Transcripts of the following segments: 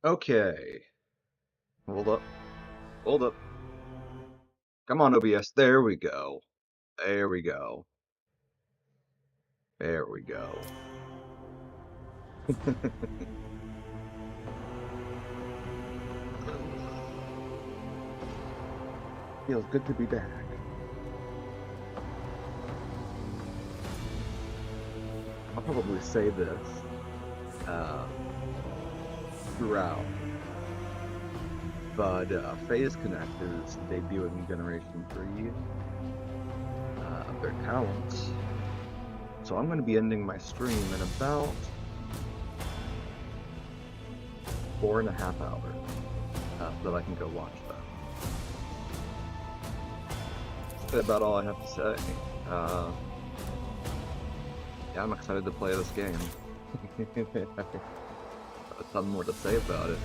Okay. Hold up. Hold up. Come on, OBS. There we go. There we go. There we go. Feels good to be back. I'll probably say this throughout, but Phase Connect is debuting Generation 3 of their talents, so I'm going to be ending my stream in about 4.5 hours so that I can go watch that. That's about all I have to say. Yeah, I'm excited to play this game. A ton more to say about it.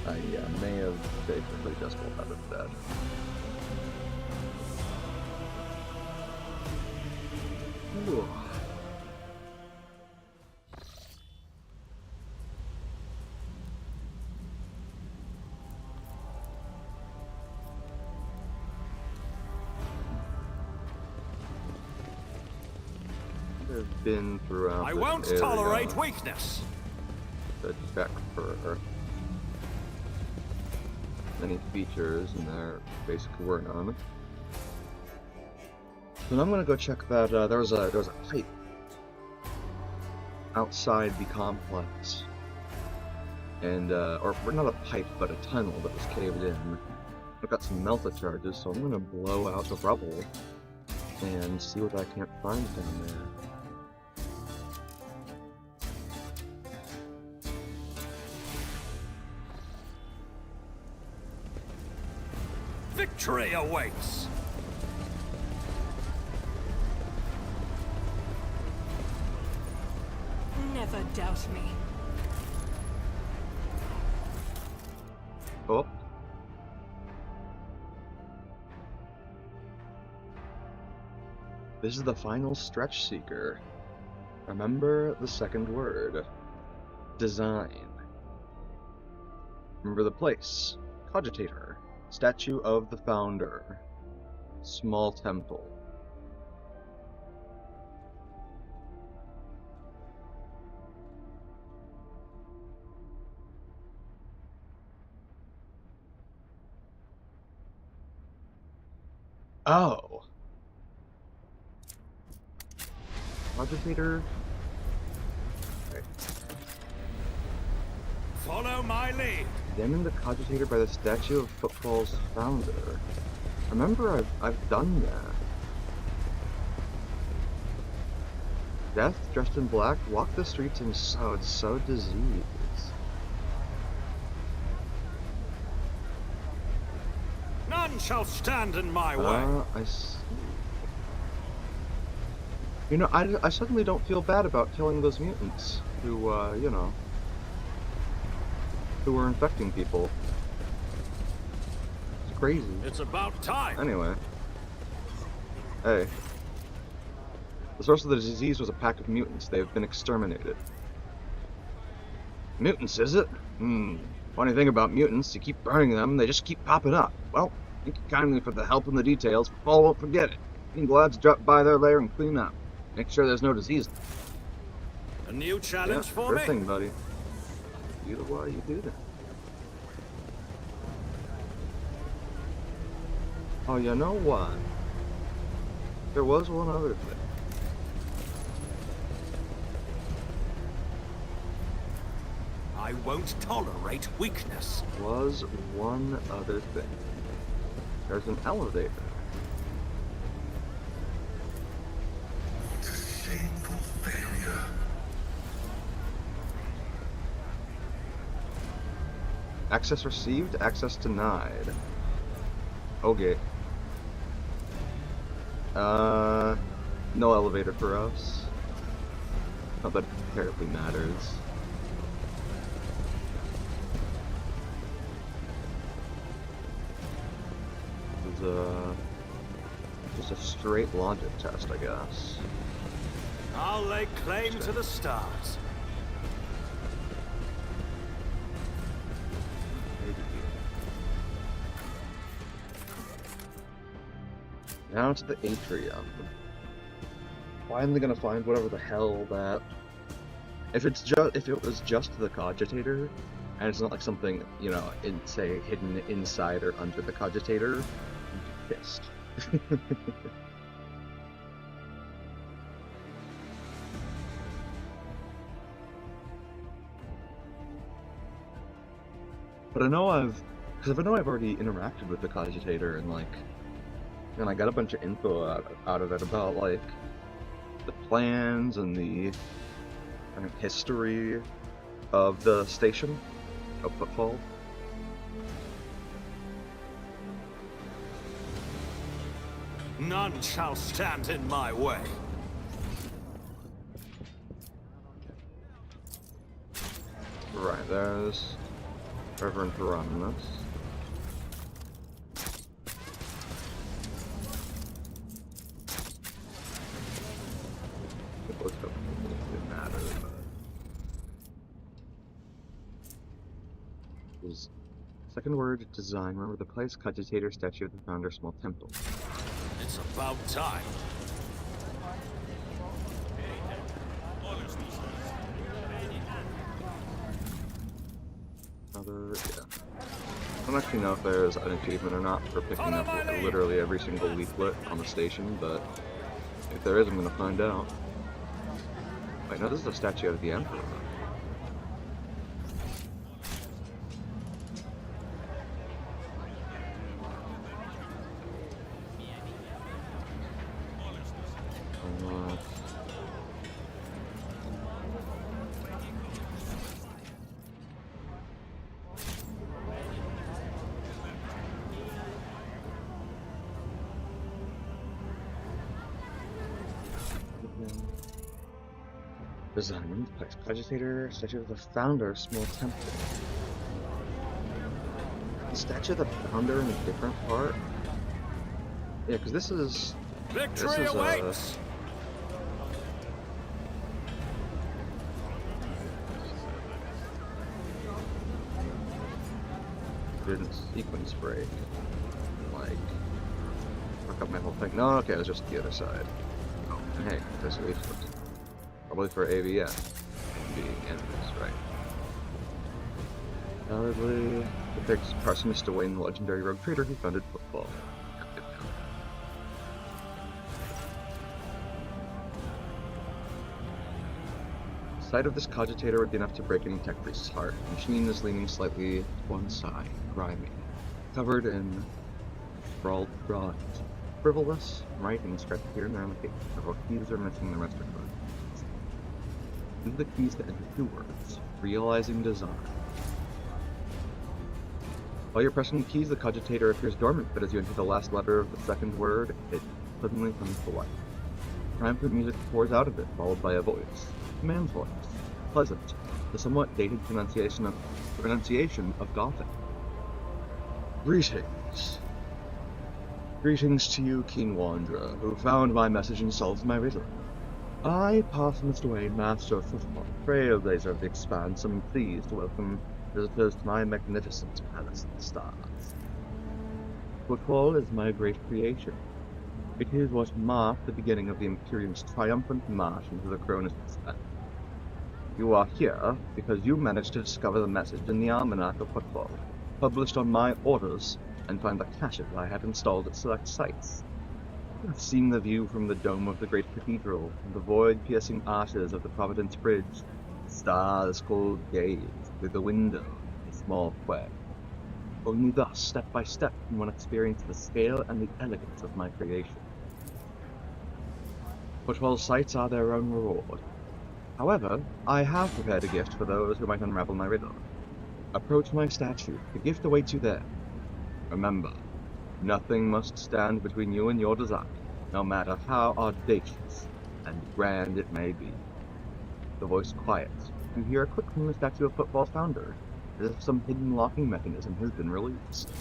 I may have basically just rolled out of bed. Whew. I've been throughout. I won't tolerate weakness. To check for any features, and they're basically working on it. And I'm gonna go check that. There was a pipe outside the complex, and or not a pipe, but a tunnel that was caved in. I've got some melta charges, so I'm gonna blow out the rubble and see what I can't find down there. Victory awaits! Never doubt me. Oh. This is the final stretch, Seeker. Remember the second word. Design. Remember the place. Cogitator. Statue of the Founder. Small temple. Oh. Cogitator. Okay. Follow my lead. Examine the cogitator by the statue of Footfall's founder. Remember, I've done that. Death, dressed in black, walked the streets and sowed disease. None shall stand in my way. I see. You know, I suddenly don't feel bad about killing those mutants who, you know, who were infecting people. It's crazy. It's about time. Anyway. Hey. The source of the disease was a pack of mutants. They have been exterminated. Mutants, is it? Funny thing about mutants, you keep burning them, they just keep popping up. Well, thank you kindly for the help and the details. Paul won't forget it. I'm glad to drop by their lair and clean up. Make sure there's no disease. A new challenge for sure me? thing, buddy. You the why you do that. Oh, you know what? There was one other thing. I won't tolerate weakness. Was one other thing. There's an elevator. What a shameful failure. Access received, access denied. Okay. No elevator for us. Not that it terribly matters. It was just a straight logic test, I guess. I'll lay claim to the stars. Now to the atrium. Finally gonna find whatever the hell that. If it was just the cogitator, and it's not like something, you know, say hidden inside or under the cogitator, I'm pissed. But I know I've already interacted with the cogitator and like. And I got a bunch of info out of it about, like, the plans and the history of the station of Footfall. None shall stand in my way. Right, there's Reverend Hieronymus. Second word, design. Remember the place, cogitator, statue of the founder, small temple. It's about time. Yeah. I don't actually know if there's an achievement or not for picking up literally every single leaflet on the station, but if there is, I'm gonna find out. Wait, no, this is a statue of the Emperor. Design, place cogitator, statue of the founder, small temple. The statue of the founder in a different part? Yeah, because this is Victory awaits! didn't sequence break. Like, fuck up my whole thing. No, okay, it was just the other side. Oh, and hey, this way first. Probably for AVN. Being enemies, right? Validly depicts Parsimist Dwayne, the legendary rogue trader who founded football. Sight of this cogitator would be enough to break any tech priest's heart. The machine is leaning slightly to one side, grimy, covered in scrawled drawings. Frivolous writing scratched here and there on the page. Several keys are missing, the rest are correct. These are the keys to enter two words: realizing design. While you're pressing the keys, the cogitator appears dormant, but as you enter the last letter of the second word, it suddenly comes to life. Triumphant music pours out of it, followed by a voice. A man's voice. Pleasant. The somewhat dated pronunciation of Gothic. Greetings. Greetings to you, keen wanderer, who found my message and solved my riddle. I, Parsimist Dwayne, master of football, trailblazer of the expanse, am pleased to welcome visitors to my magnificent palace of the stars. Football is my great creation. It is what marked the beginning of the Imperium's triumphant march into the Cronus expanse. You are here because you managed to discover the message in the Almanac of Football, published on my orders, and find the caches I had installed at select sites. You have seen the view from the dome of the great cathedral, and the void-piercing arches of the Providence Bridge, stars cold gaze through the window of the small quay. Only thus, step by step, can one experience the scale and the elegance of my creation. Football sights are their own reward. However, I have prepared a gift for those who might unravel my riddle. Approach my statue. The gift awaits you there. Remember, nothing must stand between you and your design, no matter how audacious and grand it may be. The voice quiets. You hear a click from the statue of Football's founder, as if some hidden locking mechanism has been released.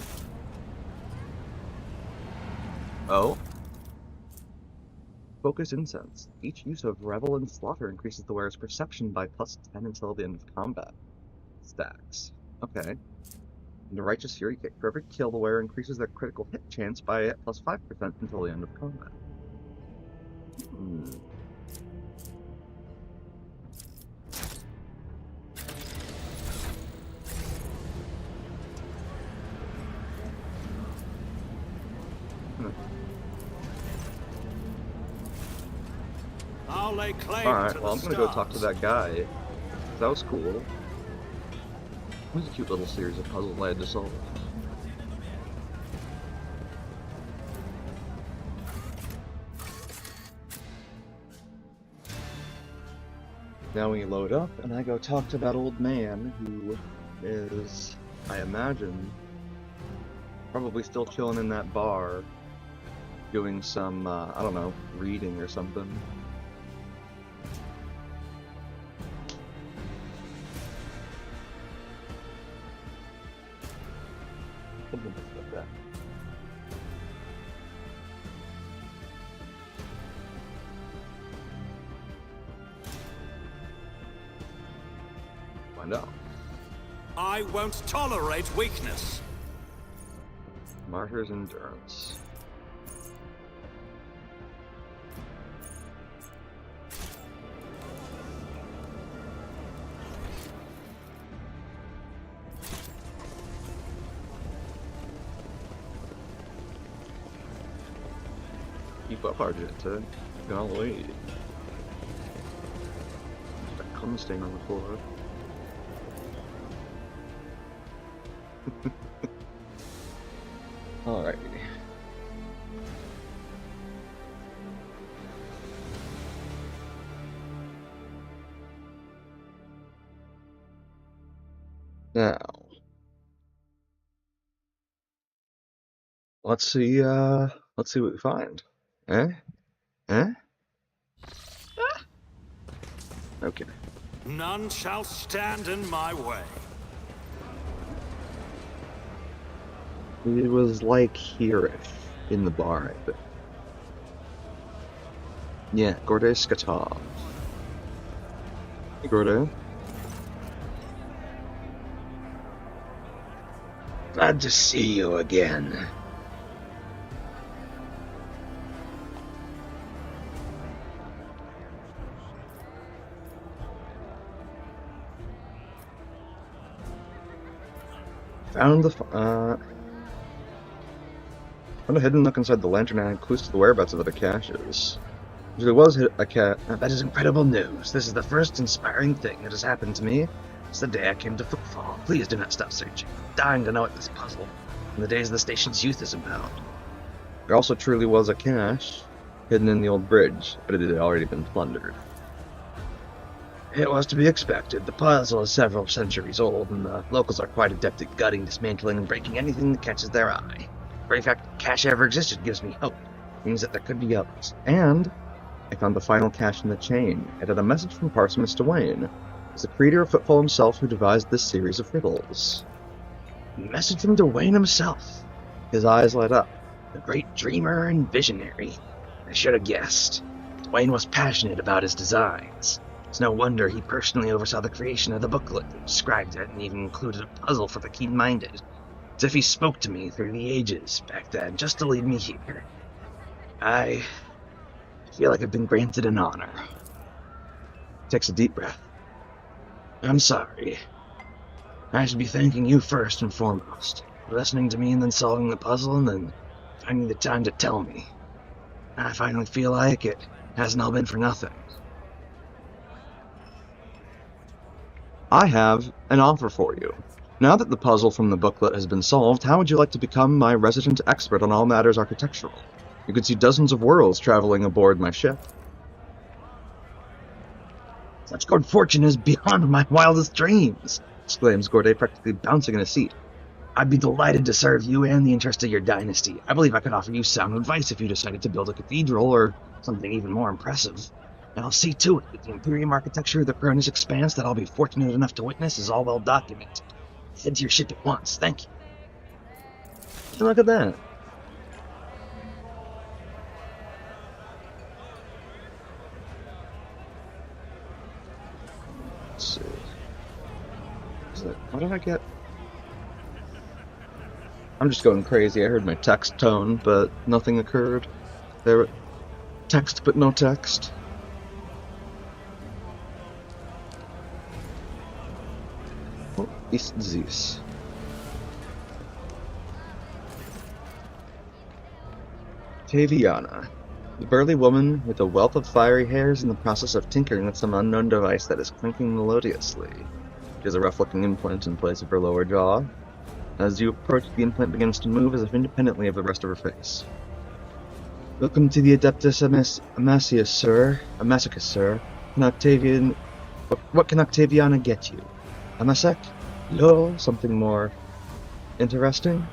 Oh? Focus incense. Each use of Revel and Slaughter increases the wearer's perception by +10 until the end of combat. Stacks. Okay. And the Righteous Fury Kick. For every kill, the wearer increases their critical hit chance by +5% until the end of combat. I'll lay claim Alright, to well, I'm the gonna go talk to stars. that guy. That was cool. It was a cute little series of puzzles I had to solve. Now we load up, and I go talk to that old man who is, I imagine, probably still chilling in that bar, doing some, I don't know, reading or something. Something like that. Find out. I won't tolerate weakness. Martyr's Endurance. Keep up, Argenta. Golly. There's a cum stain on the floor. Alrighty. Now, let's see what we find. Eh? Eh? Okay. None shall stand in my way. It was like here-ish in the bar, I think. Yeah, Gorday Skatov. Hey, Gorday. Glad to see you again. Found the found a hidden nook inside the lantern and had clues to the whereabouts of other caches. If there was a cat. That is incredible news. This is the first inspiring thing that has happened to me since the day I came to Footfall. Please do not stop searching. I'm dying to know what this puzzle and the days of the station's youth is about. There also truly was a cache hidden in the old bridge, but it had already been plundered. It was to be expected. The puzzle is several centuries old, and the locals are quite adept at gutting, dismantling, and breaking anything that catches their eye. The very fact that cache ever existed gives me hope. It means that there could be others. And I found the final cache in the chain. It had a message from Parsimus Dwayne. It's the creator of Footfall himself who devised this series of riddles. A message from Dwayne himself. His eyes light up. The great dreamer and visionary. I should have guessed. Dwayne was passionate about his designs. It's no wonder he personally oversaw the creation of the booklet, described it, and even included a puzzle for the keen-minded. As if he spoke to me through the ages back then, just to lead me here. I feel like I've been granted an honor. Takes a deep breath. I'm sorry. I should be thanking you first and foremost, for listening to me and then solving the puzzle and then finding the time to tell me. I finally feel like it hasn't all been for nothing. I have an offer for you. Now that the puzzle from the booklet has been solved, how would you like to become my resident expert on all matters architectural? You could see dozens of worlds traveling aboard my ship. Such good fortune is beyond my wildest dreams, exclaims Gorday, practically bouncing in his seat. I'd be delighted to serve you and the interest of your dynasty. I believe I could offer you sound advice if you decided to build a cathedral or something even more impressive. And I'll see to it that the Imperium architecture of the Cronus Expanse that I'll be fortunate enough to witness is all well documented. Head to your ship at once. Thank you. Look at that. Let's see. What did I get? I'm just going crazy. I heard my text tone, but nothing occurred. There, text but no text. Oh, ist dies? Taviana, the burly woman with a wealth of fiery hairs in the process of tinkering with some unknown device that is clinking melodiously. She has a rough-looking implant in place of her lower jaw. As you approach, the implant begins to move as if independently of the rest of her face. Welcome to the Adeptus Amacius, sir. Amassicus, sir. What can Octaviana get you? Amasek? No, something more interesting?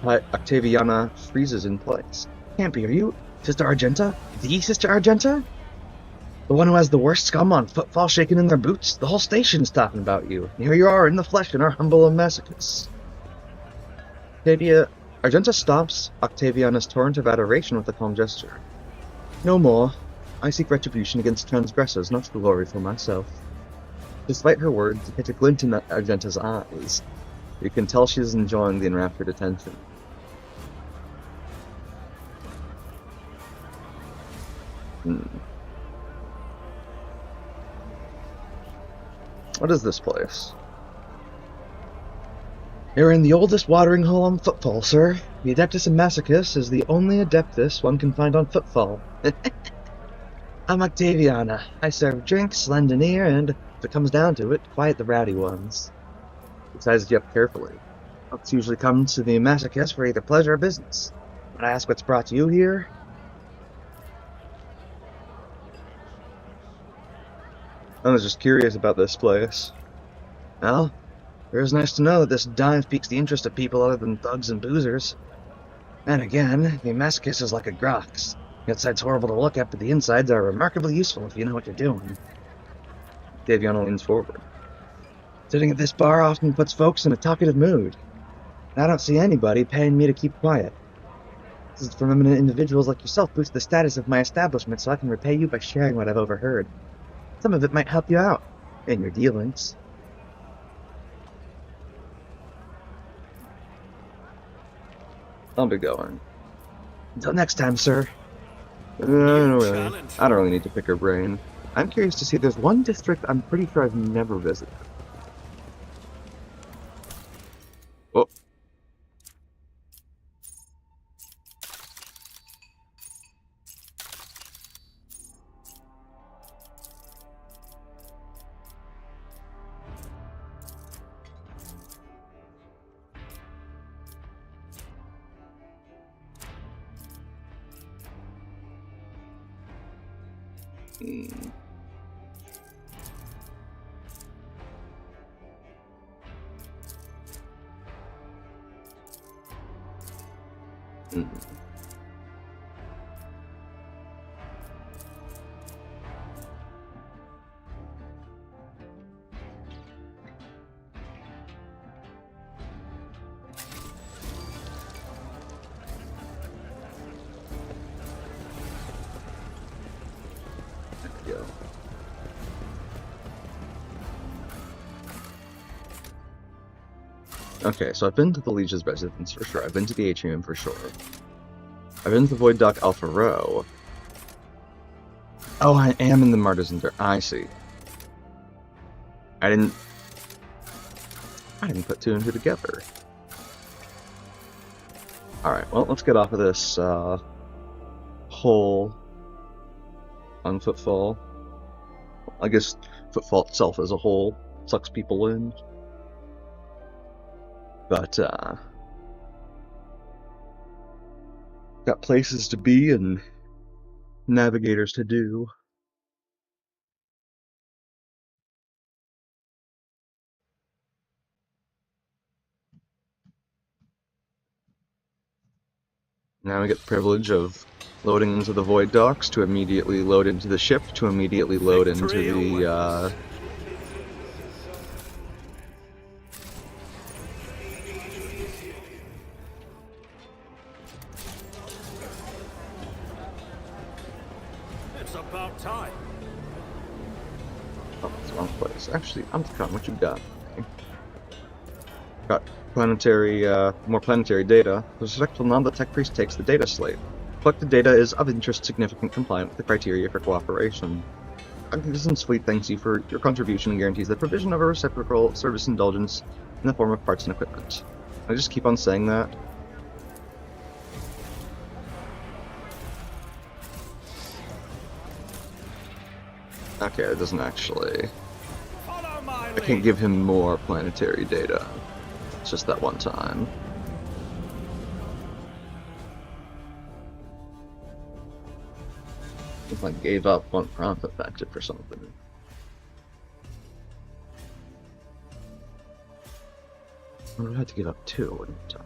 Octaviana freezes in place. Can't be, are you Sister Argenta? The Sister Argenta? The one who has the worst scum on Footfall shaking in their boots? The whole station's talking about you. And here you are in the flesh in our humble Amassicus. Argenta stops Octaviana's torrent of adoration with a calm gesture. No more. I seek retribution against transgressors, not glory for myself. Despite her words, you catch a glint in Argenta's eyes. You can tell she is enjoying the enraptured attention. What is this place? You're in the oldest watering hole on Footfall, sir. The Adeptus Amassicus is the only Adeptus one can find on Footfall. I'm Octaviana. I serve drinks, lend an ear, and, if it comes down to it, quiet the rowdy ones. He sizes you up carefully. Folks usually come to the Amassicus for either pleasure or business. When I ask what's brought you here, I was just curious about this place. Well, it is nice to know that this dive piques the interest of people other than thugs and boozers. Then again, the Masochist is like a Grox. The outside's horrible to look at, but the insides are remarkably useful if you know what you're doing. Daviana leans forward. Sitting at this bar often puts folks in a talkative mood. I don't see anybody paying me to keep quiet. This is from eminent individuals like yourself boost the status of my establishment so I can repay you by sharing what I've overheard. Some of it might help you out in your dealings. I'll be going. Until next time, sir. I don't really need to pick her brain. I'm curious to see, there's one district I'm pretty sure I've never visited. Oh. Hmm. Go. Okay, so I've been to the Liege's residence for sure. I've been to the atrium for sure. I've been to the Void Dock Alpha Row. Oh, I am in the Martisan Dirt. I see. I didn't put two and two together. Alright, well, let's get off of this hole on Footfall. I guess Footfall itself as a whole sucks people in. But, got places to be and navigators to do. Now we get the privilege of loading into the Void Docks to immediately load into the ship, to immediately load into the, It's about time. Oh, that's the wrong place. Actually, I'm Con, what you got? Got planetary, more planetary data. The suspectful none, the tech priest takes the data slate. Collected data is of interest, significant, compliant with the criteria for cooperation. Cognizance Fleet thanks you for your contribution and guarantees the provision of a reciprocal service indulgence in the form of parts and equipment. I just keep on saying that. Okay, it doesn't actually... I can't give him more planetary data. It's just that one time. If I gave up one profit factor for something. I would have had to give up two at a time.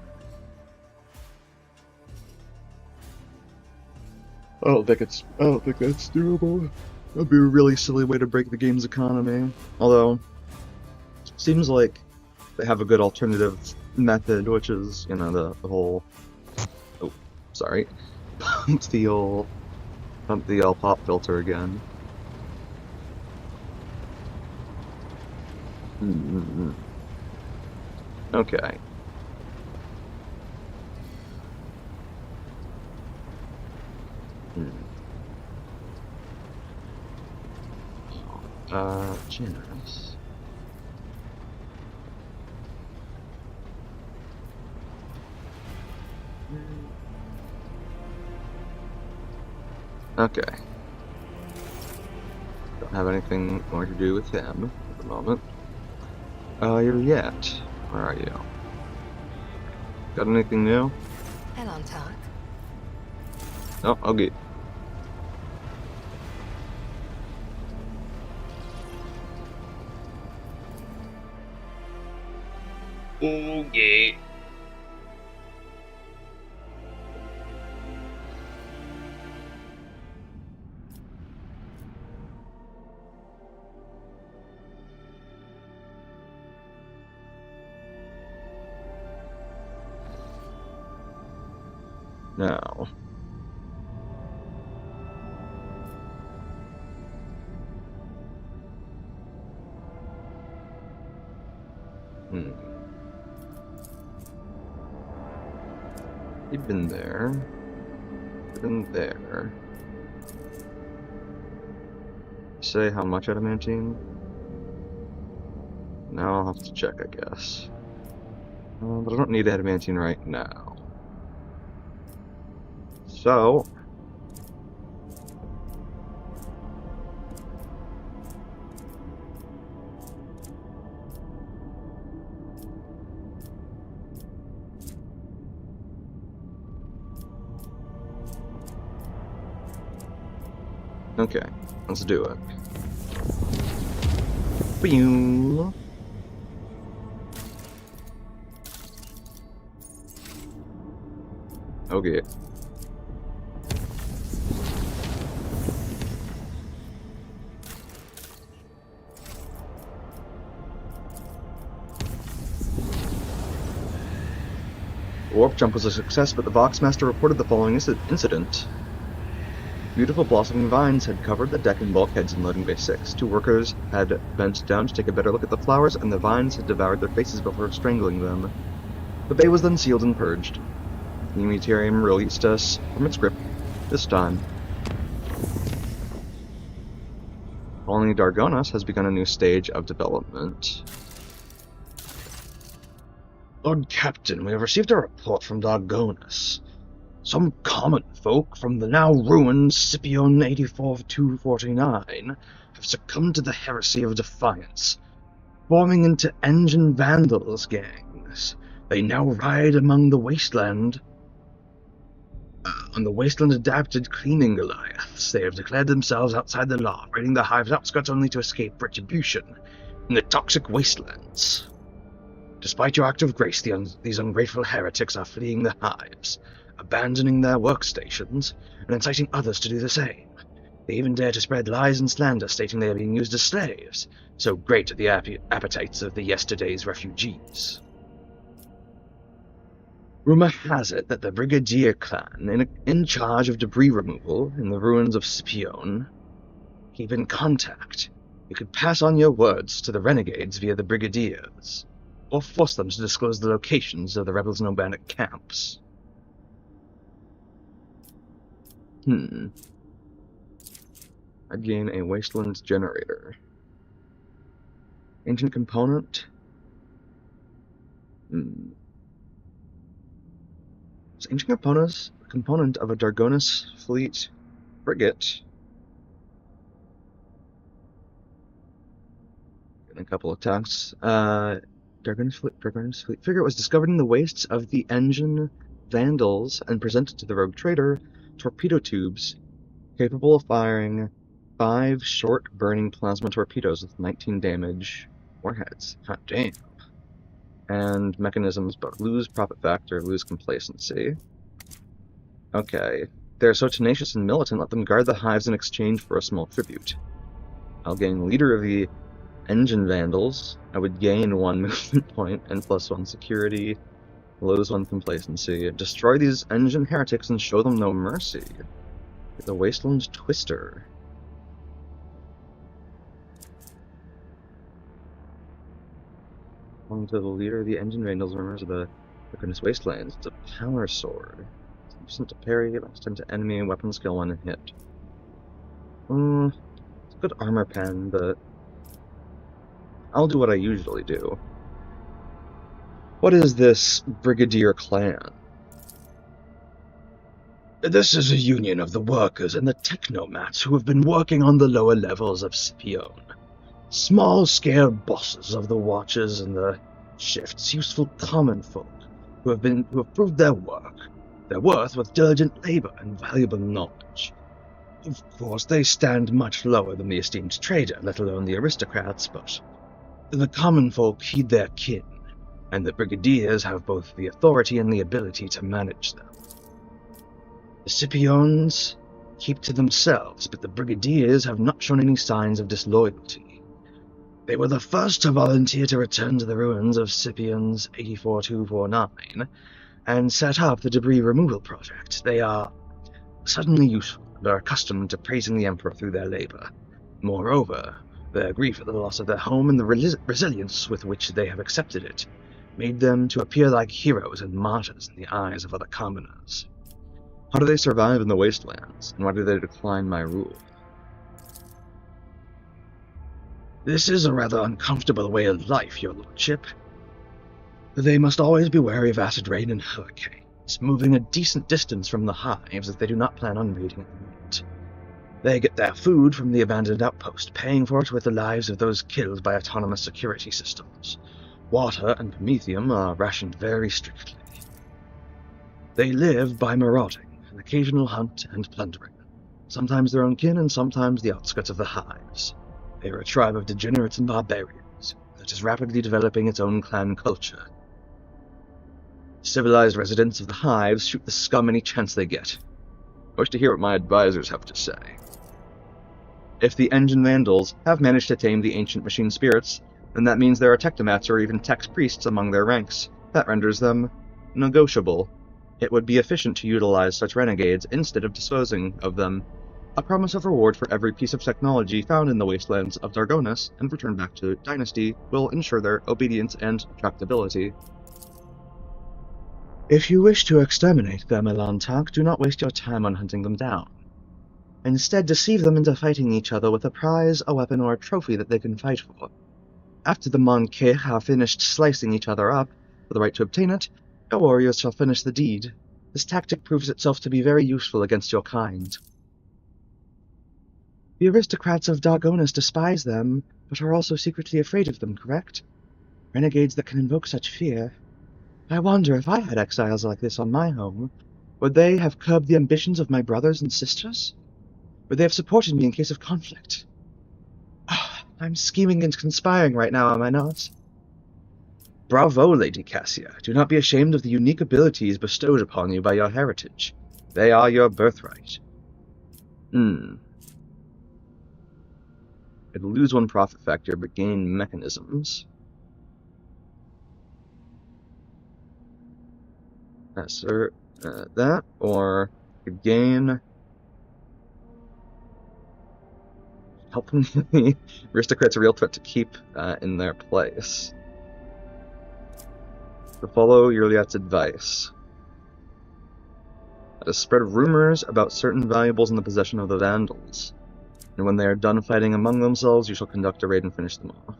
I don't think that's doable. That'd be a really silly way to break the game's economy. Although, it seems like they have a good alternative method, which is, you know, the whole... Oh, sorry. Pump the old pop filter again. Okay. Generous. Okay. Don't have anything more to do with him at the moment. You're yet. Where are you? Got anything new? And on top. No, okay. Okay. Now. You've been there. Been there. Say how much adamantine? Now I'll have to check, I guess. But I don't need adamantine right now. So... okay, let's do it. Pew! Okay. The warp jump was a success, but the Voxmaster reported the following incident. Beautiful blossoming vines had covered the deck and bulkheads in loading bay 6. 2 workers had bent down to take a better look at the flowers, and the vines had devoured their faces before strangling them. The bay was then sealed and purged. The Meteorium released us from its grip, this time. Colony Dargonas has begun a new stage of development. Lord Captain, we have received a report from Dargonas. Some common folk from the now ruined Scipion 84-249 have succumbed to the heresy of defiance, forming into engine vandals gangs. They now ride among the wasteland. On the wasteland-adapted cleaning Goliaths, they have declared themselves outside the law, raiding the hive's outskirts only to escape retribution in the toxic wastelands. Despite your act of grace, these ungrateful heretics are fleeing the hives, abandoning their workstations, and inciting others to do the same. They even dare to spread lies and slander, stating they are being used as slaves. So great are the appetites of the yesterday's refugees. Rumor has it that the Brigadier clan, in charge of debris removal in the ruins of Scipion, keep in contact. You could pass on your words to the renegades via the Brigadiers, or force them to disclose the locations of the rebels and Obanic camps. I'd gain a Wasteland generator. Ancient component? Is ancient component of a Dargonas fleet frigate? Getting a couple of attacks. Dargonas fleet frigate was discovered in the wastes of the engine vandals and presented to the rogue trader torpedo tubes capable of firing 5 short burning plasma torpedoes with 19 damage warheads. Hot damn. And mechanisms, but lose profit factor, lose complacency. Okay. They're so tenacious and militant, let them guard the hives in exchange for a small tribute. I'll gain leader of the engine vandals. I would gain 1 movement point and +1 security, lose 1 complacency. Destroy these engine heretics and show them no mercy. The Wasteland Twister. Belonging to the leader of the engine vandals, members of the Dargonas Wastelands. It's a power sword. It's to parry, last time to enemy, weapon skill 1 hit. It's a good armor pen, but I'll do what I usually do. What is this Brigadier clan? This is a union of the workers and the technomats who have been working on the lower levels of Scipion. Small-scale bosses of the watches and the shifts, useful common folk who have proved their worth with diligent labor and valuable knowledge. Of course, they stand much lower than the esteemed trader, let alone the aristocrats, but the common folk heed their kin, and the brigadiers have both the authority and the ability to manage them. The Scipions keep to themselves, but the brigadiers have not shown any signs of disloyalty. They were the first to volunteer to return to the ruins of Scipion's 84-249, and set up the debris removal project. They are suddenly useful and are accustomed to praising the Emperor through their labor. Moreover, their grief at the loss of their home and the resilience with which they have accepted it made them to appear like heroes and martyrs in the eyes of other commoners. How do they survive in the wastelands, and why do they decline my rule? This is a rather uncomfortable way of life, your lordship. They must always be wary of acid rain and hurricanes, moving a decent distance from the hives as they do not plan on raiding at the moment. They get their food from the abandoned outpost, paying for it with the lives of those killed by autonomous security systems. Water and promethium are rationed very strictly. They live by marauding, an occasional hunt and plundering, sometimes their own kin and sometimes the outskirts of the hives. They are a tribe of degenerates and barbarians that is rapidly developing its own clan culture. Civilized residents of the hives shoot the scum any chance they get. I wish to hear what my advisors have to say. If the engine vandals have managed to tame the ancient machine spirits, then that means there are technomats or even tex priests among their ranks. That renders them negotiable. It would be efficient to utilize such renegades instead of disposing of them. A promise of reward for every piece of technology found in the wastelands of Dargonis and returned back to Dynasty will ensure their obedience and tractability. If you wish to exterminate them, Elantak, do not waste your time on hunting them down. Instead, deceive them into fighting each other with a prize, a weapon, or a trophy that they can fight for. After the Monkeh have finished slicing each other up, for the right to obtain it, your warriors shall finish the deed. This tactic proves itself to be very useful against your kind. The aristocrats of Dargonis despise them, but are also secretly afraid of them, correct? Renegades that can invoke such fear. I wonder if I had exiles like this on my home, would they have curbed the ambitions of my brothers and sisters? Would they have supported me in case of conflict? I'm scheming and conspiring right now, am I not? Bravo, Lady Cassia. Do not be ashamed of the unique abilities bestowed upon you by your heritage. They are your birthright. It'll lose 1 profit factor, but gain mechanisms. Sir, that, or gain... helping the aristocrats a real threat to keep in their place. To follow Yurliat's advice. To spread rumors about certain valuables in the possession of the Vandals. And when they are done fighting among themselves, you shall conduct a raid and finish them off.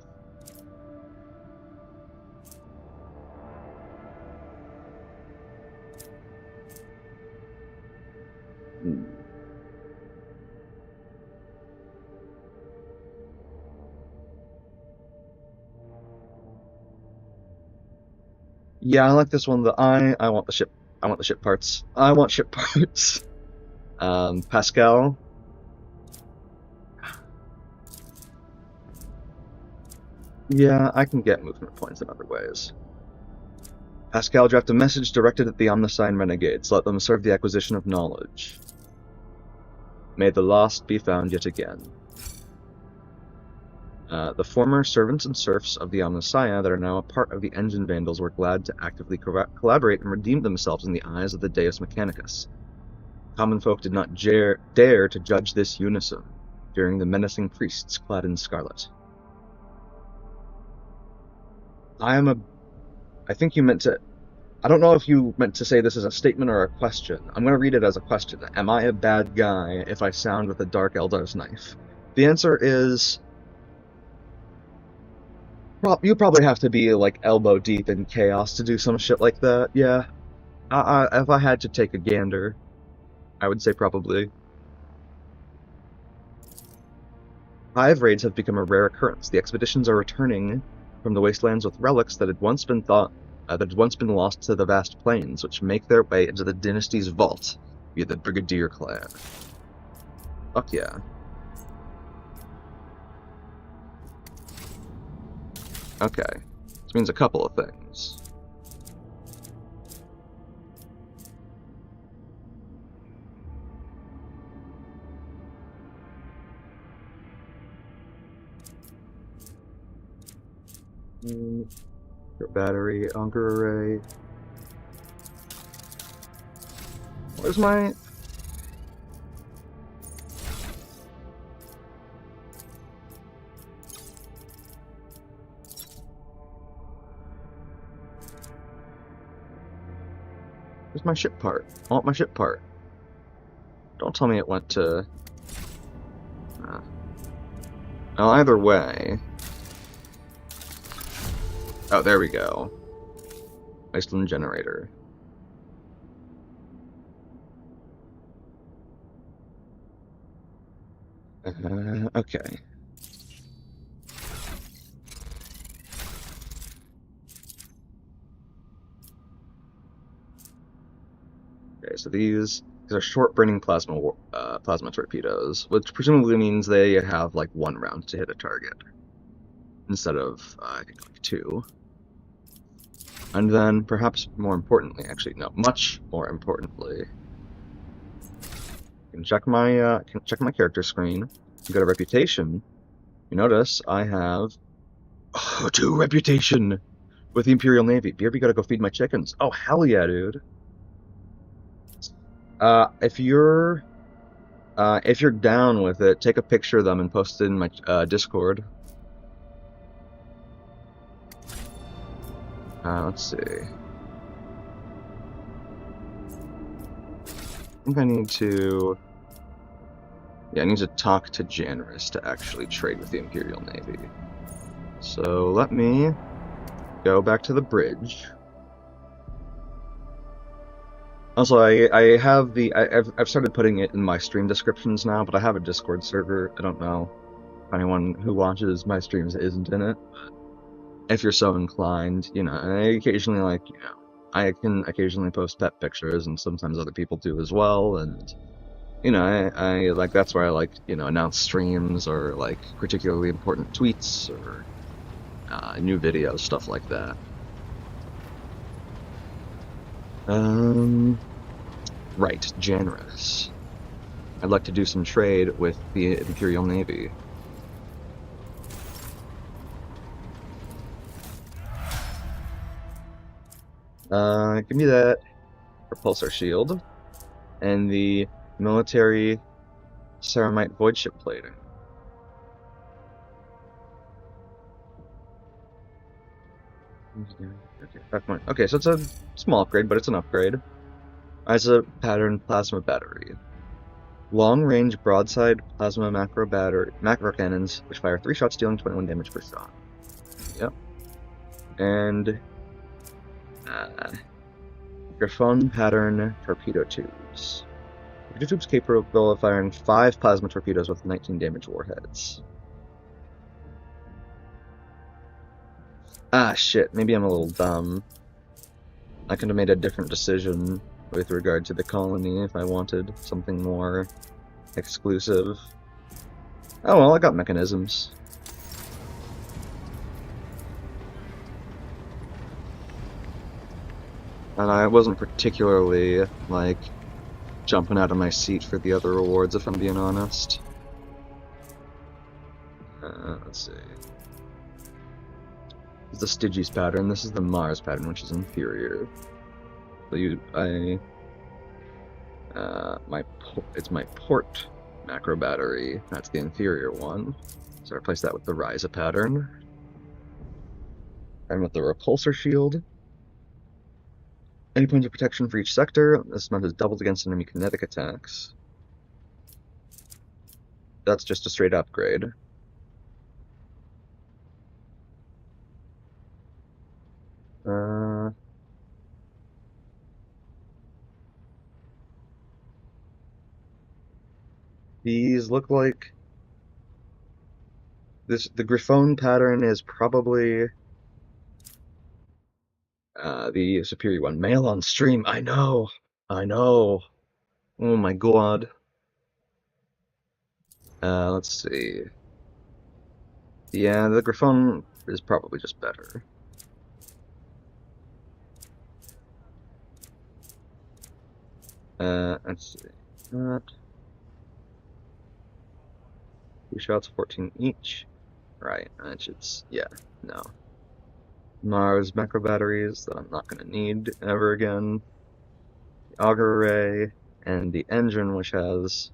Yeah, I like this one. I want the ship. I want the ship parts. I want ship parts. Pascal. Yeah, I can get movement points in other ways. Pascal, draft a message directed at the Omnisign Renegades. Let them serve the acquisition of knowledge. May the lost be found yet again. The former servants and serfs of the Omnissiah that are now a part of the Engine Vandals were glad to actively collaborate and redeem themselves in the eyes of the Deus Mechanicus. Common folk did not dare to judge this unison, fearing the menacing priests clad in scarlet. I think you meant to... I don't know if you meant to say this as a statement or a question. I'm going to read it as a question. Am I a bad guy if I sound with a dark Eldar's knife? The answer is... you probably have to be, like, elbow deep in chaos to do some shit like that, yeah. If I had to take a gander, I would say probably. Hive raids have become a rare occurrence. The expeditions are returning from the wastelands with relics that had once been lost to the vast plains, which make their way into the dynasty's vault via the Brigadier clan. Fuck yeah. Okay, this means a couple of things. Your battery, Anchor Array. Where's my... Where's my ship part? I want my ship part. Don't tell me it went to... Well, either way... Oh, there we go. Iceland generator. Okay. Okay, so these are short-burning plasma torpedoes, which presumably means they have like 1 round to hit a target instead of I think like 2. And then, perhaps more importantly, actually no, much more importantly, you can check my character screen. You got a reputation. You notice I have 2 reputation with the Imperial Navy. BRB gotta go feed my chickens. Oh hell yeah, dude. If you're down with it, take a picture of them and post it in my Discord. Let's see. I think I need to... Yeah, I need to talk to Janris to actually trade with the Imperial Navy. So let me go back to the bridge. Also, I've started putting it in my stream descriptions now, but I have a Discord server. I don't know if anyone who watches my streams isn't in it. If you're so inclined, you know, I occasionally I can occasionally post pet pictures, and sometimes other people do as well, and you know, I like that's where I like, you know, announce streams or like particularly important tweets or new videos, stuff like that. Right, Janris. I'd like to do some trade with the Imperial Navy. Give me that repulsor shield and the military ceramite void ship plating. Okay, so it's a small upgrade, but it's an upgrade. As a pattern plasma battery. Long-range broadside plasma macro cannons, which fire 3 shots, dealing 21 damage per shot. Yep. And Griffon pattern torpedo tubes. Torpedo tubes capable of firing 5 plasma torpedoes with 19 damage warheads. Ah, shit. Maybe I'm a little dumb. I could have made a different decision with regard to the colony if I wanted something more exclusive. Oh well, I got mechanisms. And I wasn't particularly, like, jumping out of my seat for the other rewards, if I'm being honest. Let's see. This is the Stygies pattern, this is the Mars pattern, which is inferior. So it's my port macro battery, that's the inferior one. So I replace that with the Ryza pattern. And with the repulsor shield. Any points of protection for each sector. This amount is doubled against enemy kinetic attacks. That's just a straight upgrade. These look like... The Griffon pattern is probably... the superior one. Mail on stream, I know! Oh my god. Let's see. Yeah, the Griffon is probably just better. Let's see. That. 2 shots, 14 each. Right, it's yeah, no. Mars macro batteries that I'm not gonna need ever again. The auger array. and the engine, which has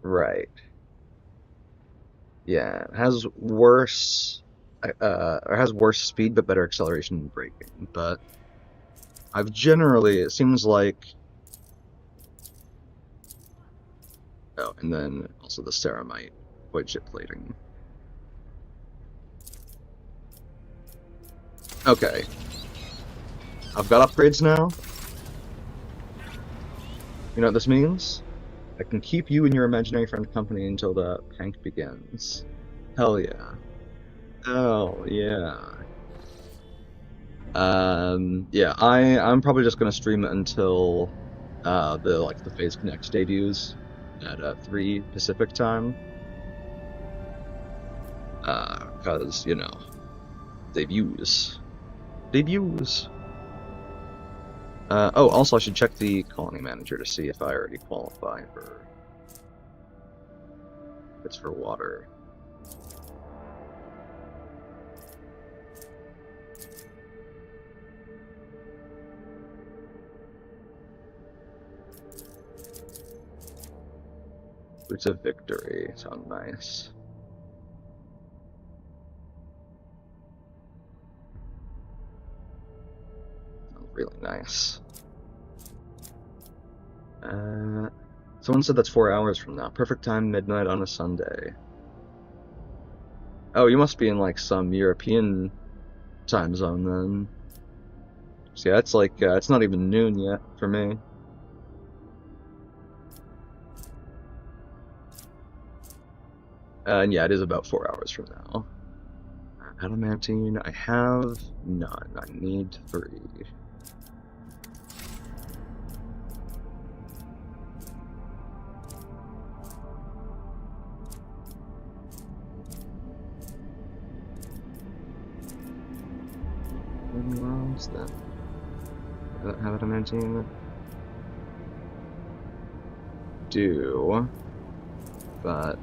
right. Yeah, it has worse or has worse speed but better acceleration and braking. But it seems like and then also the ceramite wood chip plating. Okay. I've got upgrades now. You know what this means? I can keep you and your imaginary friend company until the prank begins. Hell yeah. Oh yeah. Yeah, I'm probably just gonna stream it until the Phase Connect debuts at 3 Pacific time. Cause, you know, debuts. Oh, also I should check the colony manager to see if I already qualify for if it's for water. It's a victory. Sounds nice. Sounds really nice. Someone said that's 4 hours from now. Perfect time, midnight on a Sunday. Oh, you must be in like some European time zone then. So yeah, it's like it's not even noon yet for me. And yeah, it is about 4 hours from now. Adamantine, I have none. I need 3. Where else then? I don't have adamantine. Do, but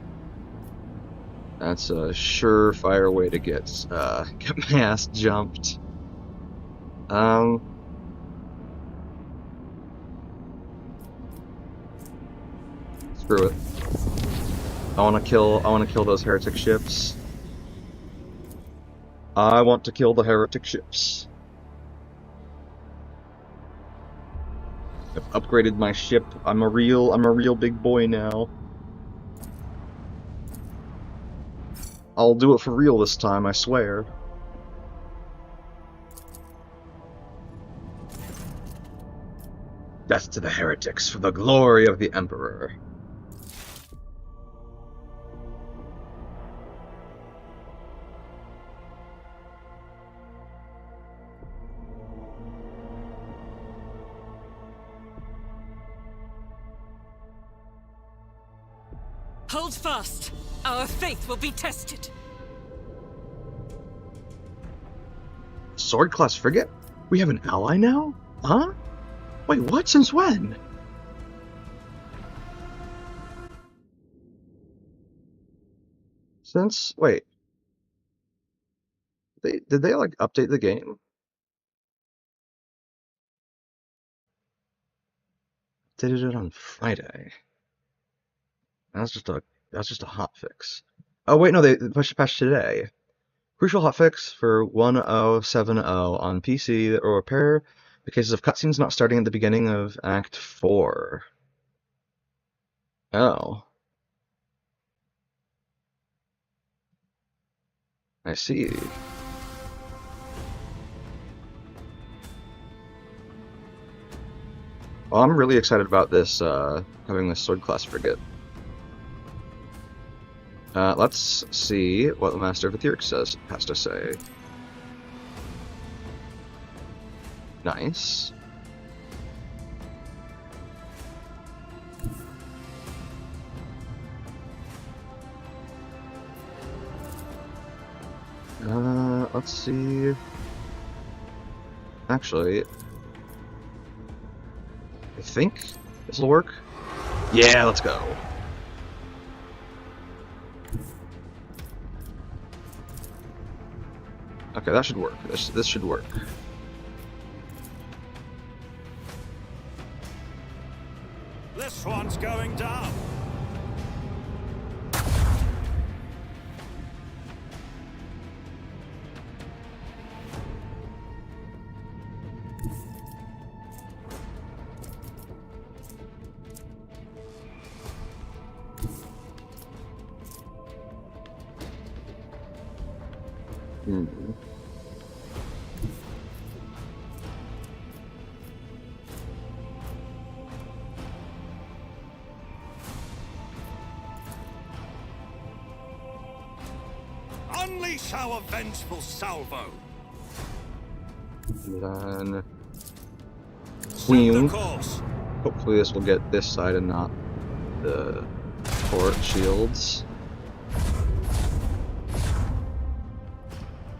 that's a surefire way to get my ass jumped. Screw it. I wanna kill those heretic ships. I want to kill the heretic ships. I've upgraded my ship. I'm a real big boy now. I'll do it for real this time, I swear. Death to the heretics for the glory of the Emperor. Hold fast! Our faith will be tested! Sword class frigate? We have an ally now? Huh? Wait, what? Since when? Wait. Did they like update the game? They did it on Friday. That's just a hotfix. Oh wait, no, they pushed the patch today. Crucial hotfix for 1070 on PC that will repair the cases of cutscenes not starting at the beginning of Act 4. Oh. I see. Well, I'm really excited about this, having this sword class frigate. Let's see what the Master of Etheric has to say. Nice. Let's see. Actually, I think this will work. Yeah, let's go. Okay, that should work. This should work. This one's going down. Hmm. Unleash our vengeful salvo. And then Set Queen. the course. Hopefully this will get this side and not the port shields.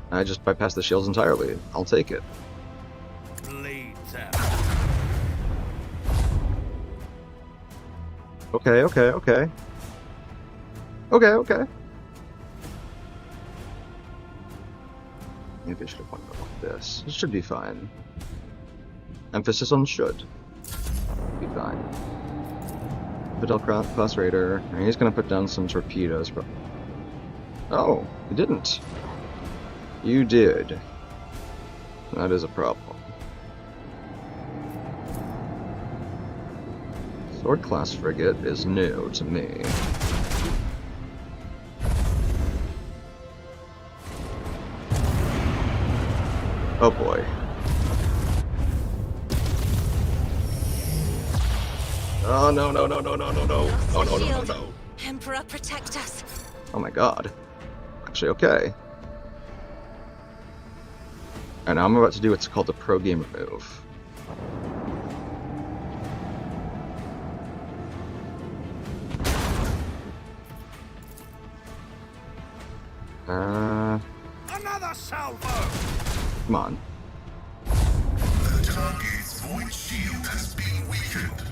I just bypassed the shields entirely. I'll take it. Bleed them. Okay, okay, okay. Okay, okay. Maybe I should have pointed it like this. It should be fine. Emphasis on should. Be fine. Vidal class raider. He's gonna put down some torpedoes, bro. Oh, he didn't. You did. That is a problem. Sword class frigate is new to me. Oh boy. Oh no no no no no no no. Oh no no no no. Emperor, protect us. Oh my god. Actually okay. And now I'm about to do what's called the pro gamer move. Another salvo. Come on. The target's void shield has been weakened.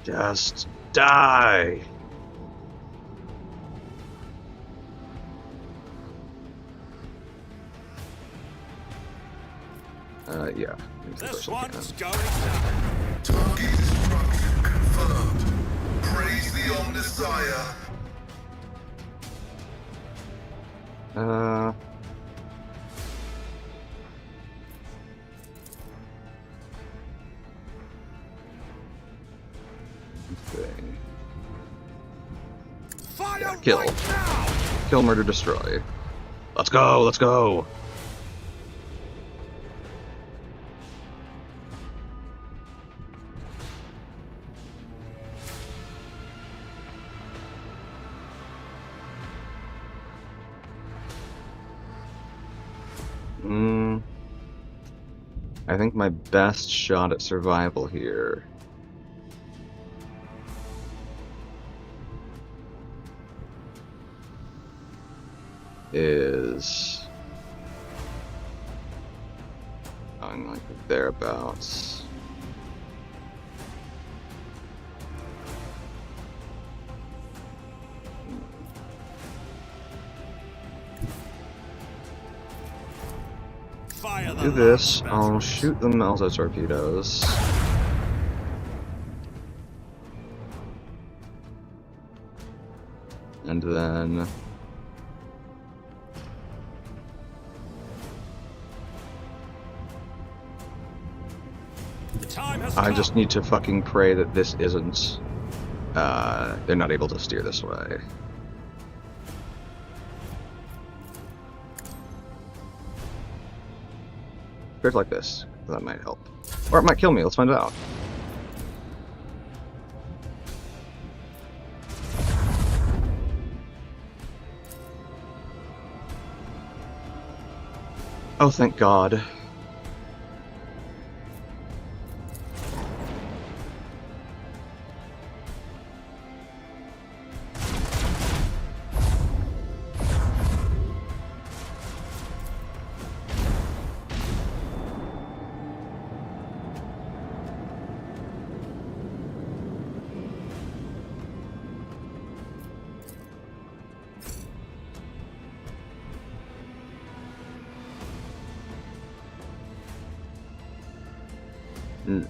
Just die. Yeah. This one's going down. Target destruction confirmed. Praise the Omnissiah. Okay. Fire Kill. right now. Kill, murder, destroy. Let's go, let's go! I think my best shot at survival here is going like thereabouts. Fire the Do this. last I'll vessels. shoot the Melta torpedoes. And then The time has I come. just need to fucking pray that this isn't they're not able to steer this way. Steer it like this. That might help. Or it might kill me, let's find out. Oh, thank God. Hmm.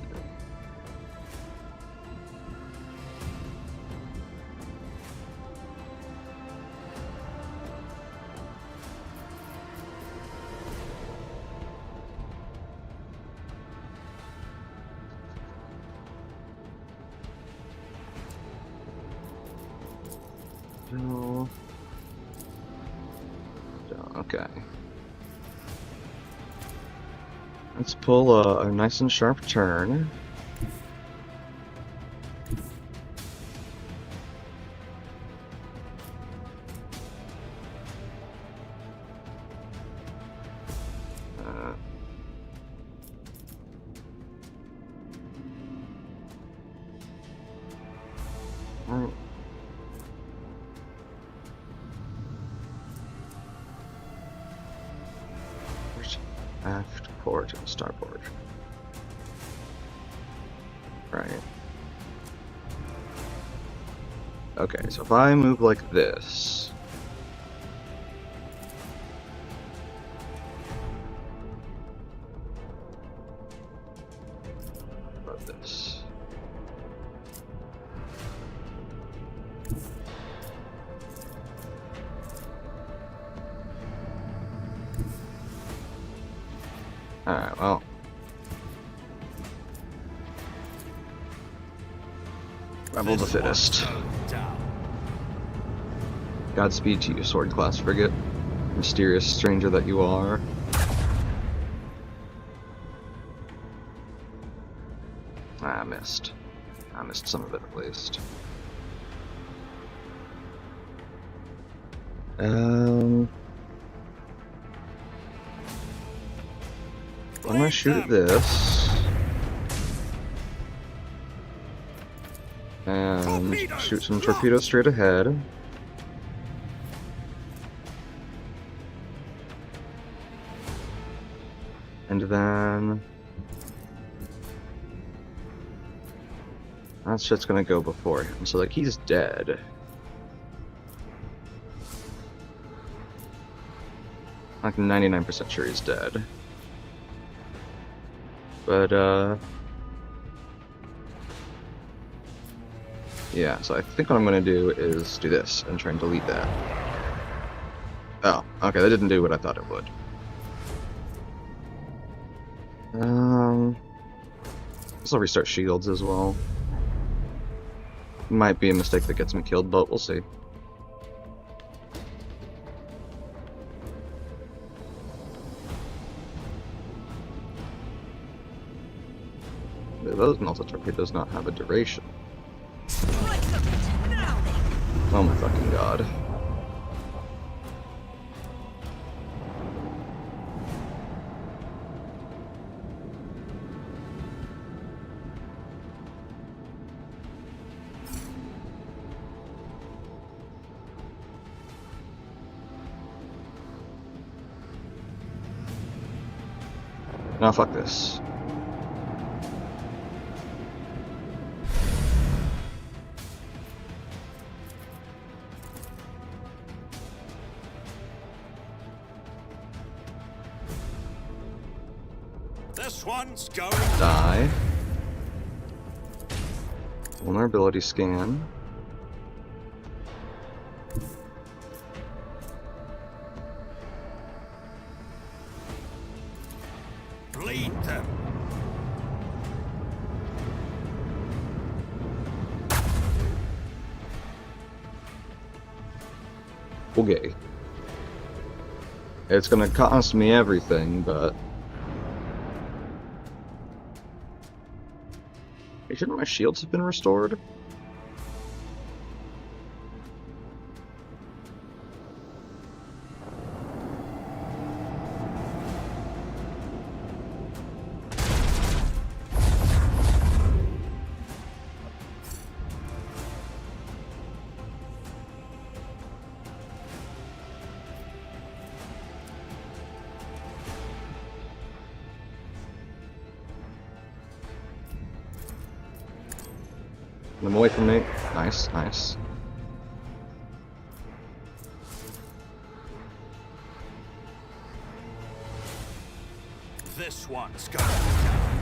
No. Okay. Let's pull a nice and sharp turn. Alright. Aft, port, and starboard. Right. Okay, so if I move like this... About this. Alright, well... Rebel the fittest. Godspeed to you, sword class frigate. Mysterious stranger that you are. I missed. I missed some of it at least. I'm gonna shoot at this. And shoot some torpedoes straight ahead. And then... that shit's gonna go before him, so like he's dead. Like 99% sure he's dead. But yeah, so I think what I'm gonna do is do this and try and delete that. Oh, okay, that didn't do what I thought it would. This will restart shields as well. Might be a mistake that gets me killed, but we'll see. Do those melted torpedoes not have a duration? Oh my fucking god. Now fuck this. This one's going. Die. Vulnerability scan. Bleed them. Okay. It's gonna cost me everything, but... Hey, shouldn't my shields have been restored? Get them away from me. Nice, nice. This one's going down.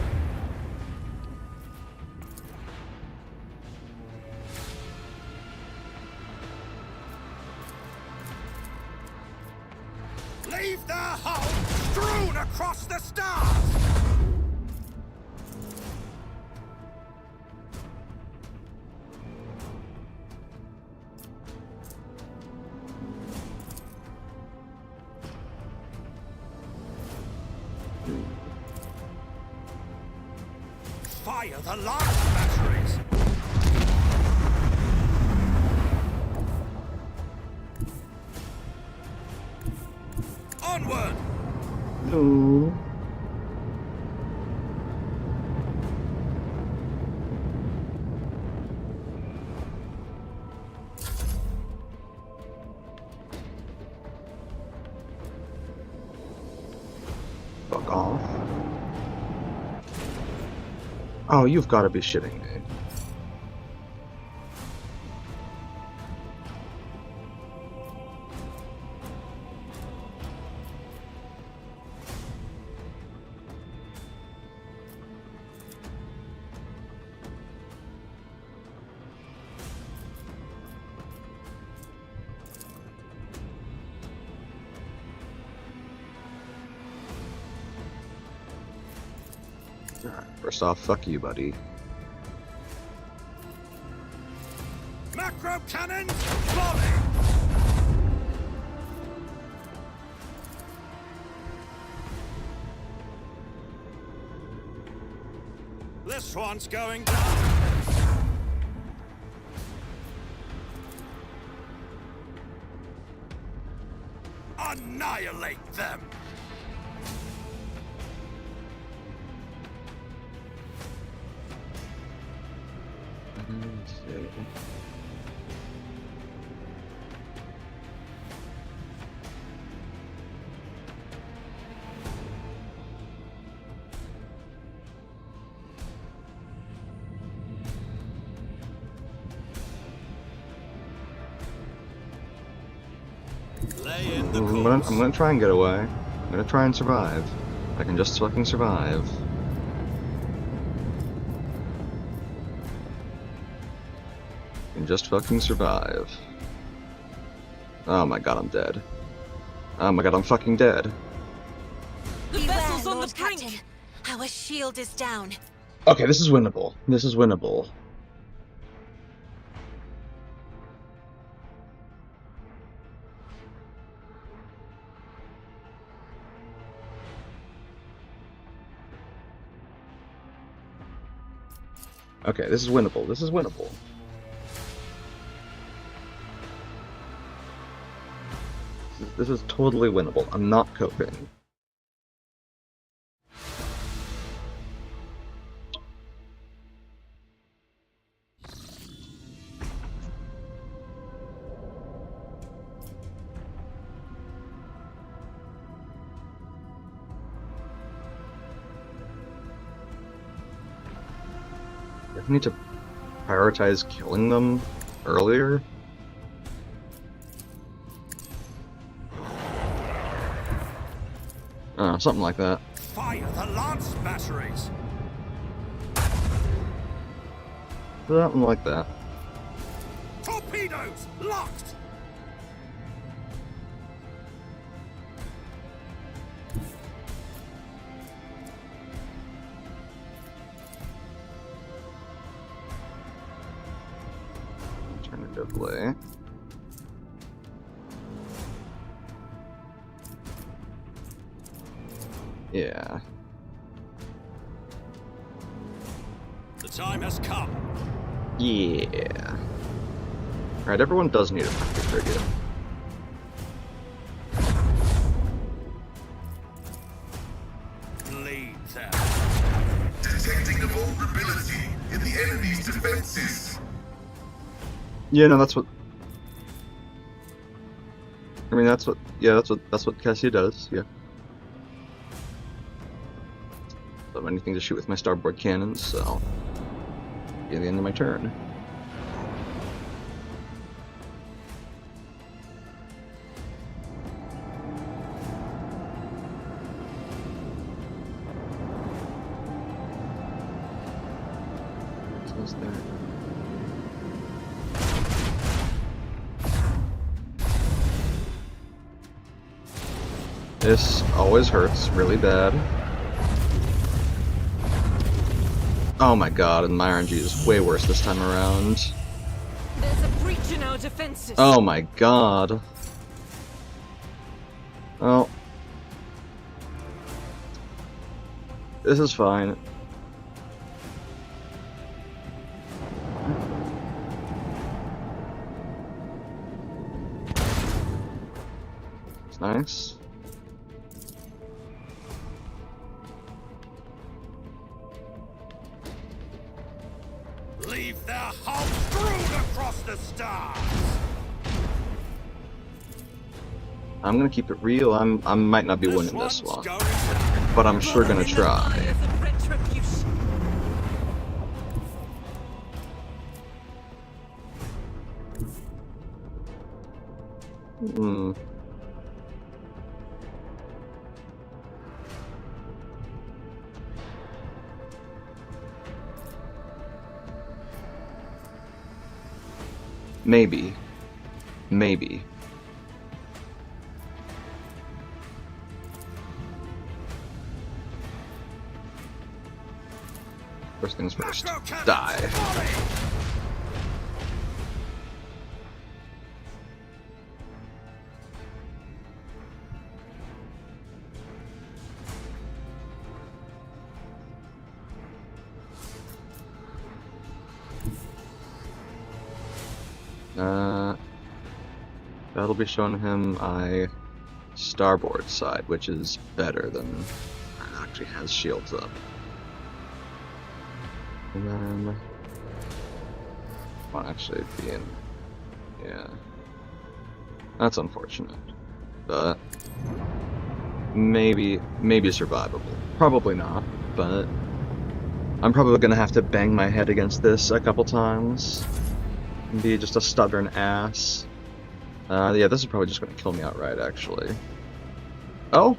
Fire the lance batteries! Onward! No. Fuck off. Oh, you've got to be shitting me. Alright, first off, fuck you, buddy. Macro cannons, volley! This one's going down. Annihilate them! Let's see. Lay in the I'm course. gonna try and get away. I'm gonna try and survive. I can just fucking survive. I can just fucking survive. Oh my god, I'm dead. Oh my god, I'm fucking dead. The Beware, vessel's on Lord the brink! Captain. Our shield is down. Okay, this is winnable. This is winnable. Okay, this is winnable. This is winnable. This is totally winnable. I'm not coping. I need to prioritize killing them earlier. Something like that. Fire the lance batteries! Something like that. Torpedoes locked! Alternatively. Yeah. The time has come. Yeah. Alright, everyone does need a fucking frigate. Lead them. Detecting a vulnerability in the enemy's defenses. Yeah, no, that's what. I mean, that's what. Yeah, that's what Cassia does. Yeah. Don't have anything to shoot with my starboard cannons, so. Yeah, the end of my turn. What's there? This always hurts really bad. Oh my god, and my RNG is way worse this time around. There's a breach in our defenses! Oh my god. Oh. This is fine. Nice. Leave their hull strewn across the stars! I'm gonna keep it real. I might not be winning this one's one, going down. but I'm sure gonna In the try. fires of retribution. Hmm. Maybe. Maybe. First things first. Owlcat, Die. volley! That'll be showing him starboard side, which is better than actually has shields up. And then well, actually being yeah. That's unfortunate. But maybe survivable. Probably not, but I'm probably gonna have to bang my head against this a couple times. And be just a stubborn ass. Yeah, this is probably just gonna kill me outright, actually. Oh?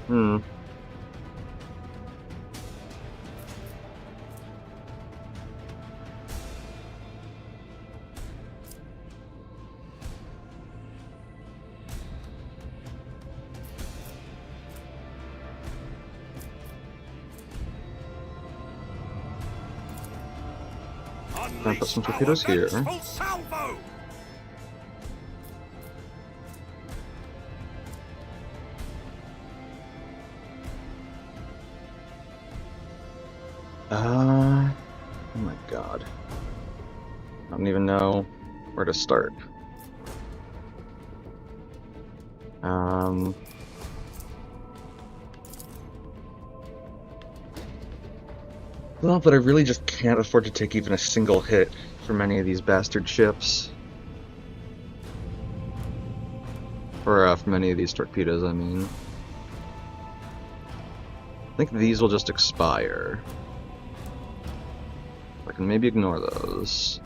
Hmm. I'll put some torpedoes here. Full salvo! Oh my god. I don't even know where to start. Well, but I really just can't afford to take even a single hit from any of these bastard ships. Or from any of these torpedoes, I mean. I think these will just expire. I can maybe ignore those.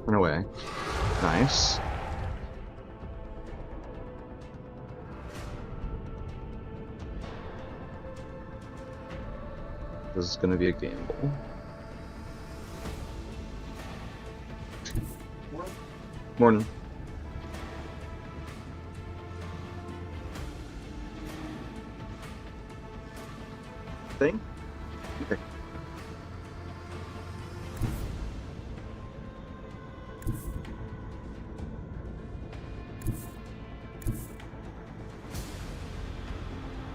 Run away. Nice. This is gonna be a gamble. Morning. Thing? Okay.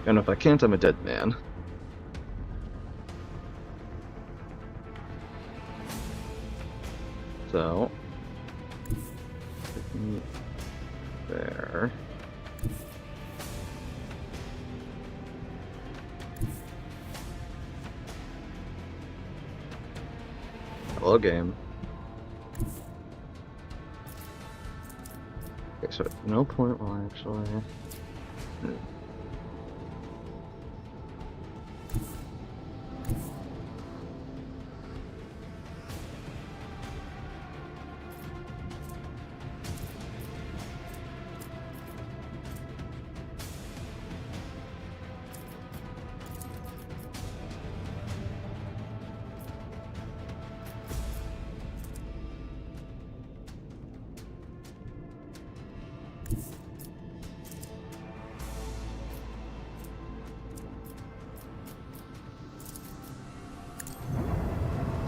And if I can't, I'm a dead man. So, there. Hello, game. Okay, so at no point will I actually...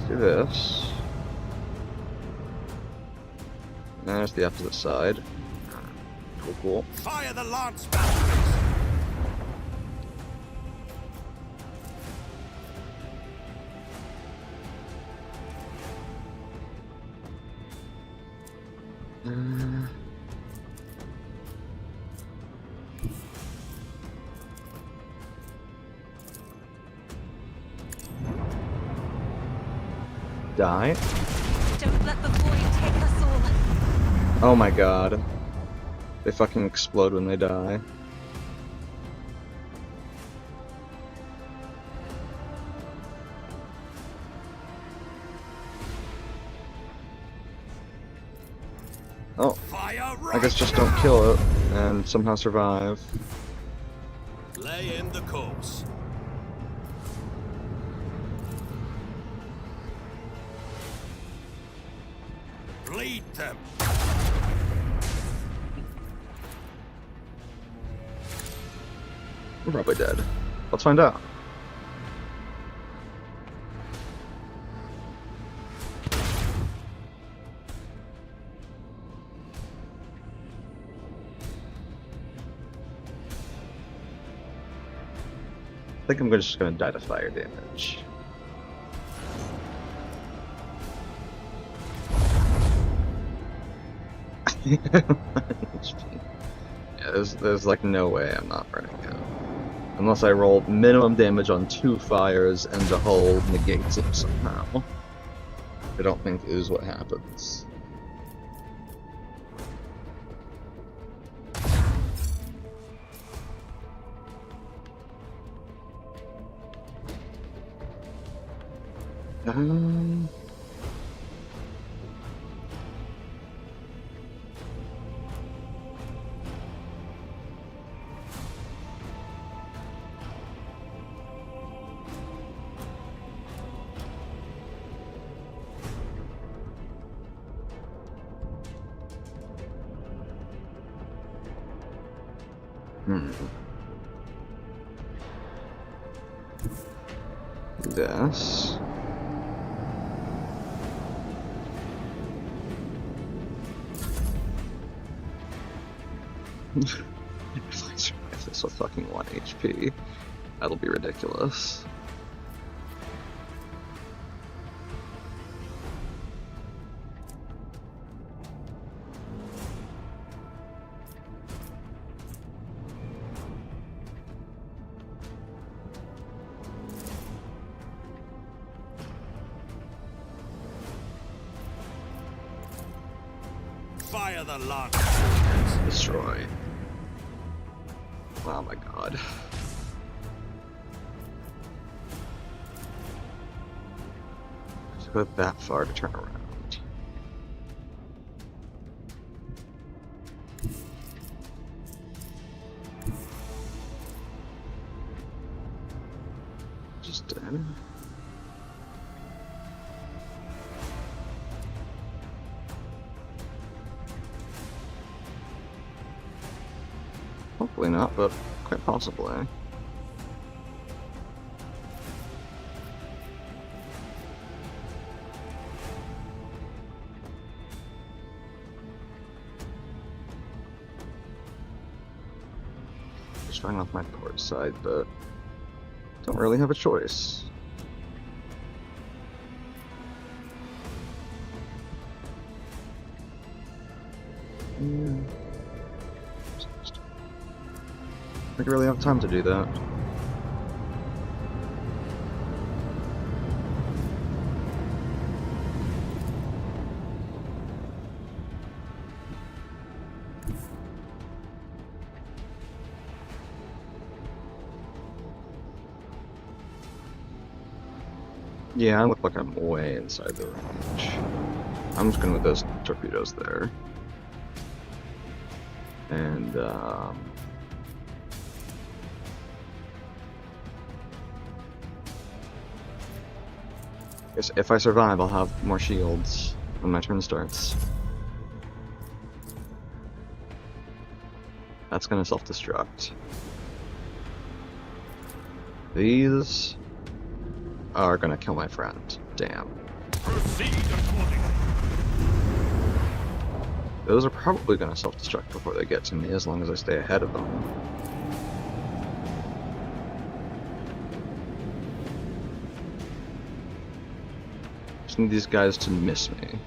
do this. There's the opposite side. Cool, cool. Fire the lance batteries! Die. Don't let the void take us all. Oh my god. They fucking explode when they die. Oh, Fire I guess just don't kill it and somehow survive. Lay in the course. Bleed them. We're probably dead. Let's find out. I think I'm just gonna die to fire damage. Yeah, there's like no way I'm not burning out. Unless I roll minimum damage on 2 fires and the hull negates it somehow. I don't think is what happens. This. If I survive this with fucking 1 HP, that'll be ridiculous. Fire the lance. Destroy. Oh my god. To go that far to turn around. Just dead. Hopefully not, but quite possibly. Just trying off my port side, but don't really have a choice. Yeah. I think I really have time to do that. Yeah, I look like I'm way inside the range. I'm just gonna move those torpedoes there. And, guess if I survive, I'll have more shields when my turn starts. That's gonna self-destruct. These are gonna kill my friend. Damn. Proceed accordingly. Those are probably gonna self-destruct before they get to me, as long as I stay ahead of them. Just need these guys to miss me.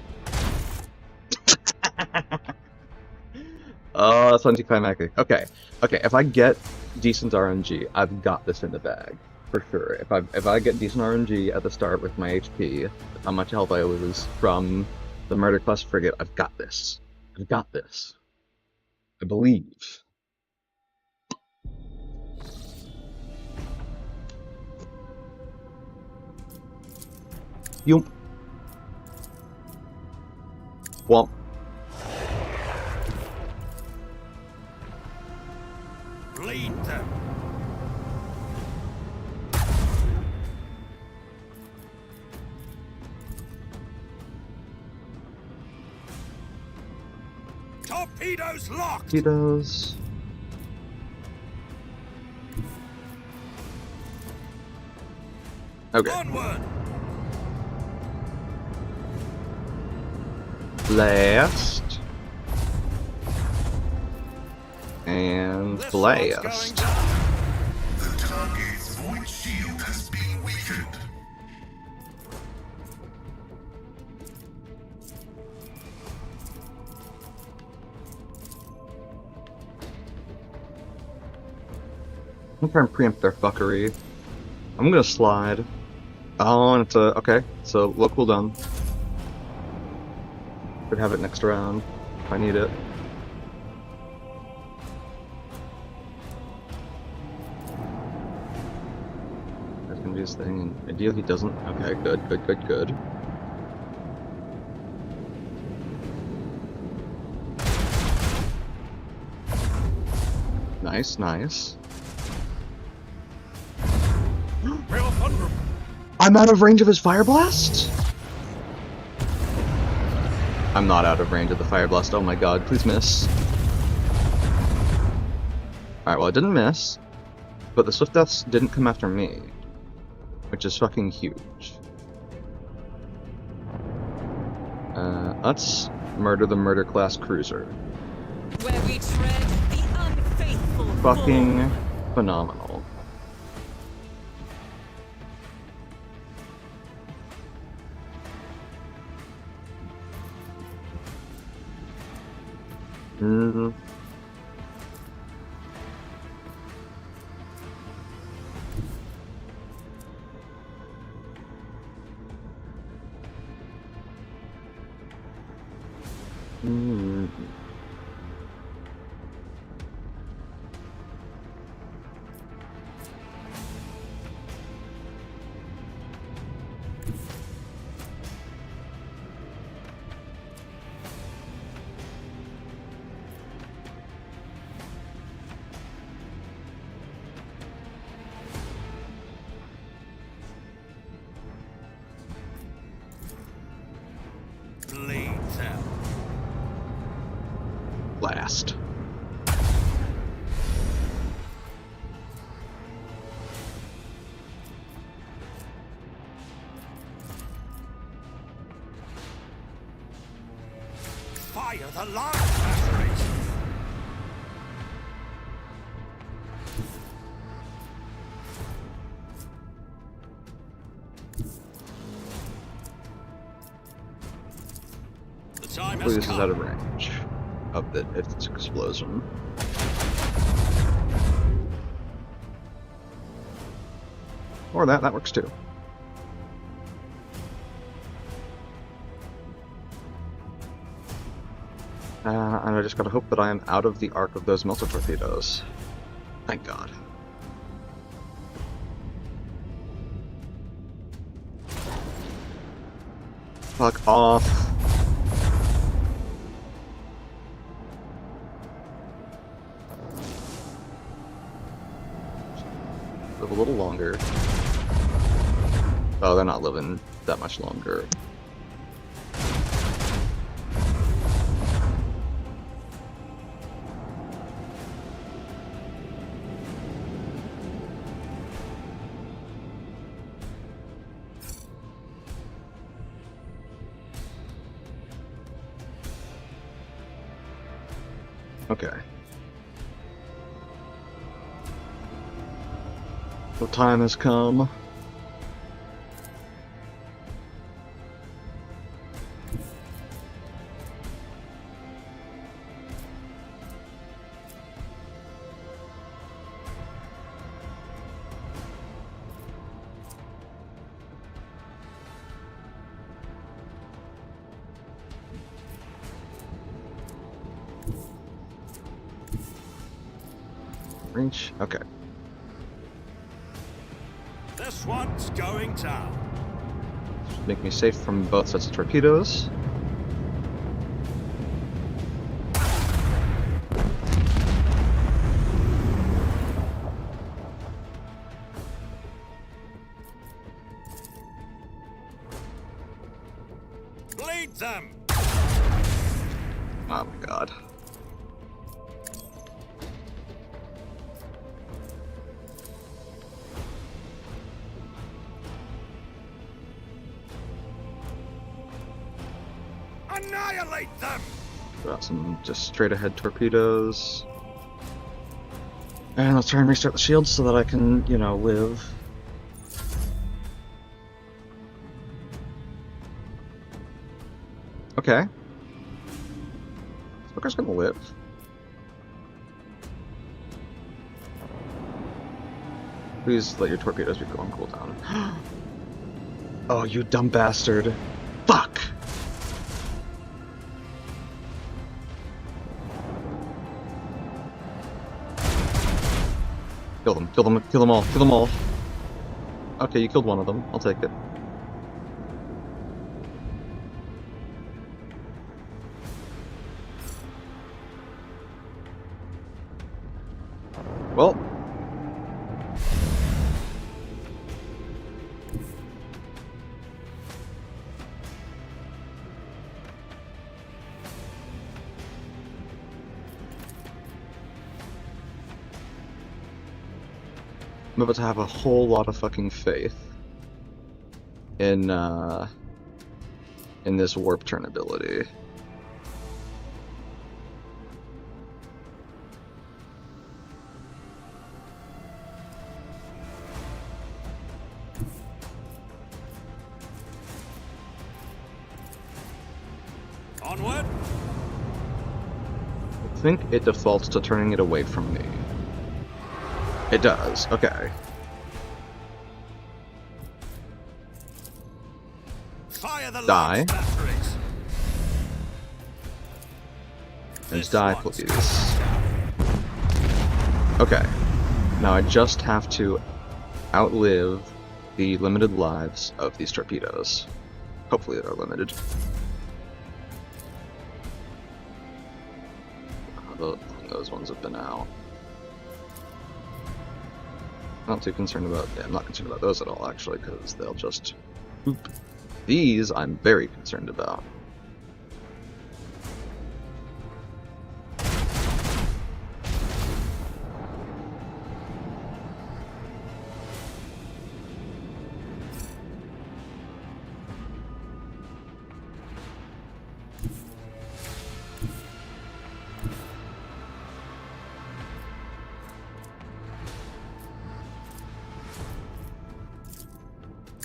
Oh, that's anticlimactic. Okay, if I get decent RNG, I've got this in the bag. For sure. If I get decent RNG at the start with my HP, how much health I lose from the murder class frigate, I've got this. I've got this. I believe. Yoop. Womp. Bleed them. Torpedoes locked. Torpedoes. Okay. Onward. Blast. And This one's going blast. down. The target's void shield has been weakened. I'm trying to preempt their fuckery. I'm gonna slide. Oh, and it's a okay. So low cooldown. Could have it next round if I need it. That's gonna be his thing. And ideally he doesn't. Okay, good. Nice. Real vulnerable. I'm out of range of his fire blast? I'm not out of range of the fire blast. Oh my god, please miss. Alright, well, it didn't miss, but the Swift Deaths didn't come after me, which is fucking huge. Let's murder the murder class cruiser. Where we tread the unfaithful Fucking ball. phenomenal. Mm-hmm. Bleed them. Blast. Fire the large batteries. The time Hopefully has this is come. out of range of the if it's explosion. Or that works too. And I just gotta hope that I am out of the arc of those melter torpedoes. Thank God. Fuck off. Live a little longer. Oh, they're not living that much longer. Okay. The time has come. Reach. Okay. This one's going down. Make me safe from both sets of torpedoes. Bleed them! Oh my god. Annihilate them! Got some just straight ahead torpedoes. And let's try and restart the shields so that I can, you know, live. Okay. This fucker's gonna live. Please let your torpedoes be going cooldown. Oh, you dumb bastard. Fuck! Kill them, kill them, kill them all, kill them all. Okay, you killed one of them. I'll take it. Well. I'm about to have a whole lot of fucking faith in this warp turn ability. Onward! I think it defaults to turning it away from me. It does, okay. Fire the Die. launch batteries. And This die, one's please. Okay. Now I just have to outlive the limited lives of these torpedoes. Hopefully they're limited. Those ones have been out. Not too concerned about. Yeah, I'm not concerned about those at all, actually, because they'll just poop. These I'm very concerned about.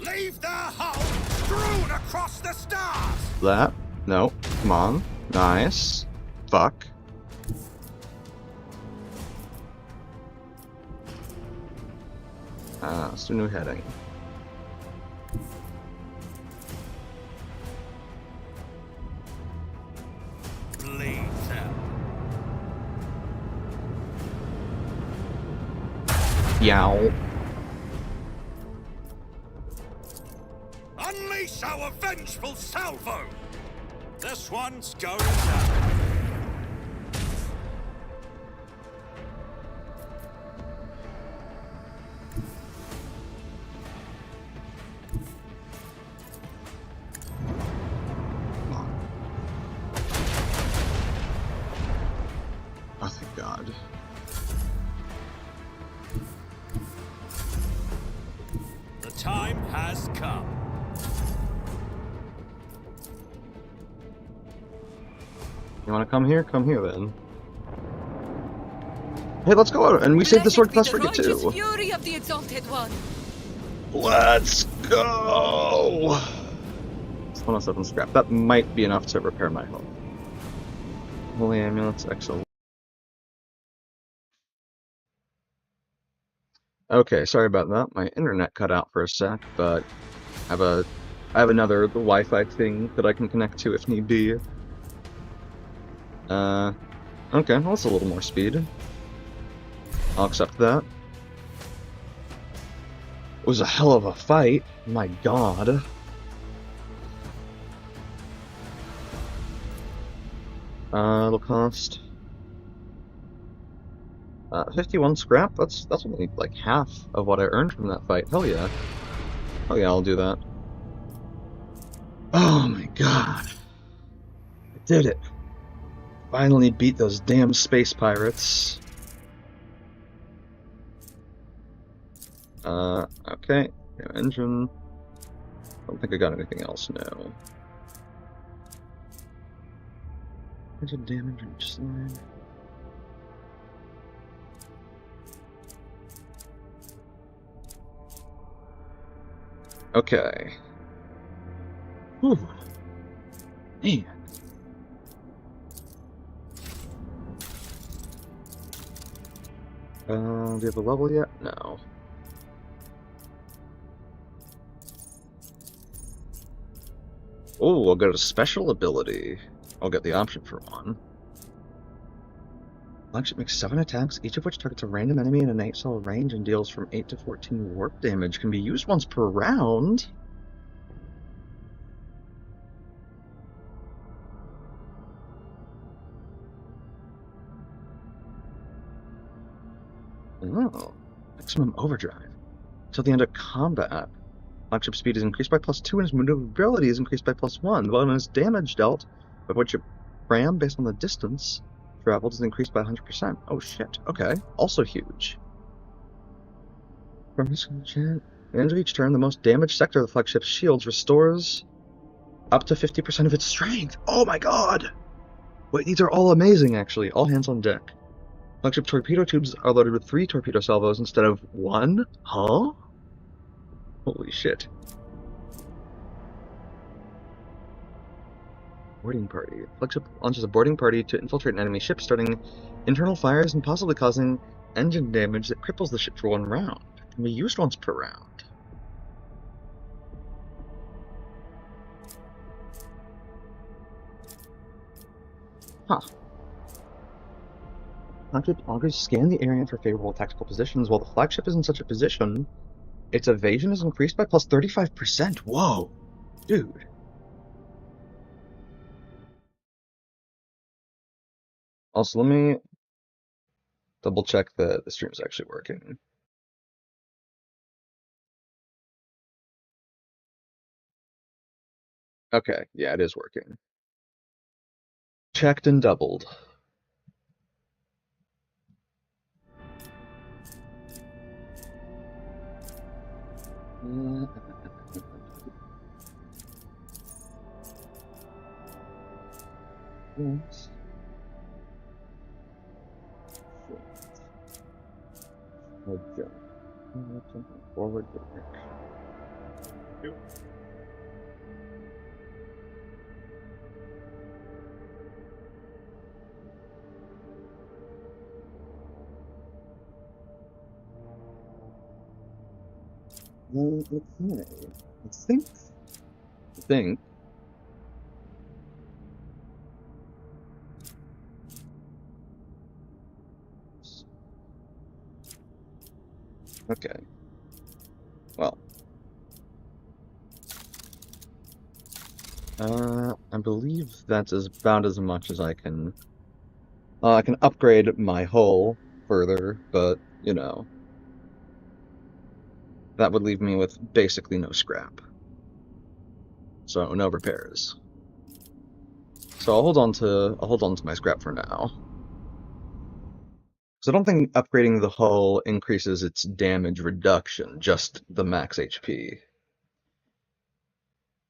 Leave their hull strewn across the stars! That? No. Come on. Nice. Fuck. Let's do new heading. Bleed them. Yow. Unleash Unleash our vengeful salvo! This one's going down. Oh, thank God. The time has come. You wanna come here? Come here then. Hey, let's go out and we saved the sword class frigate righteous too. fury of the Exalted One. Let's go! It's 107 scrap. That might be enough to repair my health. Holy amulets, excellent. Okay, sorry about that. My internet cut out for a sec, but I have another Wi-Fi thing that I can connect to if need be. Okay, well, that's a little more speed. I'll accept that. It was a hell of a fight. My God. It'll cost 51 scrap. That's only like half of what I earned from that fight. Hell yeah. Oh yeah, I'll do that. Oh my God. I did it. Finally beat those damn space pirates. Okay. New engine. Don't think I got anything else, no. Engine damage and slide. Okay. Whew. Man. Do you have a level yet? No. Oh, I'll get a special ability. I'll get the option for one. Flagship makes 7 attacks, each of which targets a random enemy in an 8-cell range and deals from 8 to 14 warp damage. Can be used once per round. Oh, maximum overdrive. Till the end of combat. Flagship speed is increased by +2 and its maneuverability is increased by +1. The bonus damage dealt, by which you ram based on the distance traveled is increased by 100%. Oh shit, okay. Also huge. From his chat, at the end of each turn, the most damaged sector of the flagship's shields restores up to 50% of its strength. Oh my God! Wait, these are all amazing actually. All hands on deck. Flagship torpedo tubes are loaded with 3 torpedo salvos instead of 1? Huh? Holy shit. Boarding party. Flagship launches a boarding party to infiltrate an enemy ship, starting internal fires and possibly causing engine damage that cripples the ship for 1 round. It can be used once per round. Huh. Flagship augurs scan the area for favorable tactical positions. While the flagship is in such a position, its evasion is increased by +35%. Whoa! Dude. Also, let me double check that the stream's actually working. Okay, yeah, it is working. Checked and doubled. Yes. Jump. Jumping forward direction. Okay. I think. Okay. Well. I believe that's about as much as I can. I can upgrade my hull further, but, you know, that would leave me with basically no scrap. So, no repairs. So I'll hold on to my scrap for now. So I don't think upgrading the hull increases its damage reduction, just the max HP.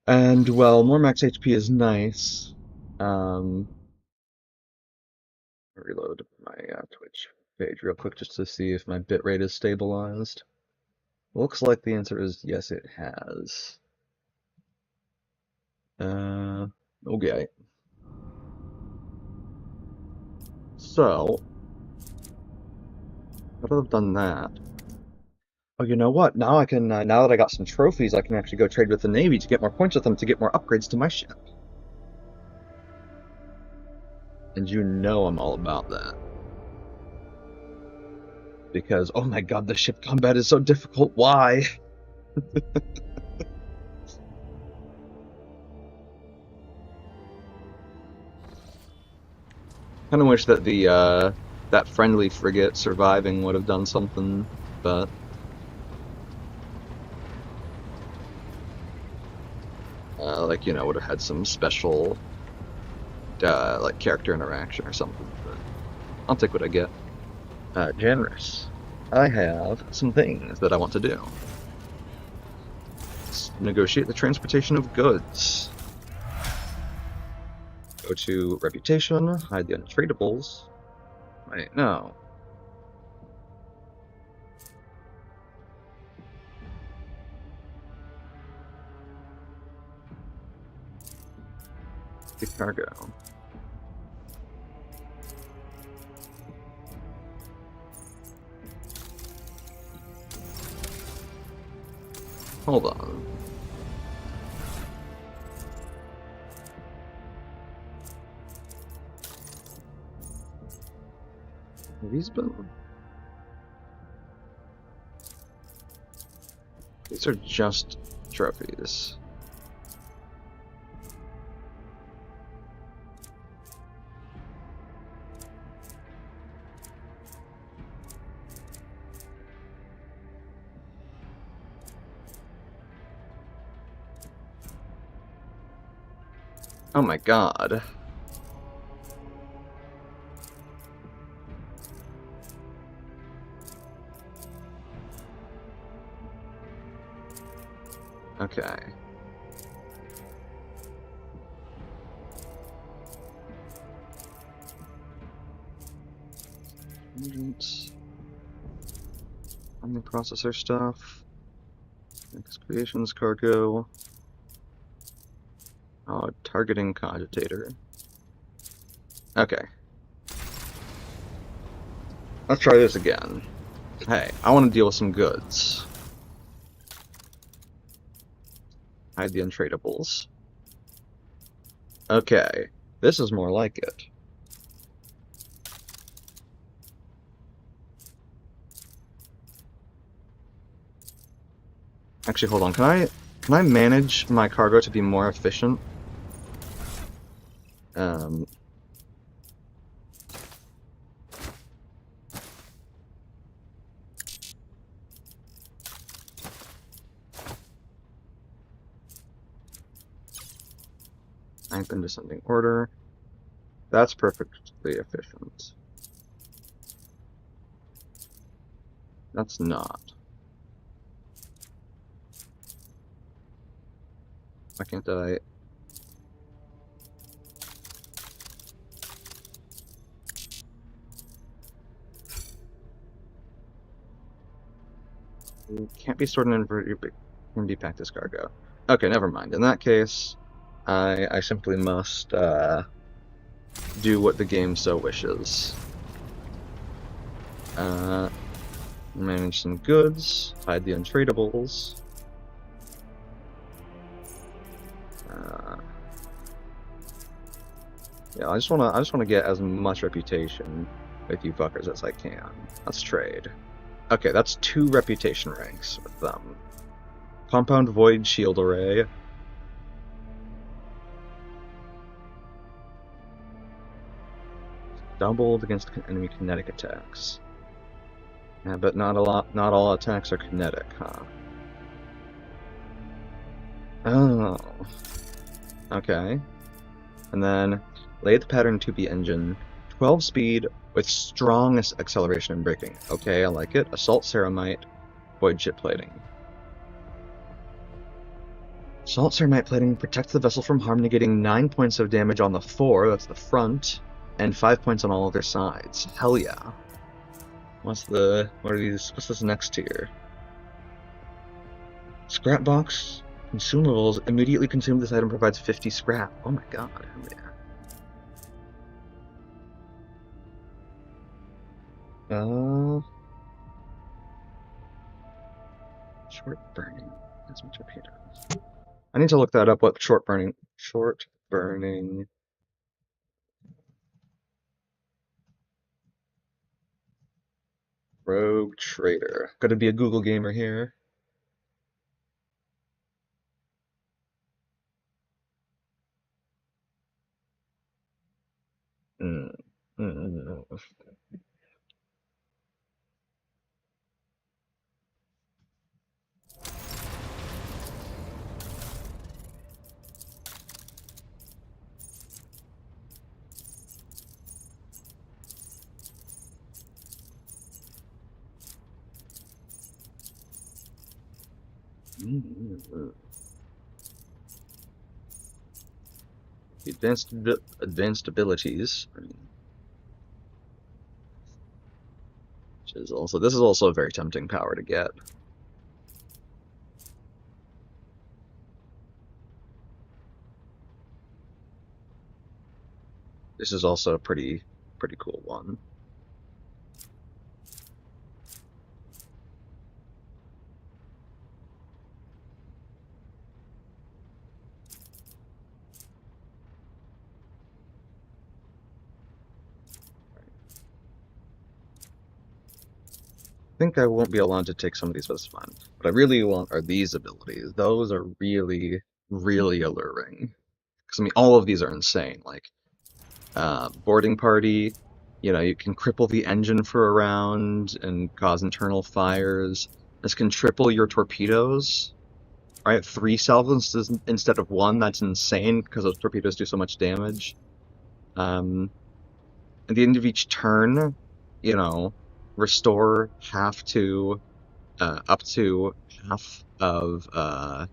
And, well, more max HP is nice. Reload my Twitch page real quick just to see if my bitrate is stabilized. Looks like the answer is yes, it has. Okay. So, now that I've done that, oh, you know what? Now I can, now that I got some trophies, I can actually go trade with the Navy to get more points with them to get more upgrades to my ship. And you know I'm all about that. Because, oh my god, the ship combat is so difficult. Why? Kind of wish that the, that friendly frigate surviving would have done something, but... like, you know, would have had some special, like, character interaction or something, but I'll take what I get. Generous. I have some things that I want to do. Let's negotiate the transportation of goods. Go to reputation, hide the untradables. Wait, no. The cargo. Hold on. Have these been... These are just trophies. Oh my god. Okay. On the processor stuff. Next creations cargo. Oh, targeting cogitator. Okay. Let's try this again. Hey, I want to deal with some goods. Hide the untradables. Okay, this is more like it. Actually, hold on. Can I manage my cargo to be more efficient? Ninth in descending order. That's perfectly efficient. That's not. Why can't I? It can't be stored in inventory, but can be packed as cargo. Okay, never mind. In that case, I simply must do what the game so wishes. Manage some goods, hide the untradables. Yeah, I just wanna get as much reputation with you fuckers as I can. Let's trade. Okay, that's 2 reputation ranks with them. Compound Void Shield Array. doubled against enemy kinetic attacks. Yeah, but not all attacks are kinetic, huh? Oh. Okay. And then Lathe Pattern 2B Engine, 12 speed with strong acceleration and braking. Okay, I like it. Assault Ceramite, Void Chip Plating. Assault Ceramite Plating protects the vessel from harm, negating 9 points of damage on the fore, that's the front, and 5 points on all other sides. Hell yeah. What are these, what's this next tier? Scrap Box, Consumables, immediately consume this item provides 50 scrap. Oh my god, hell yeah. Short burning. That's my torpedoes. I need to look that up. What short burning? Rogue Trader. Gotta be a Google gamer here. Mm. Mm. Mm. Advanced abilities. This is also a very tempting power to get. This is also a pretty cool one. I think I won't be allowed to take some of these, but it's fine. What I really want are these abilities. Those are really, really alluring. Because, I mean, all of these are insane. Like, boarding party, you can cripple the engine for a round and cause internal fires. This can triple your torpedoes, right? 3 salvos instead of 1. That's insane because those torpedoes do so much damage. At the end of each turn, restore up to half of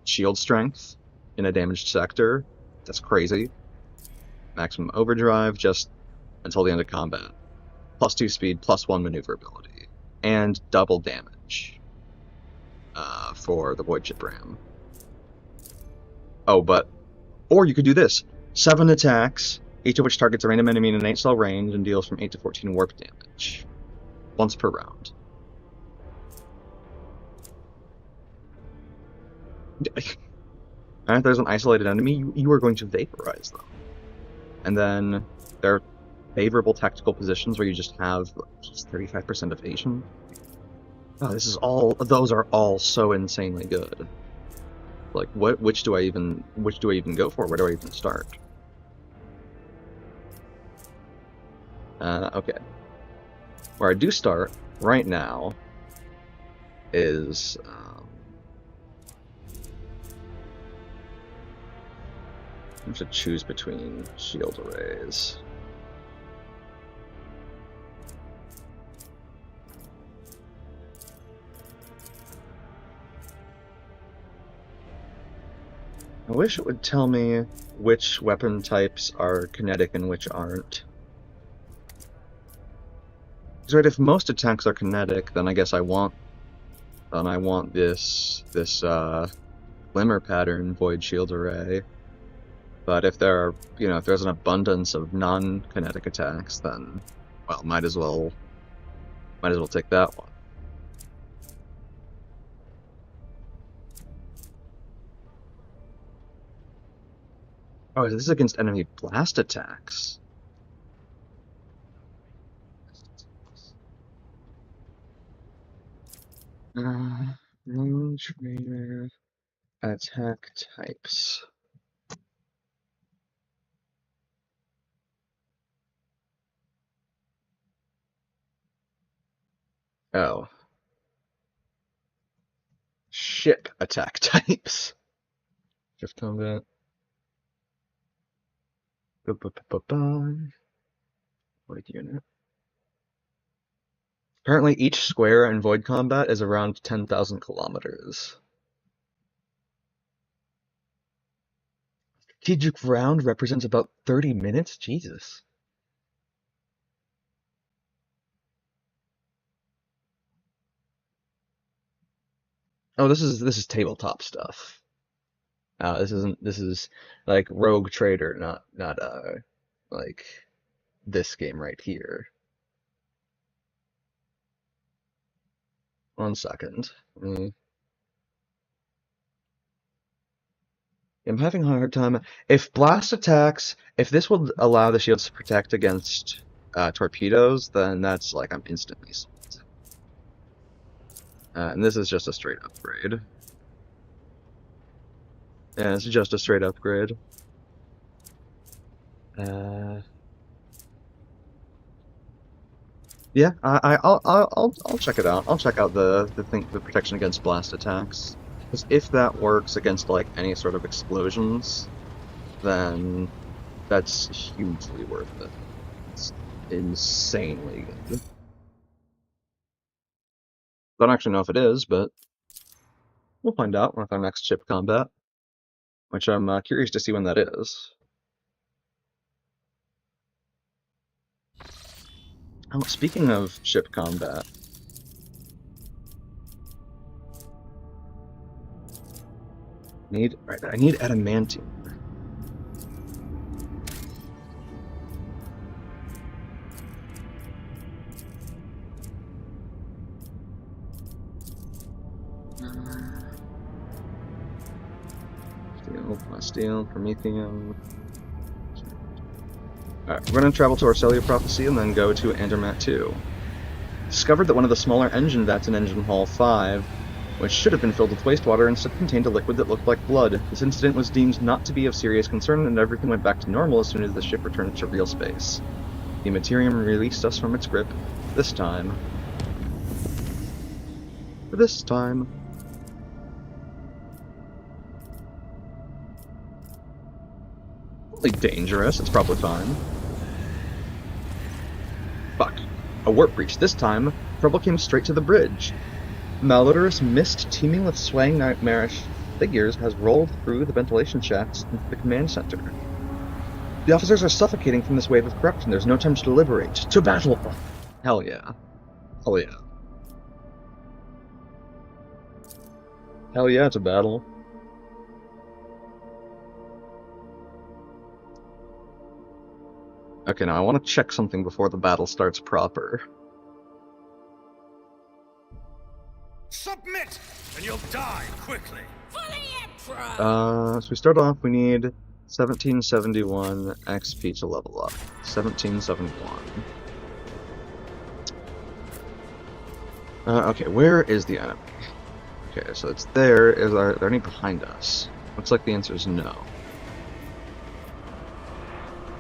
shield strength in a damaged sector. That's crazy. Maximum overdrive just until the end of combat. +2 speed, +1 maneuverability, and double damage for the Void Chip Ram. Oh, or you could do this: 7 attacks, each of which targets a random enemy in an 8-cell range and deals from 8 to 14 warp damage, once per round. And if there's an isolated enemy, you are going to vaporize them. And then there are favorable tactical positions where you just have plus 35% evasion. Oh, those are all so insanely good. Like, which do I even go for? Where do I even start? Okay. Where I do start right now is I have to choose between shield arrays. I wish it would tell me which weapon types are kinetic and which aren't. Because right, if most attacks are kinetic, then I guess I want this glimmer pattern void shield array. But if there's an abundance of non-kinetic attacks, then well, might as well take that one. Oh, this is against enemy blast attacks. Range Raider attack types. Oh. Ship attack types. Shift combat. Void unit. Apparently each square in Void combat is around 10,000 kilometers. Strategic round represents about 30 minutes? Jesus. Oh, this is tabletop stuff. This is like Rogue Trader, not like this game right here. 1 second. I'm having a hard time. If blast attacks, if this would allow the shields to protect against torpedoes, then that's like I'm instantly sold. And this is just a straight upgrade. Yeah, it's just a straight upgrade. Yeah, I'll check it out. I'll check out the protection against blast attacks. Because if that works against like any sort of explosions, then that's hugely worth it. It's insanely good. Don't actually know if it is, but we'll find out with our next ship combat, which I'm curious to see when that is. Oh, speaking of ship combat, I need adamantium. Steel, Promethium. Alright, we're going to travel to Arcelia Prophecy and then go to Andermatt 2. Discovered that one of the smaller engine vats in Engine Hall 5, which should have been filled with wastewater, instead contained a liquid that looked like blood. This incident was deemed not to be of serious concern, and everything went back to normal as soon as the ship returned to real space. The Materium released us from its grip, this time. This time. Probably dangerous, it's probably fine. Fuck. A warp breach. This time, trouble came straight to the bridge. Malodorous mist teeming with swaying nightmarish figures has rolled through the ventilation shafts into the command center. The officers are suffocating from this wave of corruption. There's no time to deliberate. To battle! Hell yeah. Hell yeah. Hell yeah, to battle. Okay, now I want to check something before the battle starts proper. Submit, and you'll die quickly. For the Emperor! So we start off, we need 1771 XP to level up. 1771. Okay, where is the enemy? Okay, so it's there. Are there any behind us? Looks like the answer is no.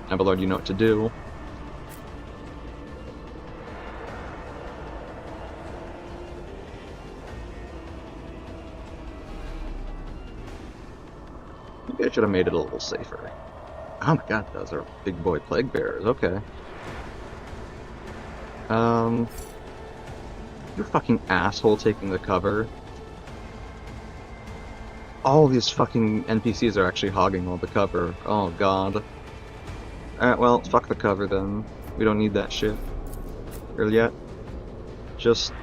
Avalord, you know what to do. Maybe I should have made it a little safer. Oh my god, those are big boy plague bearers, okay. You fucking asshole taking the cover. All these fucking NPCs are actually hogging all the cover. Oh god. Alright, well, fuck the cover then. We don't need that shit. Or yet. Just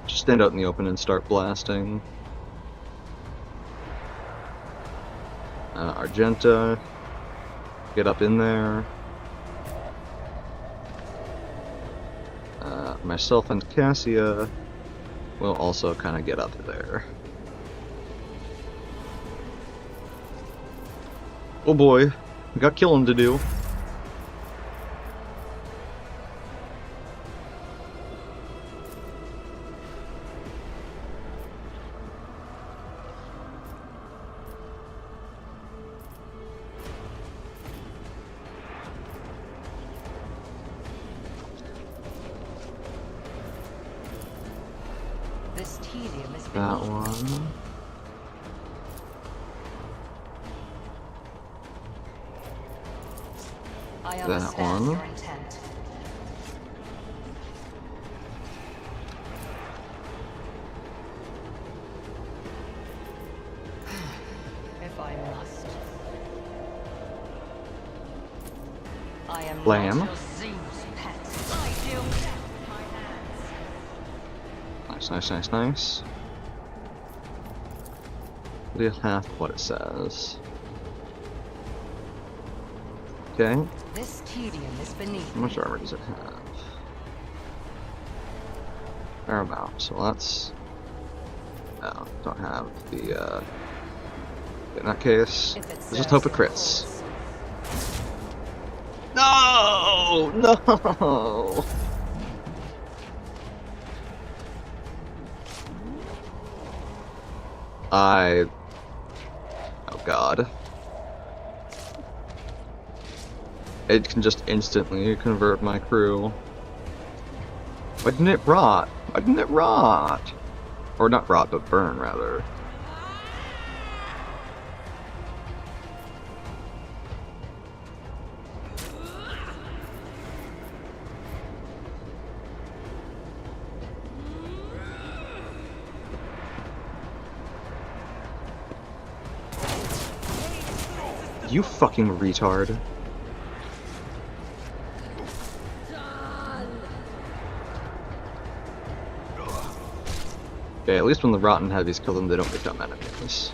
stand out in the open and start blasting. Argenta. Get up in there. Myself and Cassia will also kind of get up there. Oh boy. We got killing to do. This tedium is That beneath. one. I That understand one. your intent. If I must. I am Lamb. not your Zeus pet. I deal death with my hands. Nice. We have what it says. Okay. This tedium is beneath. How much armor does it have? Fair amount. So let's. No, don't have the. In that case, If it let's just hope it serves your crits. cause. No! No! Oh god. It can just instantly convert my crew. Why didn't it rot? Why didn't it rot? Or not rot, but burn, rather. You fucking retard. Okay, at least when the rotten heavies kill them, they don't become enemies.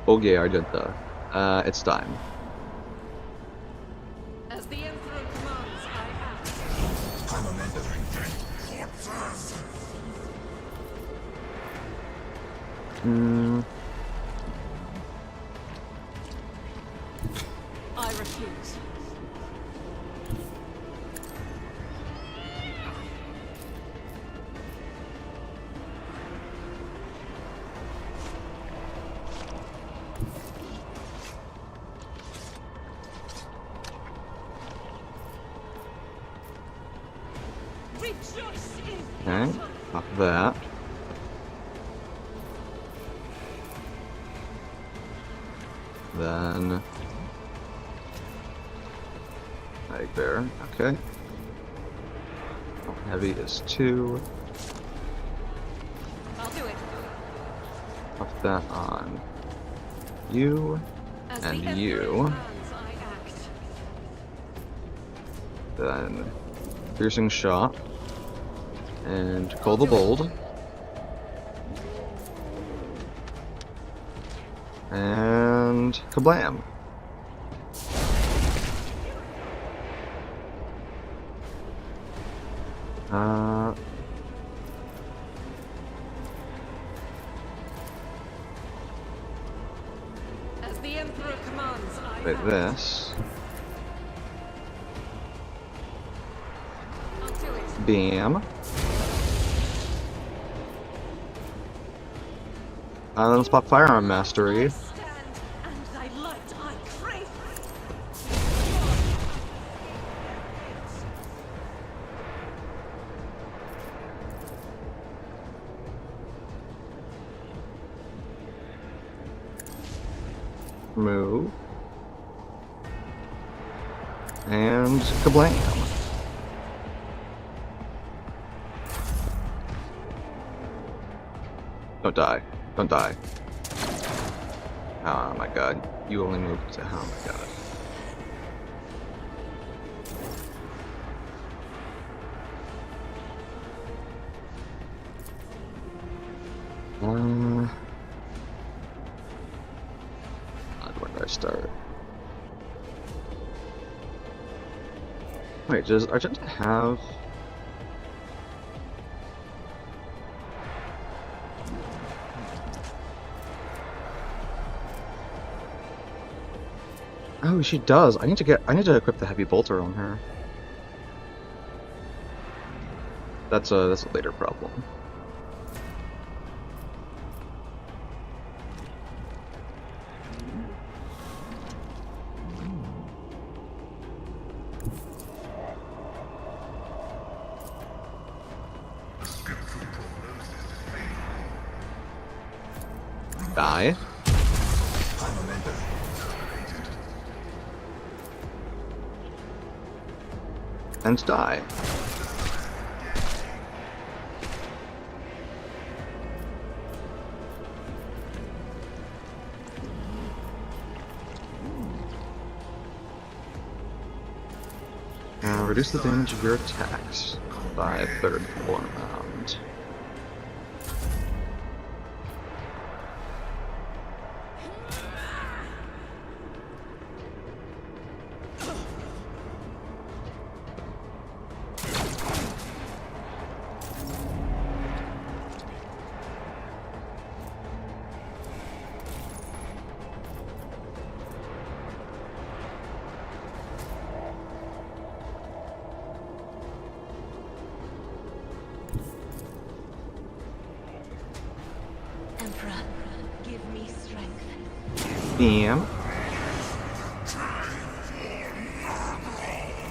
Oh yeah, I did that. It's time. As the Emperor commands, I act. I refuse. Rejoice in Okay, pop that. Then right there. Okay. Heavy is 2. I'll do it. Pop that on you As the and Emperor you. commands, I act. Then piercing shot and Call the Bold. And kablam. As the Emperor commands, I Like act. this. I'll do it. Bam. Then let's pop Firearm Mastery. I stand, and thy light I crave. Move. And kablam. Don't die. Don't die. Oh my god. You only moved to. Oh my god. Where do I start? Wait, does Argenta have? Oh, she does. I need to equip the heavy bolter on her. That's a later problem. Die. And die. Reduce the damage of your attacks by a third full amount. Emperor, give me strength. Bam.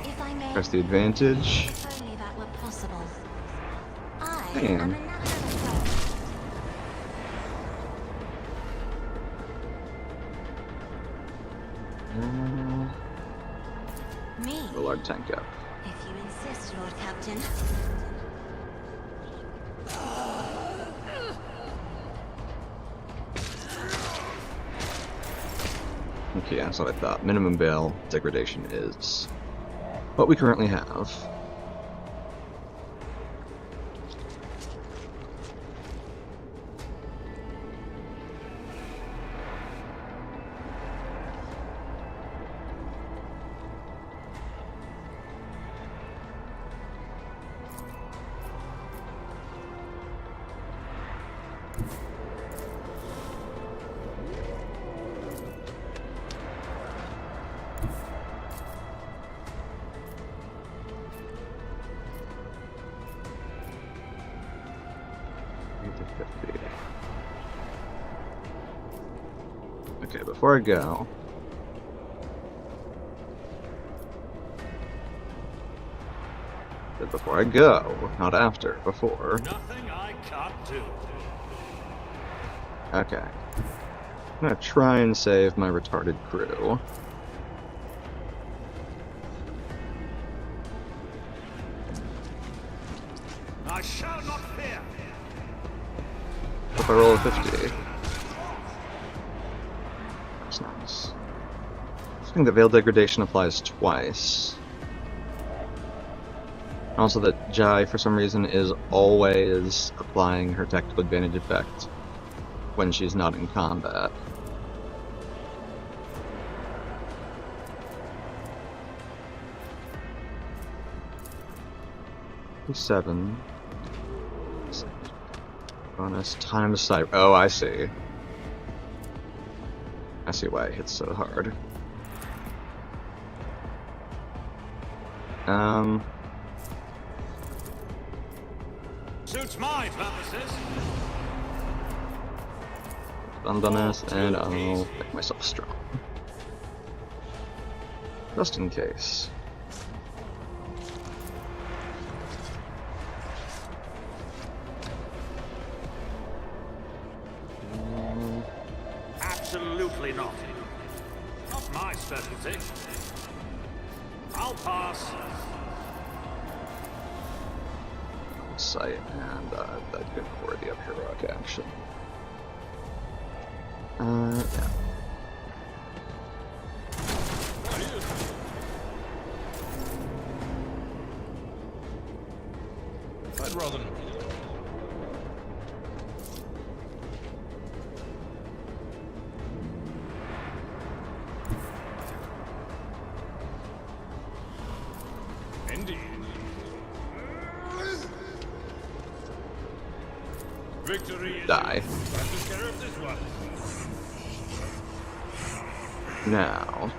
If I may, Press the advantage. if only that were possible. I Bam. am another friend. Me, The Lord tank up. if you insist, Lord Captain. Okay, that's what I thought. Minimum bail degradation is what we currently have. Okay, before I go, not after, before. Nothing I can't do. Okay. I'm gonna try and save my retarded crew. I shall not fear. If I roll a 50. That's nice. I think that Veil Degradation applies twice. Also that Jai, for some reason, is always applying her tactical advantage effect when she's not in combat. Seven. Bonus times sight. Oh, I see. I see why it hits so hard. Suits my purposes. Bonus, and I'll make myself strong. Just in case. Absolutely not. Not my specialty. I'll pass. Sight, and that could be worthy of heroic action. Yeah. I'd rather not. Indeed. Victory is Die. yours. I took care of this one. Now.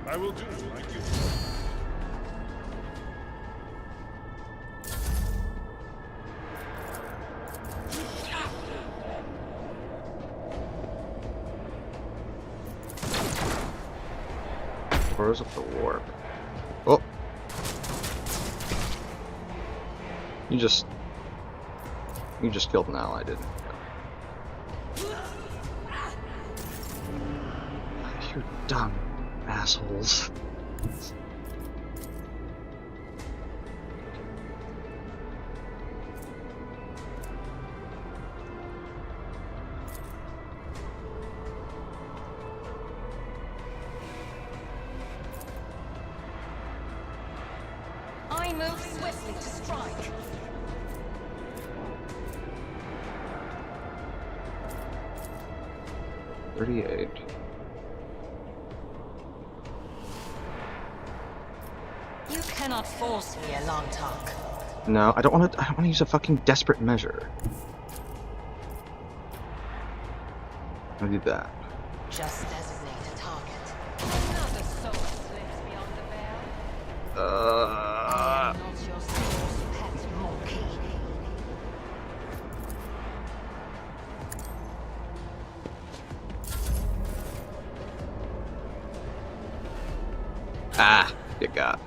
I will do like you. Froze up the warp. Oh! You just killed an ally, didn't you? You're dumb, assholes. I move swiftly to strike. $38. You cannot force me a long talk. No, I don't want to use a fucking desperate measure. I'll do that. Just designate a target. Another soul slips beyond the veil. I am not your soul's pet monkey. Ah, you got.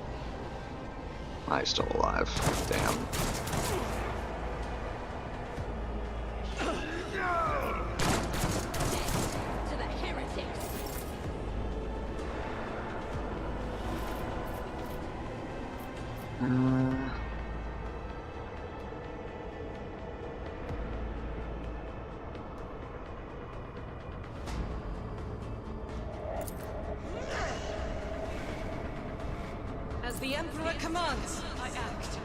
He's still alive. Damn. To the heretics. As the Emperor commands, I act.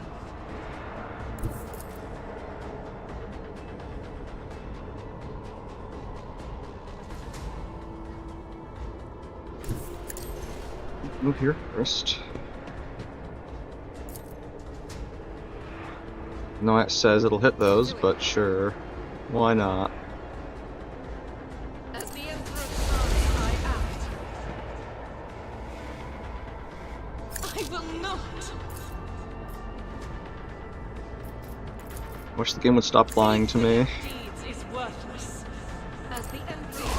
Move here first. No, it says it'll hit those, but sure. Why not? As the Emperor commands, I act. I will not. Wish the game would stop lying to me. Deeds is worthless. As the Emperor.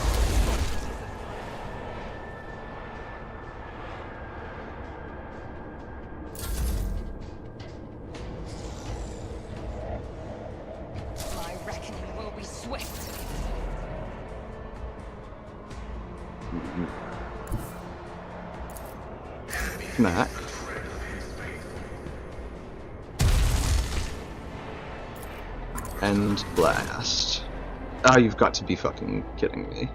My reckoning will be swift. Mac. And blast. Oh, you've got to be fucking kidding me.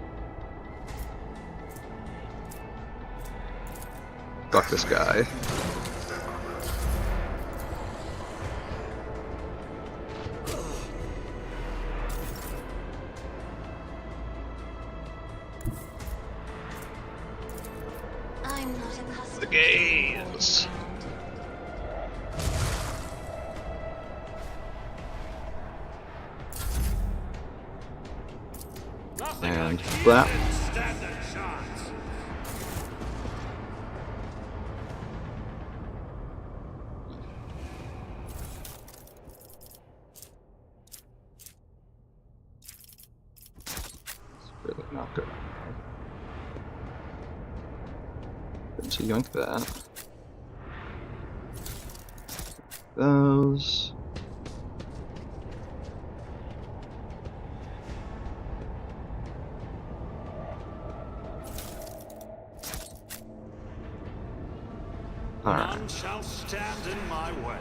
Fuck this guy. I'm not accustomed The gaze. Nothing And like that. even standard shots. Really not good. Good to yoink that. Those. Alright. None shall stand in my way.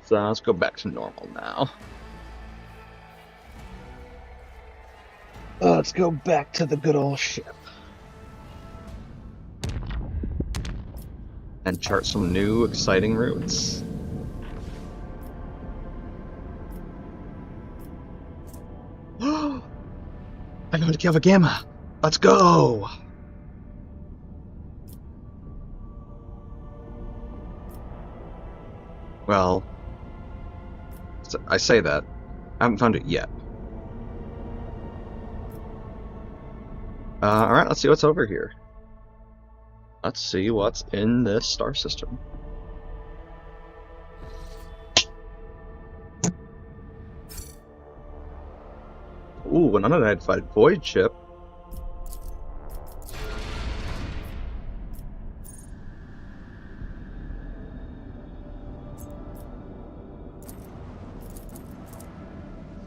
Let's go back to normal now. Let's go back to the good old ship. And chart some new exciting routes. I know how to kill a gamma. Let's go! Well, I say that. I haven't found it yet. Alright, let's see what's over here. Let's see what's in this star system. Ooh, an unidentified void chip.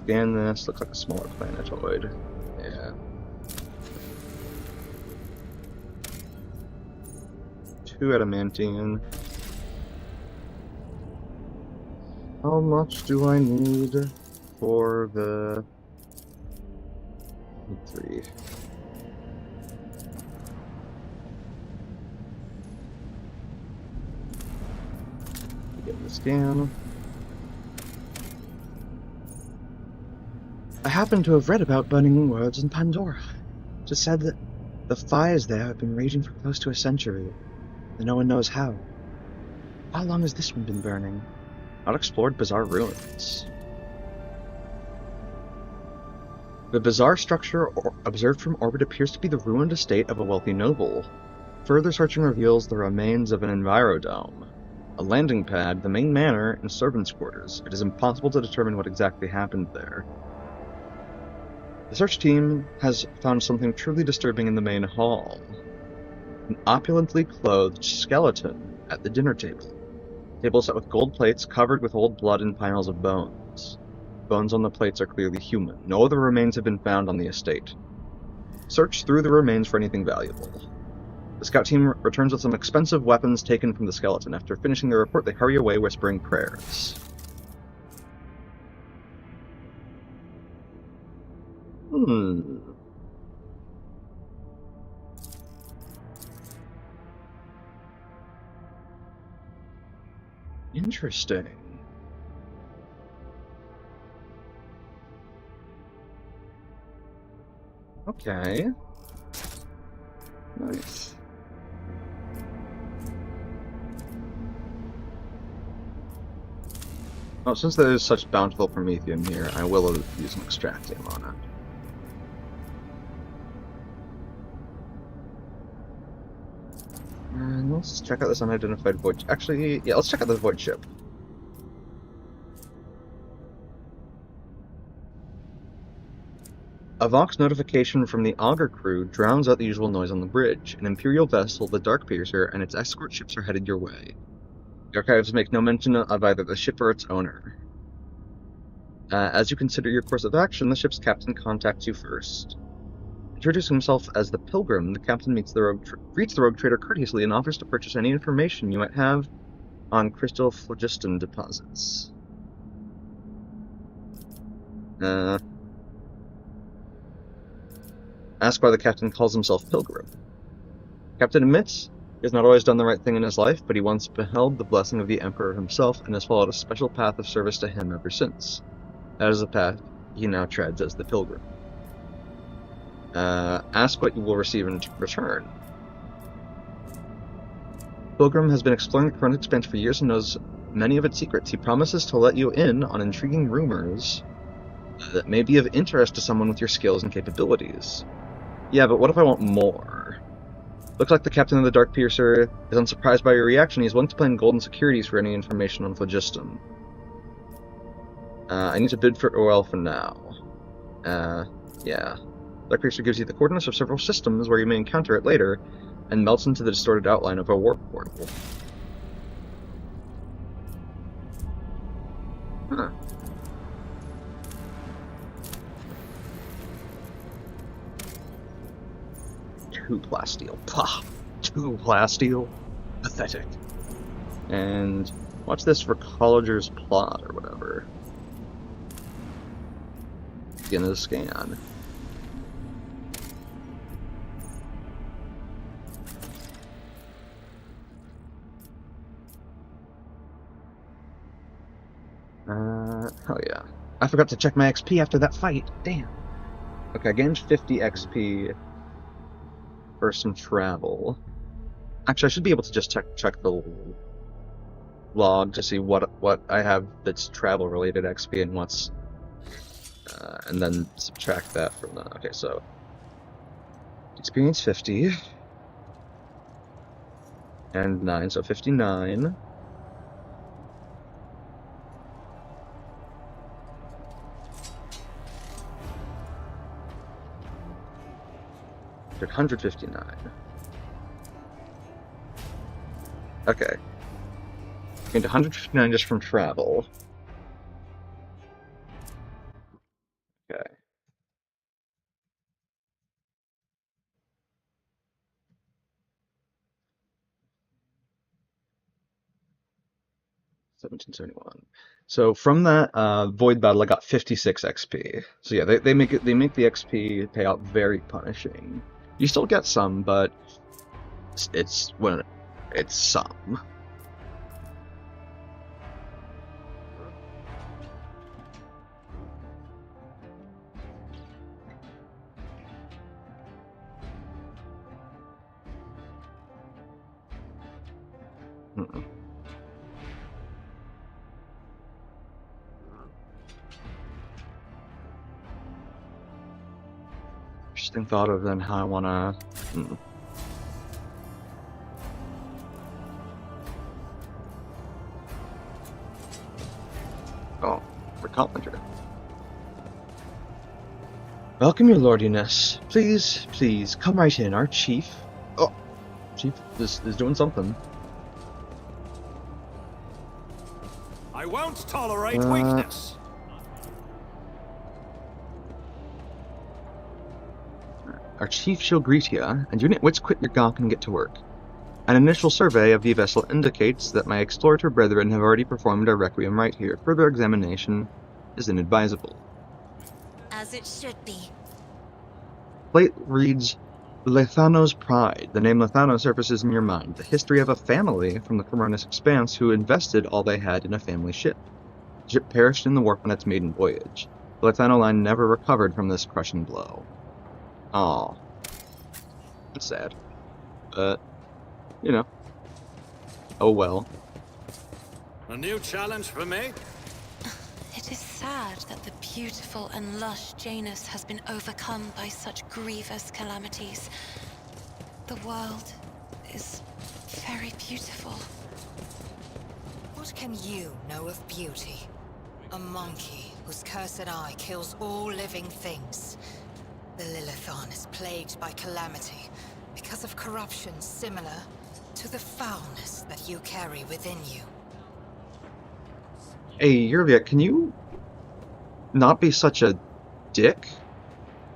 Scan this. Looks like a smaller planetoid. Yeah. 2 adamantium. How much do I need for the 3? Get the scan. I happen to have read about burning worlds in Pandora. It is said that the fires there have been raging for close to a century, and no one knows how. How long has this one been burning? Unexplored bizarre ruins. The bizarre structure observed from orbit appears to be the ruined estate of a wealthy noble. Further searching reveals the remains of an envirodome, a landing pad, the main manor, and servants' quarters. It is impossible to determine what exactly happened there. The search team has found something truly disturbing in the main hall. An opulently clothed skeleton at the dinner table. Table set with gold plates covered with old blood and piles of bones. Bones on the plates are clearly human. No other remains have been found on the estate. Search through the remains for anything valuable. The scout team returns with some expensive weapons taken from the skeleton. After finishing their report, they hurry away whispering prayers. Interesting. Okay. Nice. Oh, since there is such bountiful promethium here, I will use an extractium on it. And let's check out this unidentified void. Actually, yeah, let's check out the void ship. A Vox notification from the Augur crew drowns out the usual noise on the bridge. An Imperial vessel, the Darkpiercer, and its escort ships are headed your way. The archives make no mention of either the ship or its owner. As you consider your course of action, the ship's captain contacts you first. Introducing himself as the Pilgrim, the captain greets the rogue trader courteously and offers to purchase any information you might have on crystal phlogiston deposits. Ask why the captain calls himself Pilgrim. Captain admits he has not always done the right thing in his life, but he once beheld the blessing of the Emperor himself and has followed a special path of service to him ever since. That is the path he now treads as the Pilgrim. Ask what you will receive in return. Pilgrim has been exploring the current expanse for years and knows many of its secrets. He promises to let you in on intriguing rumors that may be of interest to someone with your skills and capabilities. Yeah, but what if I want more? Looks like the captain of the Darkpiercer is unsurprised by your reaction. He's willing to play in golden securities for any information on phlogiston. I need to bid for oil for now. Yeah. Darkpiercer gives you the coordinates of several systems where you may encounter it later, and melts into the distorted outline of a warp portal. Huh. Two plasteel. Pah! 2 plasteel. Pathetic. And watch this for Colliger's plot or whatever. Begin the scan. Oh yeah. I forgot to check my XP after that fight. Damn. Okay, I gained 50 XP for some travel. Actually, I should be able to just check the log to see what I have that's travel-related XP and what's... and then subtract that from the... Okay, so... Experience 50. And 9, so 59. Did 159. Okay. Gained 159 just from travel. Okay. $17.71. So from that void battle, I got 56 XP. So yeah, they make the XP payout very punishing. You still get some, but it's some. Mm-mm. Interesting thought of then how I wanna. Oh, Recompenser. Welcome, your lordiness. Please, please, come right in. Our chief. Oh, chief is doing something. I won't tolerate weakness. Our chief shall greet ya, and unit wits quit your gawk and get to work. An initial survey of the vessel indicates that my explorator brethren have already performed a requiem right here. Further examination is inadvisable. As it should be. Plate reads, Lethano's Pride. The name Lethano surfaces in your mind. The history of a family from the Coronis Expanse who invested all they had in a family ship. The ship perished in the warp on its maiden voyage. The Lethano line never recovered from this crushing blow. Aw. That's sad. But, you know. Oh well. A new challenge for me? It is sad that the beautiful and lush Janus has been overcome by such grievous calamities. The world is very beautiful. What can you know of beauty? A monkey whose cursed eye kills all living things. The Lilithon is plagued by calamity because of corruption similar to the foulness that you carry within you. Hey, Yurvia, can you not be such a dick?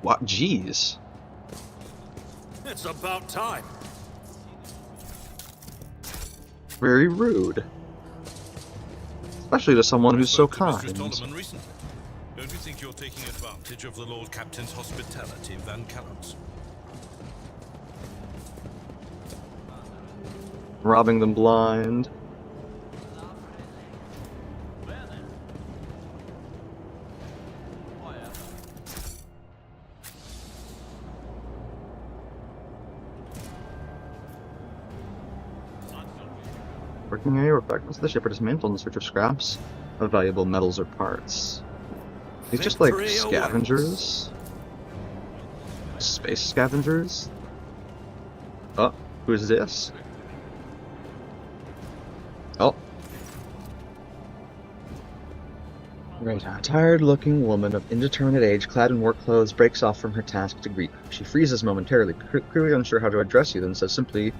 What? Jeez. It's about time. Very rude. Especially to someone who's so kind. Recently. Don't you think you're taking advantage of the Lord Captain's hospitality, Van Callums? Robbing them blind. Working area fragments of the ship are dismantled in search of scraps of valuable metals or parts. These just like Victory scavengers? Space scavengers? Oh, who's this? Oh. Right, a tired-looking woman of indeterminate age, clad in work clothes, breaks off from her task to greet you. She freezes momentarily, clearly unsure how to address you, then says simply,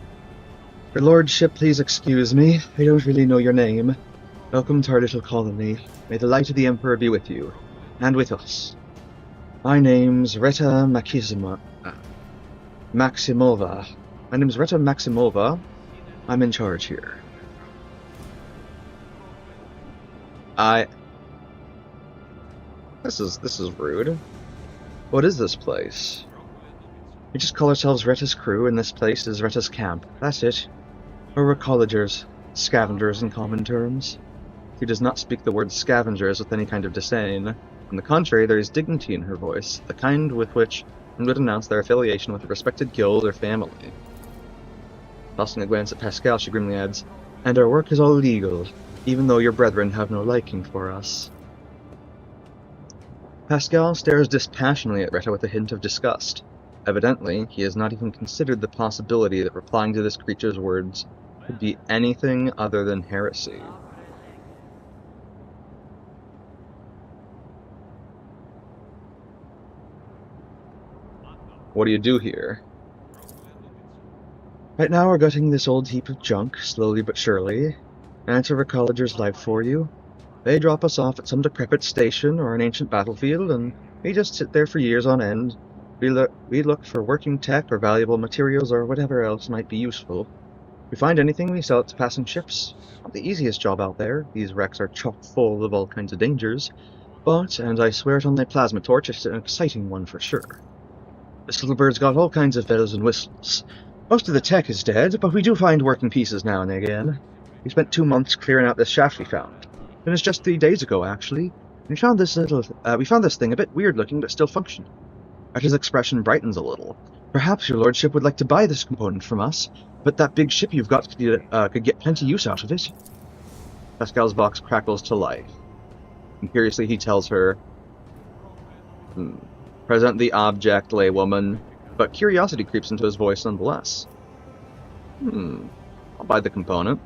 Your lordship, please excuse me. I don't really know your name. Welcome to our little colony. May the light of the Emperor be with you. And with us. My name's Reta Maximova. My name's Reta Maximova. I'm in charge here. This is rude. What is this place? We just call ourselves Reta's crew, and this place is Reta's camp. That's it. We're collegers, scavengers in common terms. She does not speak the word scavengers with any kind of disdain. On the contrary, there is dignity in her voice, the kind with which one would announce their affiliation with a respected guild or family. Tossing a glance at Pascal, she grimly adds, And our work is all legal, even though your brethren have no liking for us. Pascal stares dispassionately at Reta with a hint of disgust. Evidently, he has not even considered the possibility that replying to this creature's words could be anything other than heresy. What do you do here? Right now we're gutting this old heap of junk, slowly but surely. Answer a colleger's life for you. They drop us off at some decrepit station or an ancient battlefield, and we just sit there for years on end. We look for working tech or valuable materials or whatever else might be useful. If we find anything, we sell it to passing ships. Not the easiest job out there. These wrecks are chock full of all kinds of dangers. But, and I swear it on my plasma torch, it's an exciting one for sure. This little bird's got all kinds of bells and whistles. Most of the tech is dead, but we do find working pieces now and again. We spent 2 months clearing out this shaft we found. Finished just 3 days ago, actually. We found this thing a bit weird looking, but still functioning. Arta's expression brightens a little. Perhaps your lordship would like to buy this component from us, but that big ship you've got could get plenty use out of it. Pascal's box crackles to life. And curiously he tells her, present the object, laywoman, but curiosity creeps into his voice nonetheless. I'll buy the component.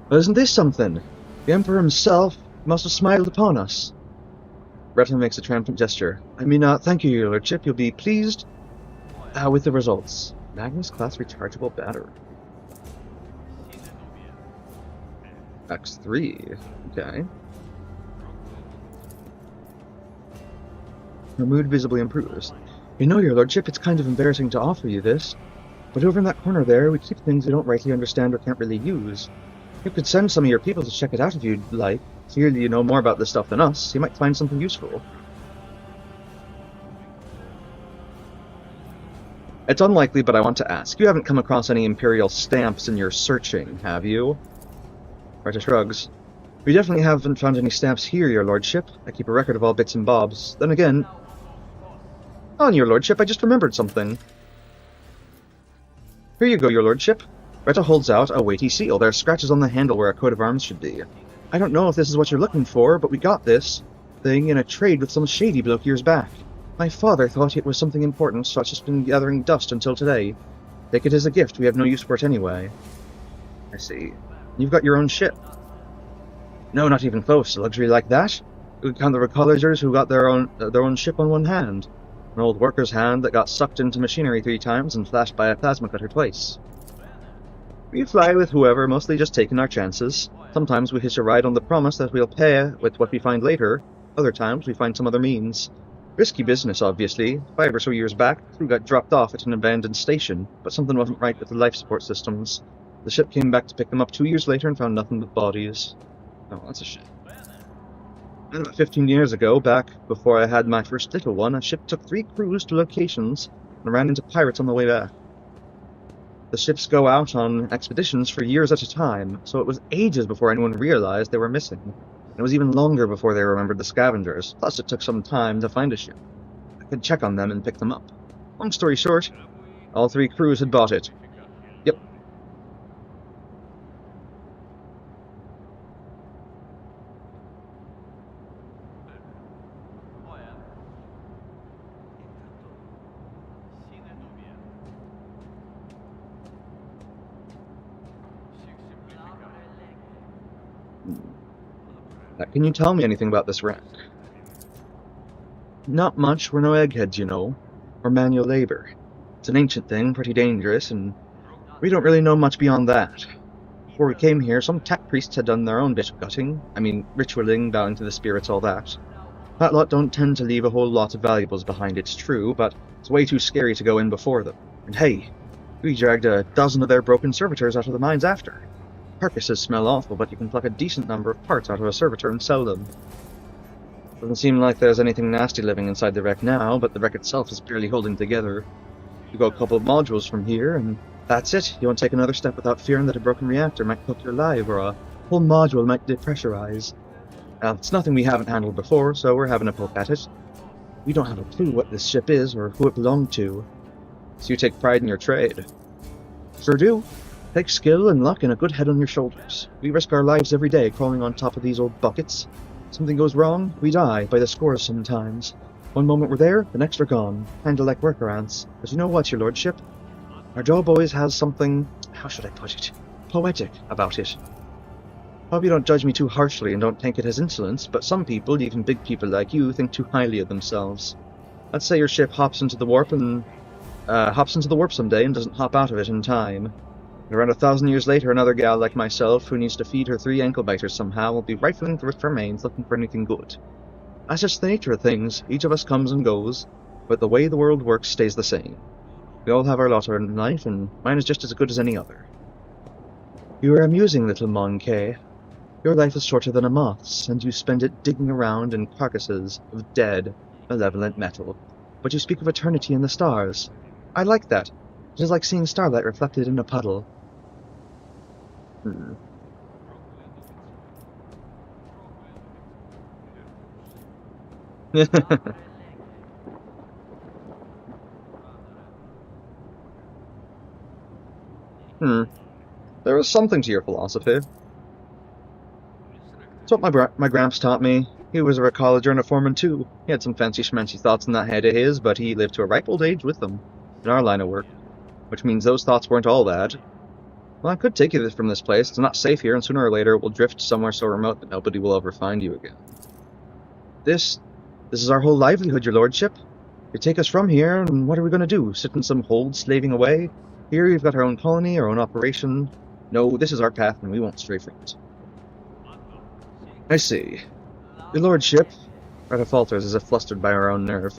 But isn't this something? The Emperor himself must have smiled upon us. Retta makes a triumphant gesture. I mean, thank you, your lordship. You'll be pleased with the results. Magnus-class rechargeable battery. X3. Okay. Her mood visibly improves. You know, your lordship, it's kind of embarrassing to offer you this, but over in that corner there, we keep things we don't rightly understand or can't really use. You could send some of your people to check it out if you'd like. Clearly you know more about this stuff than us. You might find something useful. It's unlikely, but I want to ask. You haven't come across any Imperial stamps in your searching, have you? Retta shrugs. We definitely haven't found any stamps here, your lordship. I keep a record of all bits and bobs. Then again... On your lordship, I just remembered something. Here you go, your lordship. Retta holds out a weighty seal. There are scratches on the handle where a coat of arms should be. I don't know if this is what you're looking for, but we got this thing in a trade with some shady bloke years back. My father thought it was something important, so it's just been gathering dust until today. Take it as a gift. We have no use for it anyway. I see. You've got your own ship. No, not even close. A luxury like that? You count the collegers who got their own ship on one hand. An old worker's hand that got sucked into machinery 3 times and flashed by a plasma cutter twice. We fly with whoever, mostly just taking our chances. Sometimes we hitch a ride on the promise that we'll pay with what we find later. Other times we find some other means. Risky business, obviously. 5 or so years back, crew got dropped off at an abandoned station, but something wasn't right with the life support systems. The ship came back to pick them up 2 years later and found nothing but bodies. Oh, that's a shame. And about 15 years ago, back before I had my first little one, a ship took 3 crews to locations and ran into pirates on the way back. The ships go out on expeditions for years at a time, so it was ages before anyone realized they were missing. And it was even longer before they remembered the scavengers, plus it took some time to find a ship. I could check on them and pick them up. Long story short, all 3 crews had bought it. Yep. Can you tell me anything about this wreck? Not much. We're no eggheads, you know. Or manual labor. It's an ancient thing, pretty dangerous, and we don't really know much beyond that. Before we came here, some tech priests had done their own bit of gutting. I mean, ritualing, bowing to the spirits, all that. That lot don't tend to leave a whole lot of valuables behind, it's true, but it's way too scary to go in before them. And hey, we dragged a dozen of their broken servitors out of the mines after. Carcasses smell awful, but you can pluck a decent number of parts out of a servitor and sell them. Doesn't seem like there's anything nasty living inside the wreck now, but the wreck itself is barely holding together. You go a couple of modules from here, and that's it. You won't take another step without fearing that a broken reactor might cook you alive, or a whole module might depressurize. Now, it's nothing we haven't handled before, so we're having a poke at it. We don't have a clue what this ship is, or who it belonged to. So you take pride in your trade. Sure do. Take skill and luck and a good head on your shoulders. We risk our lives every day crawling on top of these old buckets. Something goes wrong, we die by the scores sometimes. One moment we're there, the next we're gone. Kinda like worker ants. But you know what, your lordship? Our job always has something, how should I put it, poetic about it. Hope you don't judge me too harshly and don't take it as insolence, but some people, even big people like you, think too highly of themselves. Let's say your ship hops into the warp and hops into the warp someday and doesn't hop out of it in time. And around 1,000 years later, another gal like myself, who needs to feed her 3 ankle biters somehow, will be rifling through its remains looking for anything good. That's just the nature of things. Each of us comes and goes, but the way the world works stays the same. We all have our lot in life, and mine is just as good as any other. You are amusing, little monkey. Your life is shorter than a moth's, and you spend it digging around in carcasses of dead, malevolent metal. But you speak of eternity and the stars. I like that. It is like seeing starlight reflected in a puddle. There was something to your philosophy. It's what my gramps taught me. He was a ecologer and a foreman too. He had some fancy schmancy thoughts in that head of his, but he lived to a ripe old age with them, in our line of work. Which means those thoughts weren't all bad. Well, I could take you from this place. It's not safe here, and sooner or later we'll drift somewhere so remote that nobody will ever find you again. This is our whole livelihood, your lordship. You take us from here, and what are we going to do? Sit in some hold slaving away? Here we've got our own colony, our own operation. No, this is our path, and we won't stray from it. I see. Your lordship, Retta falters as if flustered by her own nerve.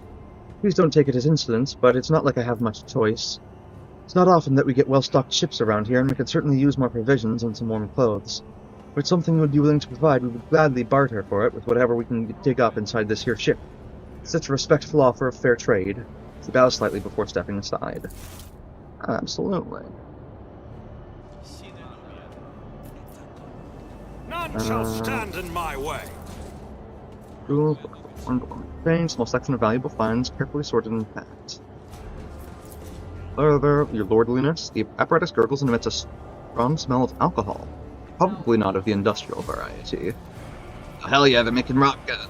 Please don't take it as insolence, but it's not like I have much choice. It's not often that we get well-stocked ships around here, and we could certainly use more provisions and some warm clothes. If it's something you would be willing to provide, we would gladly barter for it with whatever we can dig up inside this here ship. It's such a respectful offer of fair trade. She bows slightly before stepping aside. Absolutely. None shall stand in my way. Contains small section of valuable finds, carefully sorted and packed. Further, your lordliness, the apparatus gurgles and emits a strong smell of alcohol. Probably not of the industrial variety. Hell yeah, they're making rock gun.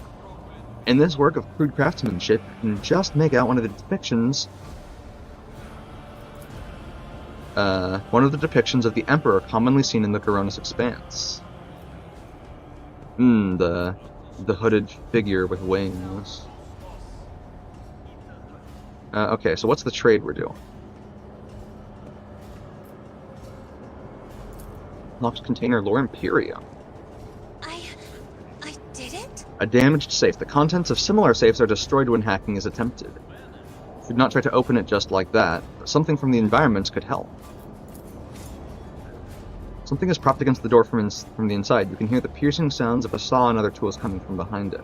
In this work of crude craftsmanship, you can just make out one of the depictions of the Emperor commonly seen in the Coronis Expanse. The hooded figure with wings. Okay, so what's the trade we're doing? Locked container Lore Imperium. I didn't? A damaged safe. The contents of similar safes are destroyed when hacking is attempted. You should not try to open it just like that. Something from the environment could help. Something is propped against the door from the inside. You can hear the piercing sounds of a saw and other tools coming from behind it.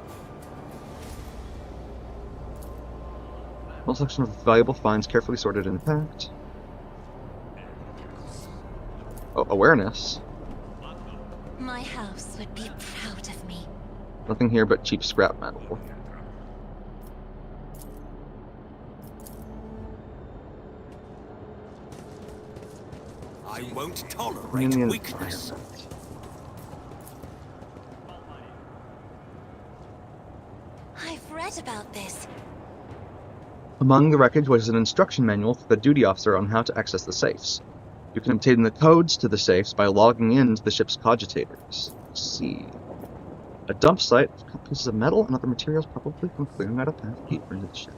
Small section of valuable finds carefully sorted and packed. Oh, awareness. My house would be proud of me. Nothing here but cheap scrap metal. I won't tolerate weakness. I've read about this. Among the wreckage was an instruction manual for the duty officer on how to access the safes. You can obtain the codes to the safes by logging into the ship's cogitators. Let's see. A dump site with pieces of metal and other materials, probably from clearing out a path deeper into the ship.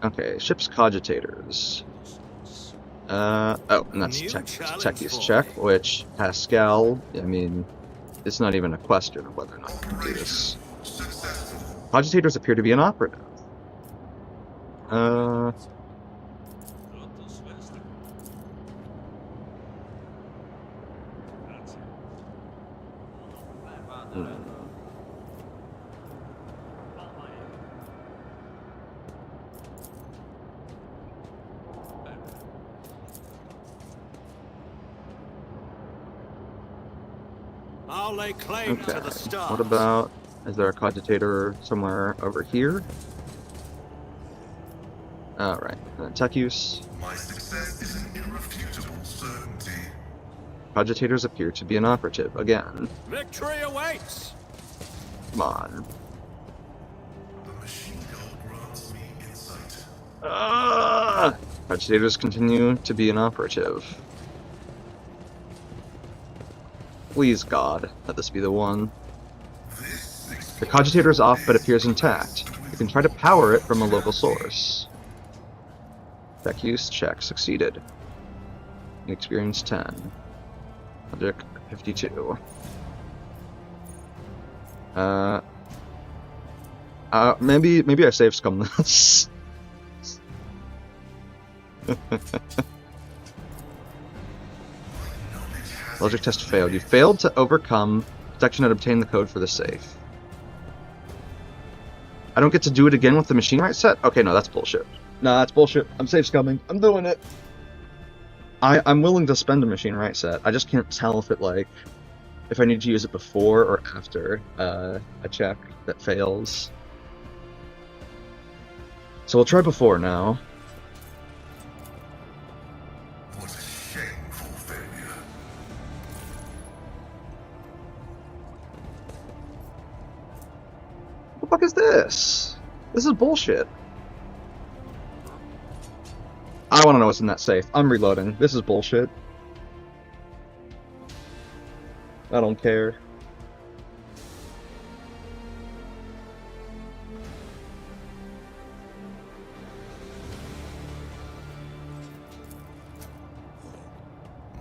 Okay, ship's cogitators. Oh, and that's Techie's check, which Pascal, I mean, it's not even a question of whether or not you can do this. Cogitators appear to be an operative. I'll lay claim to the stars. What about, is there a cogitator somewhere over here? Alright, tech use. My success is an irrefutable certainty. Cogitators appear to be an operative, again. Victory awaits! Come on. The machine gun grants me insight. Cogitators continue to be an operative. Please, God, let this be the one. The cogitator is off but appears intact. You can try to power it from a local source. Tech use check succeeded. Experience 10. Logic 52. Maybe I save scum this. Logic test failed. You failed to overcome detection and obtain the code for the safe. I don't get to do it again with the machine right set? Okay, no, that's bullshit. No, that's bullshit. I'm safe scumming. I'm doing it. I'm willing to spend a machine right set. I just can't tell if it, like, if I need to use it before or after a check that fails. So we'll try before now. What a shameful failure. What the fuck is this? This is bullshit. I want to know what's in that safe. I'm reloading. This is bullshit. I don't care.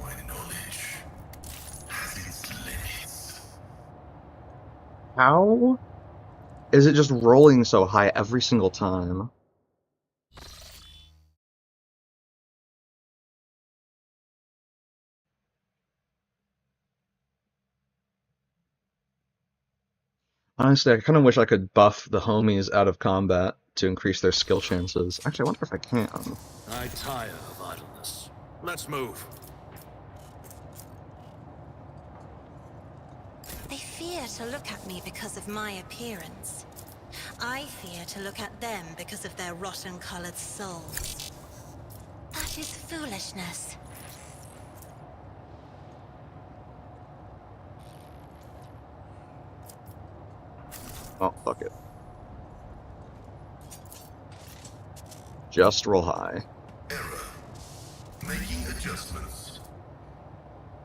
My knowledge has its limits. How is it just rolling so high every single time? Honestly, I kind of wish I could buff the homies out of combat to increase their skill chances. Actually, I wonder if I can. I tire of idleness. Let's move. They fear to look at me because of my appearance. I fear to look at them because of their rotten-colored souls. That is foolishness. Oh, fuck it. Just roll high. Error. Making adjustments.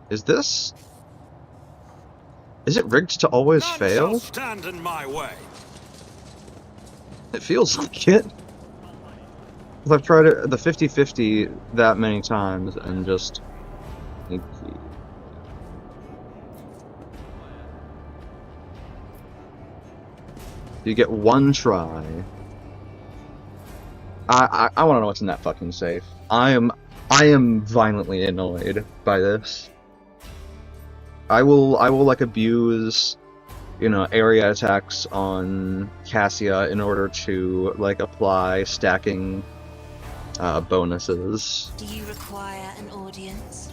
Is this... Is it rigged to always None fail? shall stand in my way. It feels like it. 'Cause I've tried it, the 50-50 that many times and just... You get one try. I want to know what's in that fucking safe. I am violently annoyed by this. I will like abuse, you know, area attacks on Cassia in order to like apply stacking bonuses. Do you require an audience?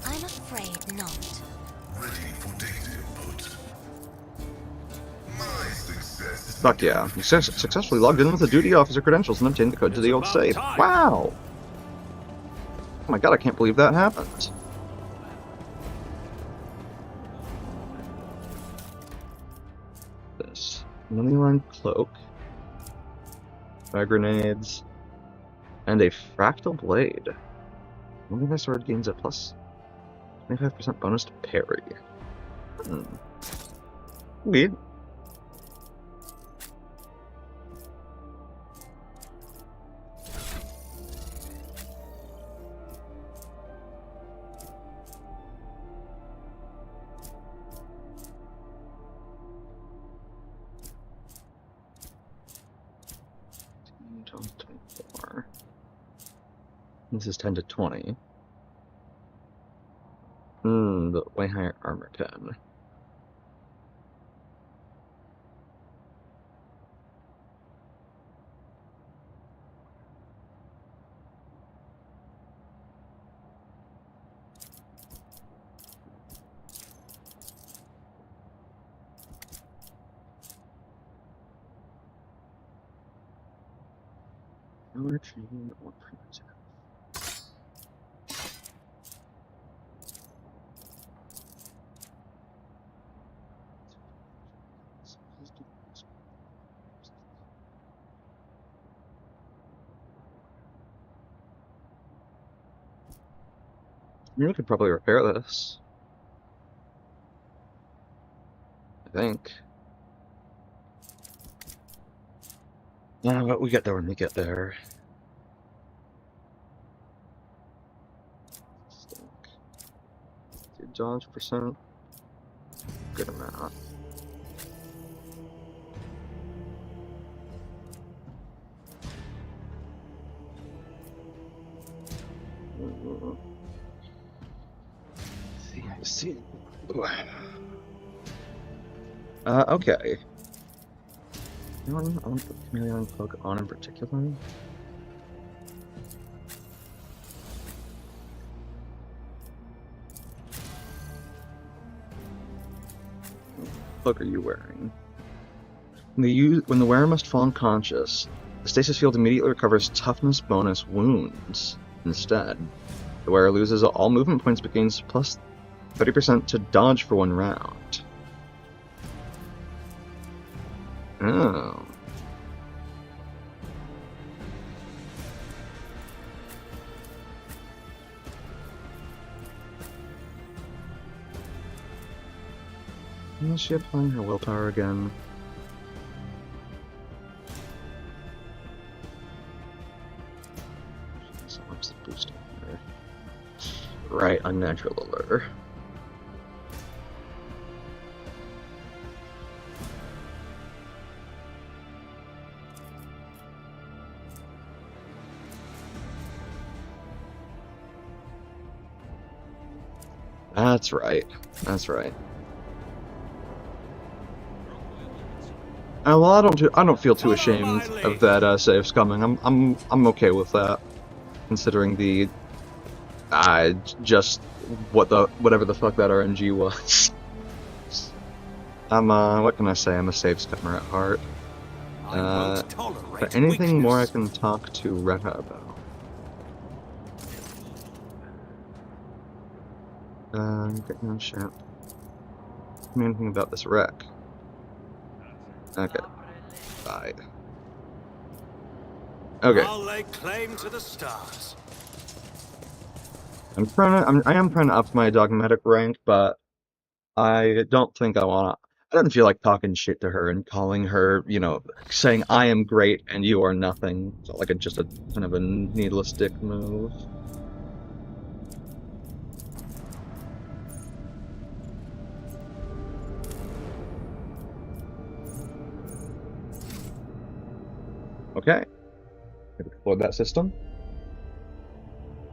I'm afraid not. Ready for data input. My success is Fuck yeah. You successfully logged in with the duty officer credentials and obtained the code to the old It's safe. about time. Wow! Oh my god, I can't believe that happened. This. Moneyline cloak. Fire grenades. And a fractal blade. Only my sword gains a plus 25% bonus to parry. Weird. This is 10 to 20. The way higher armor 10. Power chain or primitive. I mean, we could probably repair this. I think. But we get there when we get there. Dodge percent. Good amount. See. Okay. I want to put Chameleon Cloak on in particular. What cloak are you wearing? When the wearer must fall unconscious, the stasis field immediately recovers toughness bonus wounds instead. The wearer loses all movement points but gains plus 30% to dodge for 1 round. Oh. Is she applying her willpower again? So what's the boost on her? Right, unnatural allure. That's right. That's right. Well, I don't feel too ashamed of that save scumming. I'm okay with that, considering the just whatever the fuck that RNG was. What can I say? I'm a save scummer at heart. But anything more I can talk to Retta about? No shit. Anything about this wreck? Okay. Bye. Okay. I'll lay claim to the stars. I am trying to up my dogmatic rank, but I don't think I wanna. I don't feel like talking shit to her and calling her, you know, saying I am great and you are nothing. So like just a kind of a needless dick move. Okay, explore that system.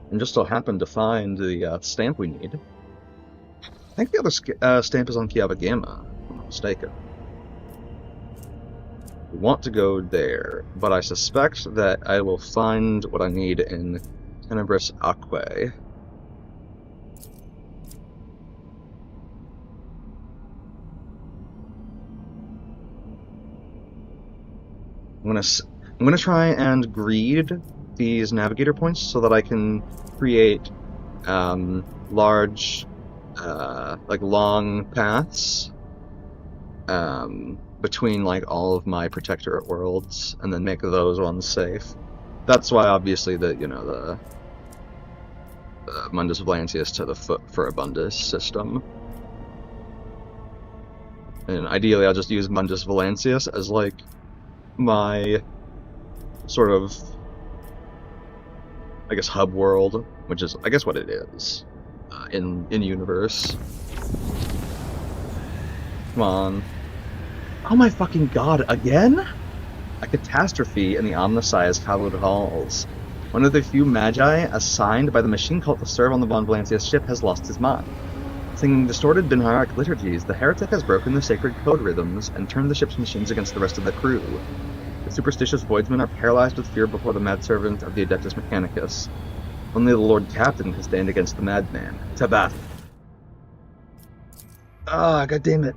And just so happened to find the stamp we need. I think the other stamp is on Kiava Gamma, if I'm not mistaken. We want to go there, but I suspect that I will find what I need in Tenebris Aquae. I'm gonna try and greed these navigator points so that I can create large, like long paths between like all of my protectorate worlds, and then make those ones safe. That's why, obviously, the Mundus Valancius to the foot for Abundus system. And ideally, I'll just use Mundus Valancius as like my sort of, I guess, hub world, which is, I guess, what it is in universe. Come on. Oh my fucking god, again? A catastrophe in the Omniscience hallowed halls. One of the few magi assigned by the machine cult to serve on the Von Valancius ship has lost his mind. Singing distorted Binharic liturgies, the heretic has broken the sacred code rhythms and turned the ship's machines against the rest of the crew. The superstitious voidsmen are paralyzed with fear before the mad servant of the Adeptus Mechanicus. Only the Lord Captain can stand against the madman. Tabath. Ah, god damn it.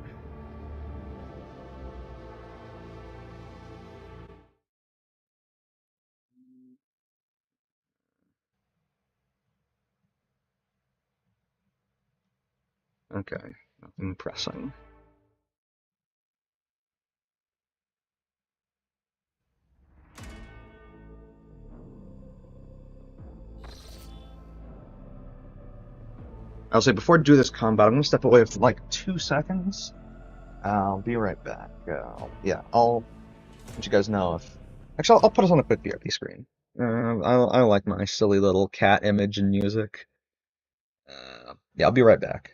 Okay, nothing pressing. I'll say, before I do this combat, I'm going to step away for like 2 seconds. I'll be right back. Yeah, I'll let you guys know if Actually, I'll put us on a quick BRB screen. I like my silly little cat image and music. Yeah, I'll be right back.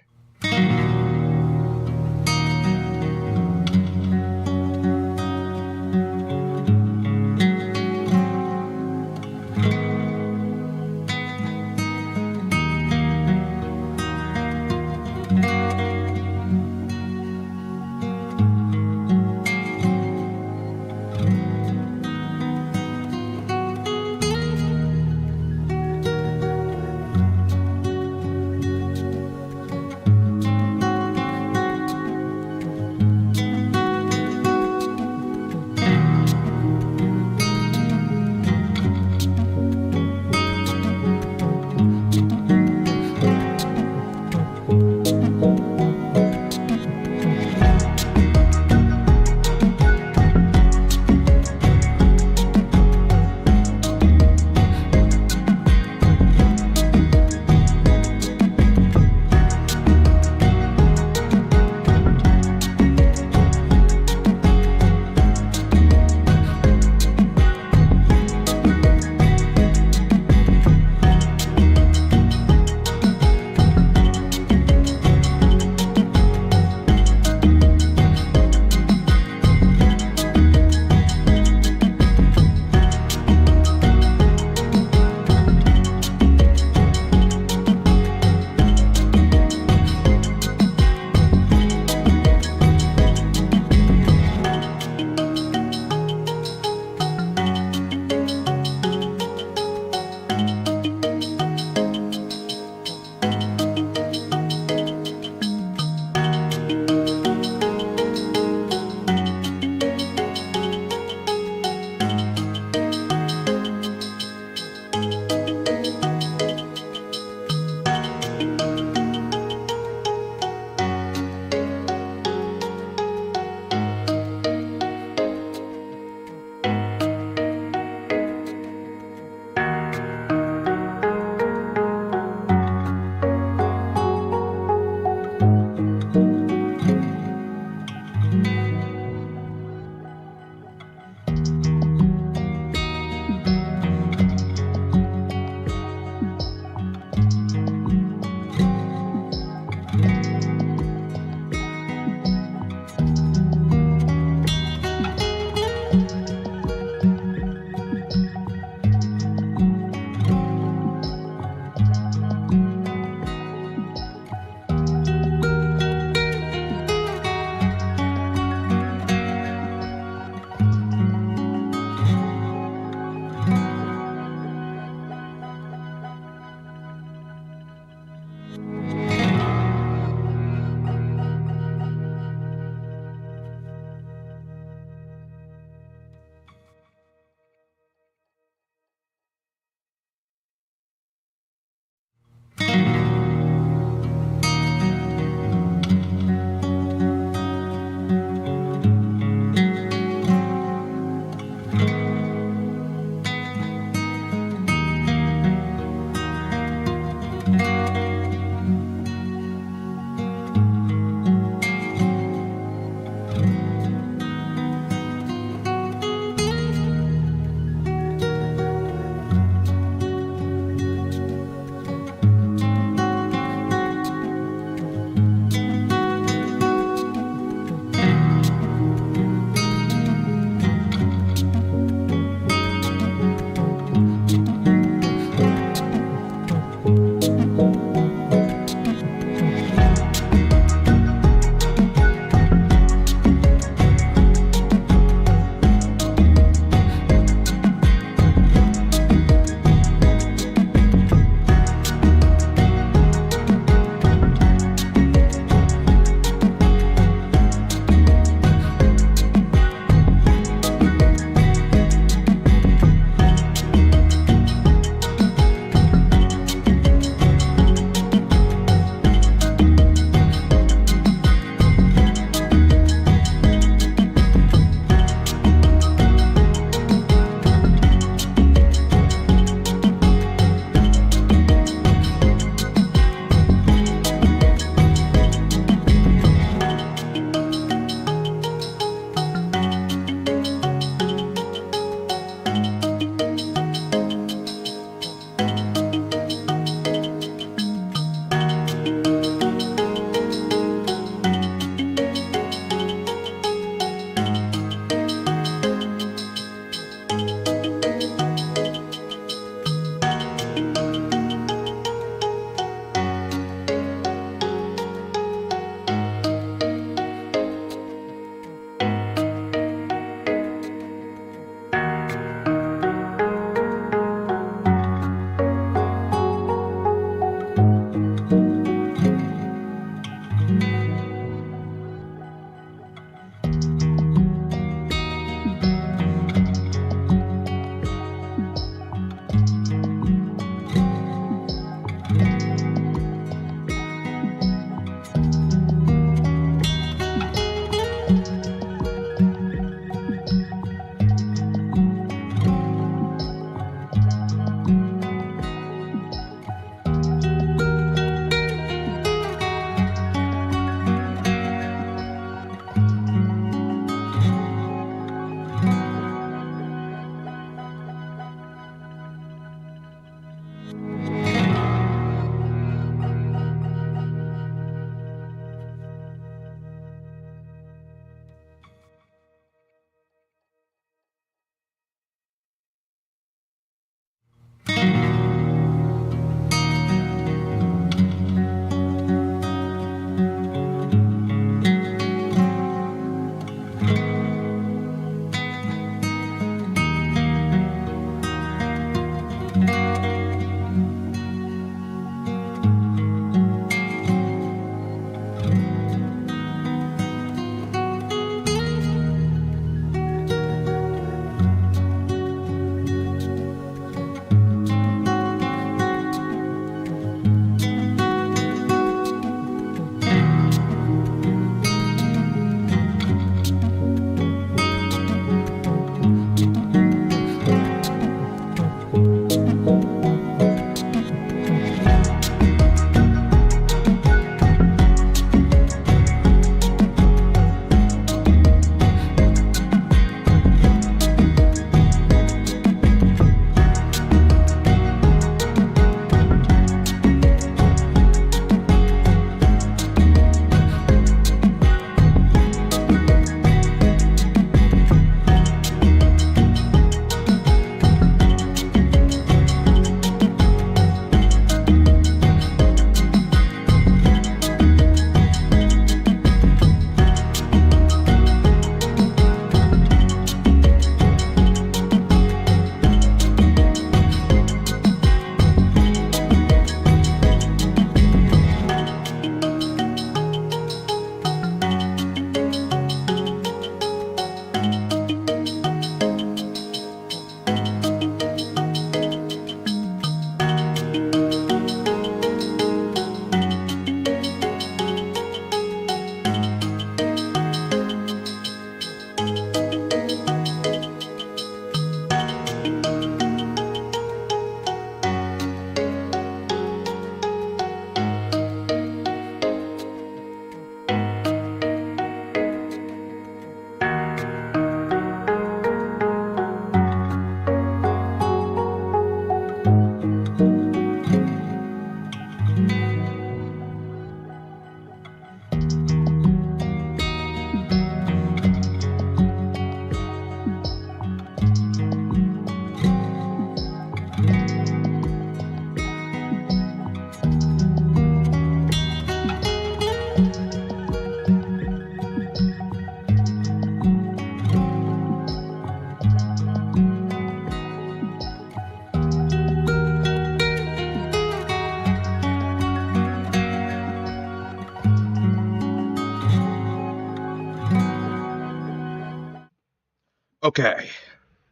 Okay,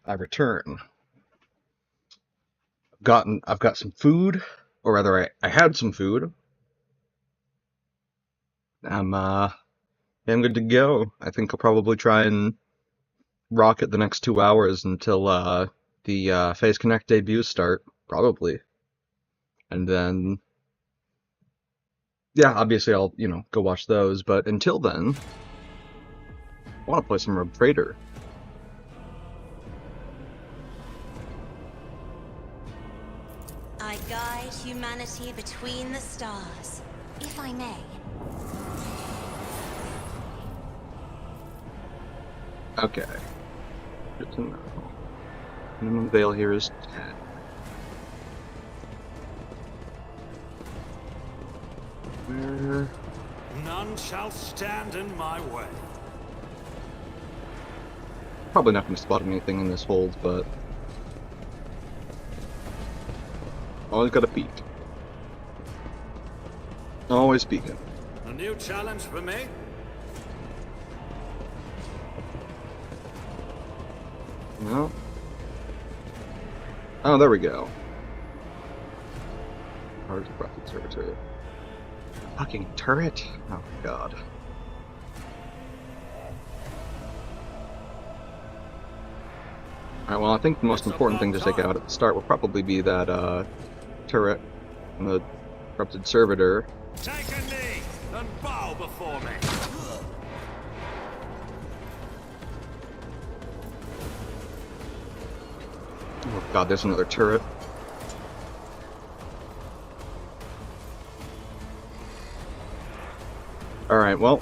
I return. I've got some food, or rather, I had some food. I'm good to go. I think I'll probably try and rock it the next 2 hours until the Phase Connect debuts start, probably. And then, yeah, obviously I'll, go watch those, but until then, I want to play some Rogue Trader. I guide humanity between the stars, if I may. Okay. Good to know. Minimum veil here is 10. Where? None shall stand in my way. Probably not going to spot anything in this hold, but always got to peek. Always peeking. A new challenge for me? No. Oh, there we go. Hard to bracket turret. Fucking turret? Oh god. Alright, well, I think the most important thing to take out at the start will probably be that turret and the corrupted servitor. Take a knee and bow before me. Oh god, there's another turret. Alright, well.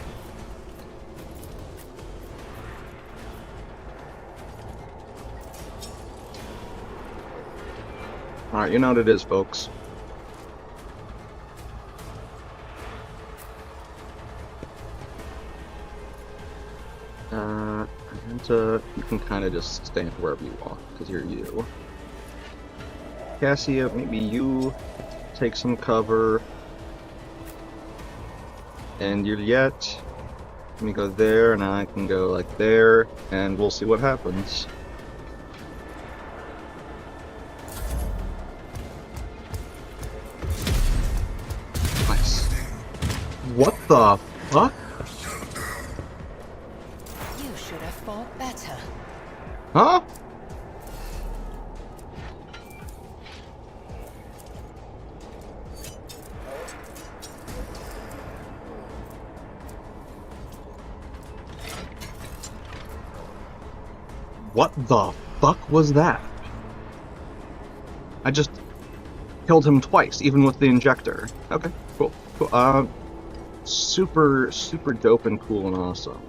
Alright, you know what it is, folks. You can kind of just stand wherever you want, because you're you. Cassia, maybe you take some cover. And you're yet. Let me go there, and I can go like there, and we'll see what happens. Nice. What the fuck? You should have fought better. Huh? What the fuck was that? I just killed him twice, even with the injector. Okay, cool. Super dope and cool and awesome.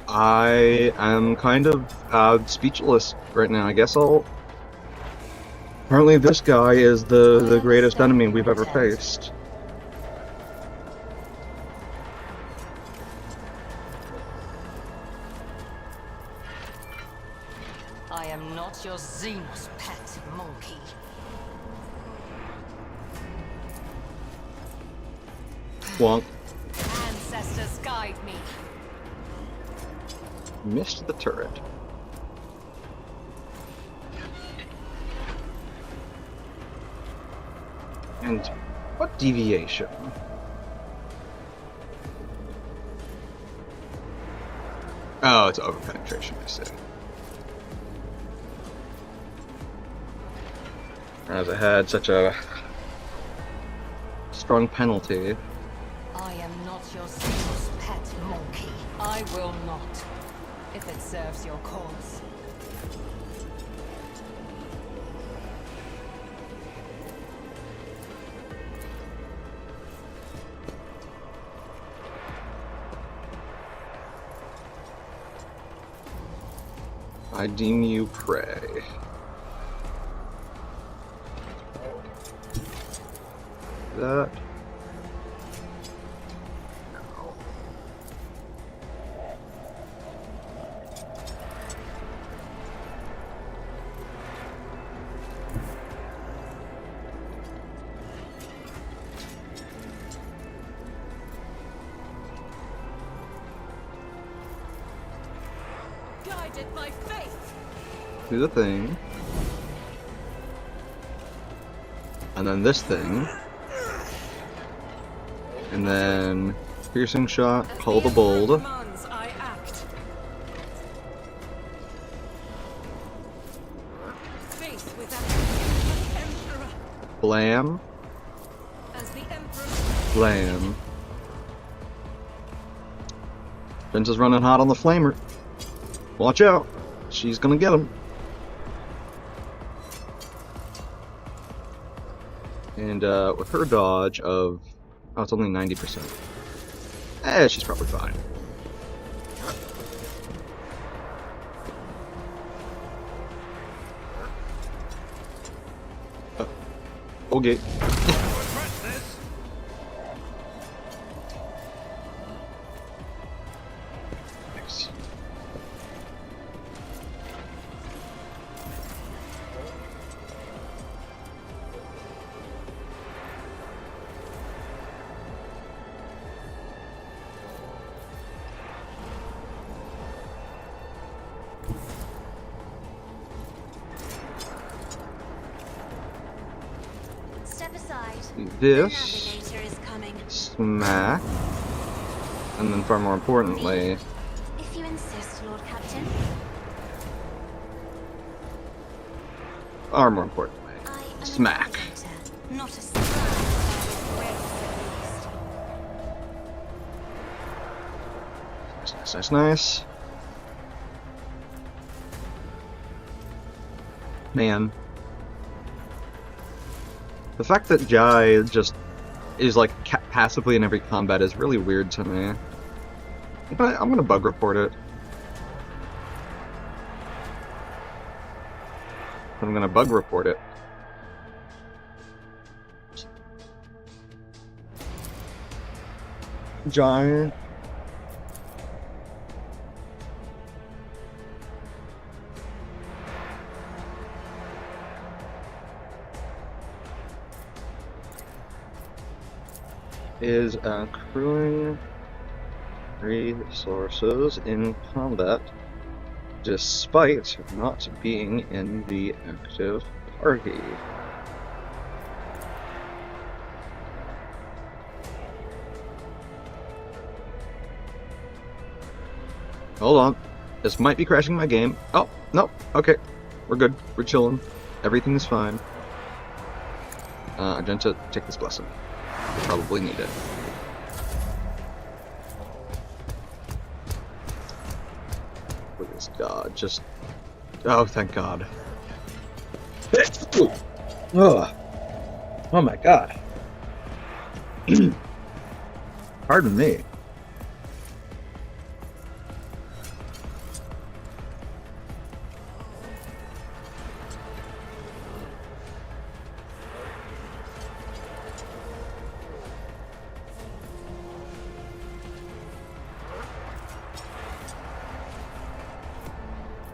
I am kind of speechless right now. I guess apparently this guy is the greatest enemy we've ever faced. I am not your Xenos pet monkey. Wonk. Ancestors guide me. Missed the turret. And what deviation? Oh, it's over-penetration, I see. As I had such a strong penalty. I am not your Xenos pet monkey. I will not, if it serves your cause. I deem you prey. That. No. Guided by faith. Do the thing. And then this thing. And then piercing shot, call the bold. Commands, I act. Faith without the Emperor. Blam. As the Emperor. Blam. Vince is running hot on the flamer. Watch out. She's gonna get him. And with her dodge of... Oh, it's only 90%. She's probably fine. Okay. Nice. Step aside. This. The navigator is coming. Smack. And then far more importantly... If you insist, Lord Captain. Far more importantly... I am Smack. a navigator, not a scribe. Nice, nice. Man. The fact that Jai just is like passively in every combat is really weird to me. I'm gonna bug report it. I'm gonna bug report it. Jai. Is accruing resources in combat despite not being in the active party. Hold on. This might be crashing my game. Oh, no. Okay. We're good. We're chilling. Everything's fine. I'm going to take this blessing. Probably need it. Look at this god. Just... Oh, thank God. Oh, oh my God. Pardon me.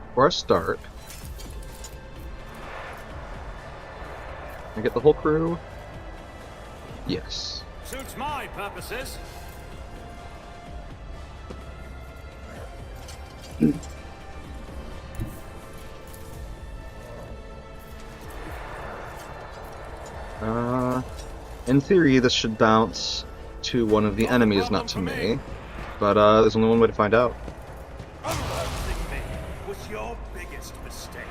Before I start, can I get the whole crew? Yes. Suits my purposes. In theory, this should bounce to one of the enemies, not to me. But there's only one way to find out. Unloading me was your biggest mistake.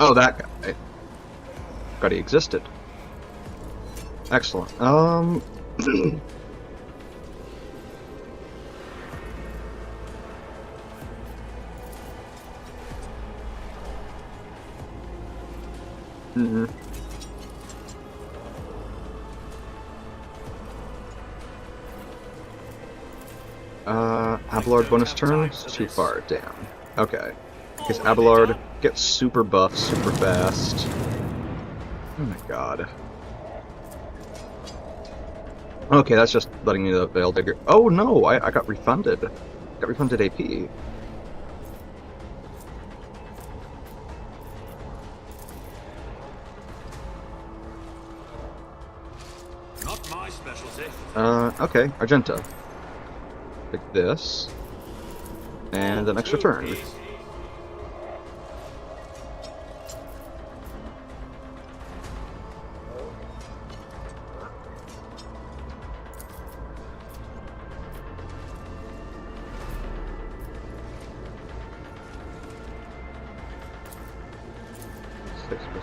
Oh, that guy. Forgot he existed. Excellent. Abelard bonus turn? It's too far down. Okay. Because Abelard gets super buff super fast. Oh my God. Okay, that's just letting me the Veil Digger. Oh no, I got refunded. Got refunded AP. specialty. Okay, Argenta. Pick this. And an extra turn. Easy.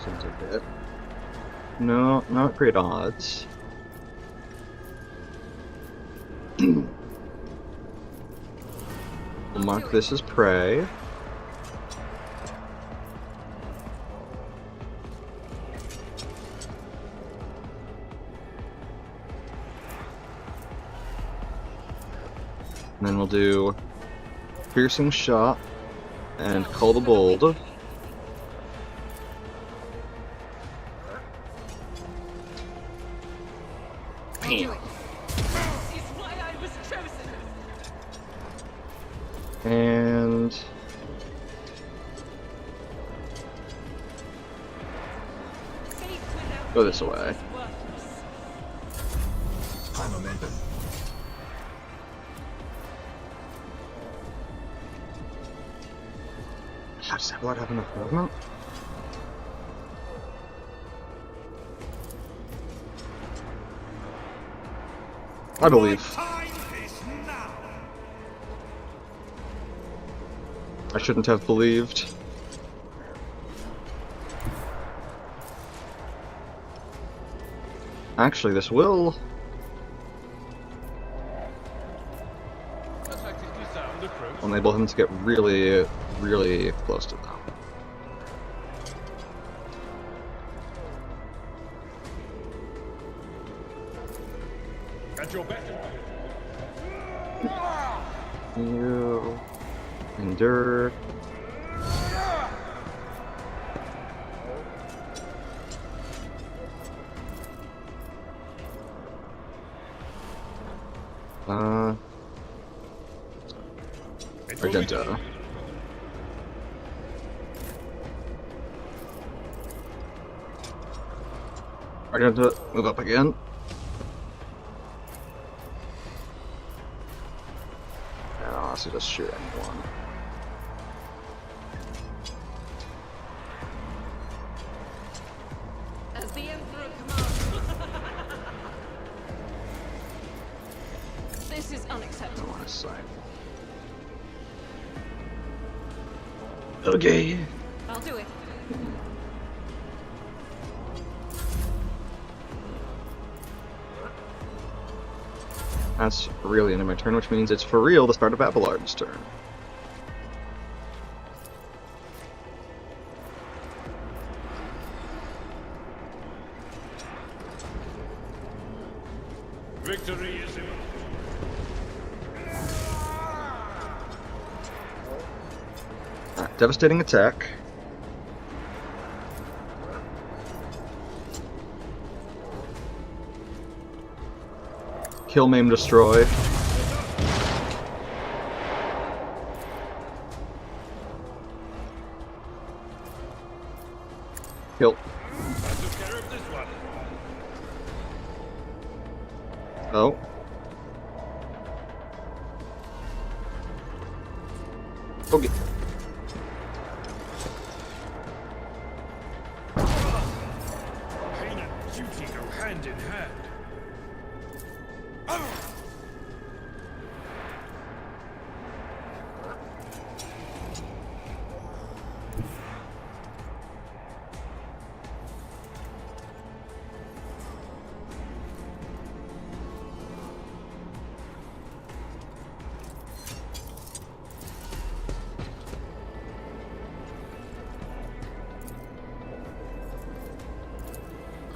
A bit. No, not great odds. We'll mark this as prey. And then we'll do piercing shot and call the bold. This is why I was chosen. And Faith without go this faith way. is worthless. High momentum. Does that blood have enough movement? I believe. Time is now. I shouldn't have believed. Actually, this will enable him to get really, really close to them. At your back. You endure. Argenta. Argenta, move up again. And I'll honestly just shoot anyone. As the Emperor commands. This is I don't unacceptable. want to say. Okay. I'll do it. That's really the end of my turn, which means it's for real the start of Abelard's turn. Victory is imminent. Devastating attack. Kill, maim, destroy. Kill. I took care of this one. Oh. Okay. Pain and duty go hand in hand.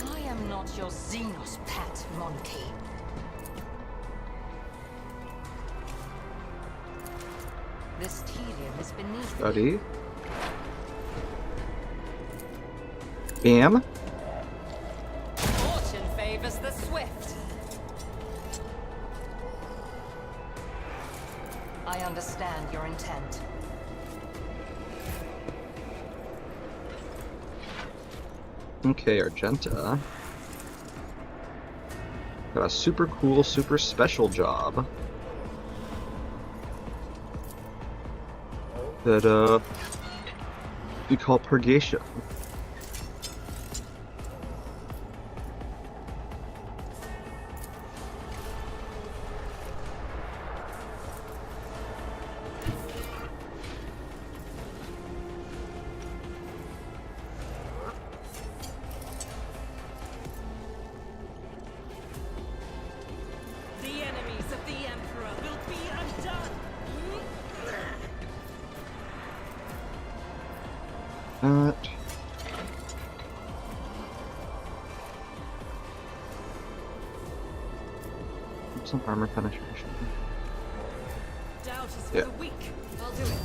I am not your Xenos pet, monkey. This tedium is beneath me. Study. Bam. Fortune favors the swift. I understand your intent. Okay, Argenta. Got a super cool, super special job that we call purgation. The enemies of the Emperor will be undone! Some armor penetration. Doubt is for Yeah. the weak. I'll do it.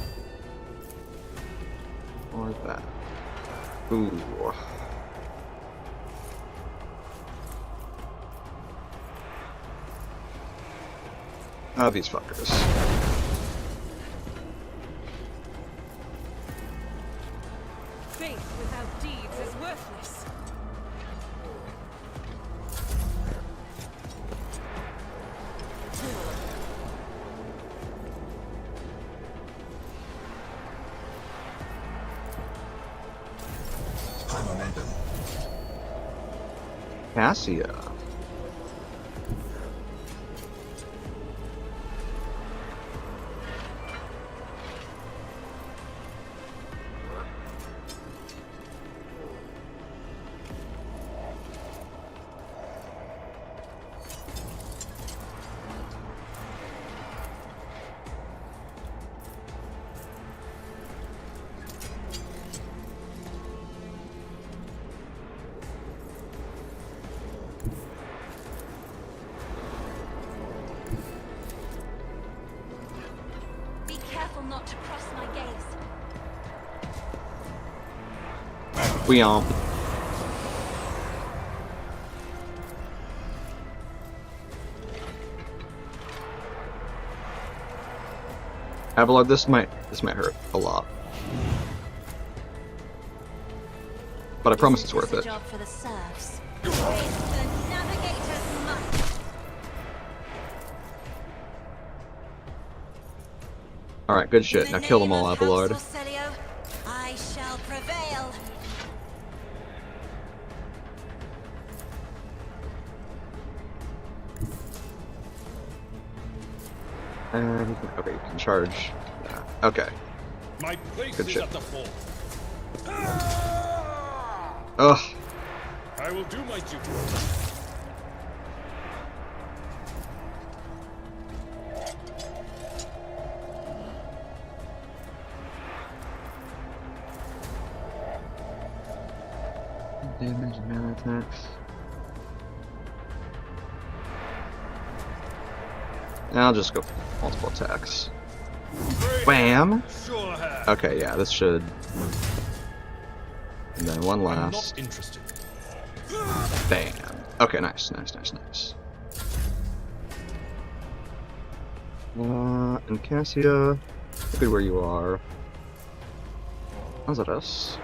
Or that. Ooh. Ah, these fuckers. Faith without deeds is worthless. High momentum. Cassia. Be careful not to cross my gaze. We on. Avalon, this might hurt a lot. But I promise it's worth This it. is a job for the serfs. It's the navigator's might. Alright, good shit. In Now the kill them name all, of Abelard. House Orcelio, I shall prevail. And okay, you can charge. Yeah. Okay. My place Good is shit. at the fort. Ugh. I will do my duty. Damage and melee attacks. I'll just go for multiple attacks. Wham! Sure have. Okay, yeah, this should. And then one I'm last. not interested. Bam. Okay, nice, nice, nice, nice. And Cassia, look at where you are. How's it us?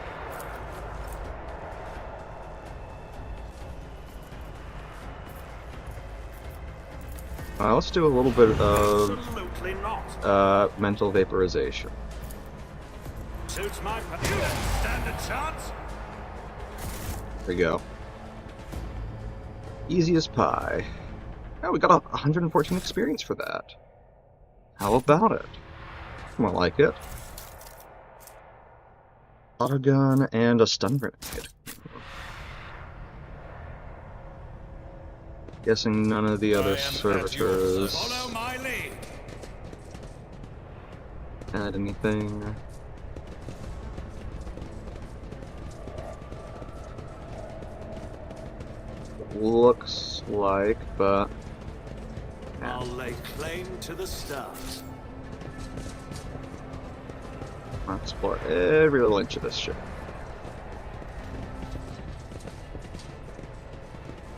Let's do a little bit of Absolutely not. mental vaporization. Suits my purpose. Stand a chance? There we go. Easy as pie. Oh, we got 114 experience for that. How about it? I like it. Auto gun and a stun grenade. Guessing none of the I other am at servitors yours. Follow my lead. had anything. Looks like, but I'll lay claim to the stars. I'll explore every little inch of this shit.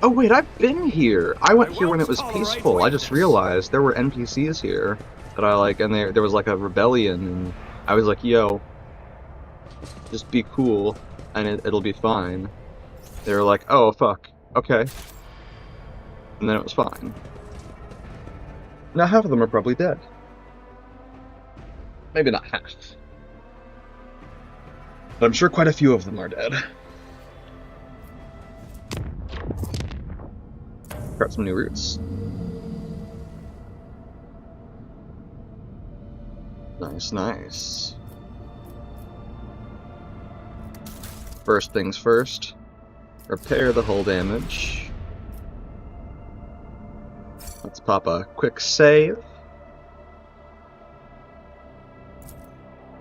Oh wait, I've been here! I went here when it was peaceful. I just realized there were NPCs here that I like, and there was like a rebellion, and I was like, yo, just be cool, and it'll be fine. They were like, oh fuck, okay. And then it was fine. Now half of them are probably dead. Maybe not half. But I'm sure quite a few of them are dead. Got some new roots. Nice, nice. First things first. Repair the hull damage. Let's pop a quick save.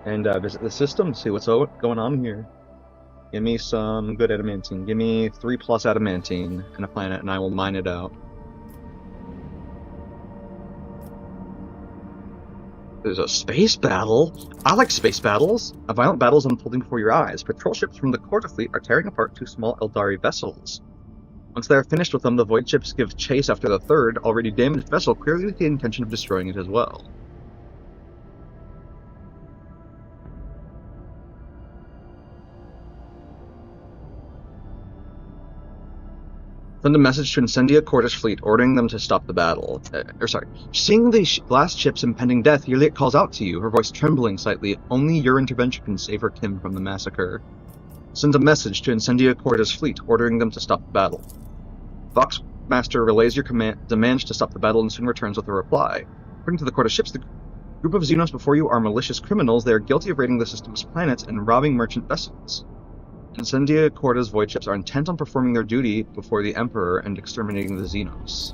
And visit the system, see what's going on here. Give me some good adamantine. Give me 3+ adamantine and a planet, and I will mine it out. There's a space battle? I like space battles! A violent battle is unfolding before your eyes. Patrol ships from the Quarter Fleet are tearing apart 2 small Eldari vessels. Once they are finished with them, the Void ships give chase after the third, already damaged vessel, clearly with the intention of destroying it as well. Send a message to Incendia Quartus fleet, ordering them to stop the battle. Seeing the last ship's impending death, Yurliet calls out to you, her voice trembling slightly. Only your intervention can save her kin from the massacre. Send a message to Incendia Quartus fleet, ordering them to stop the battle. Voxmaster relays your demands to stop the battle and soon returns with a reply. According to the Quartus ships, the group of Xenos before you are malicious criminals. They are guilty of raiding the system's planets and robbing merchant vessels. Incendia Quarta's void ships are intent on performing their duty before the Emperor and exterminating the Xenos.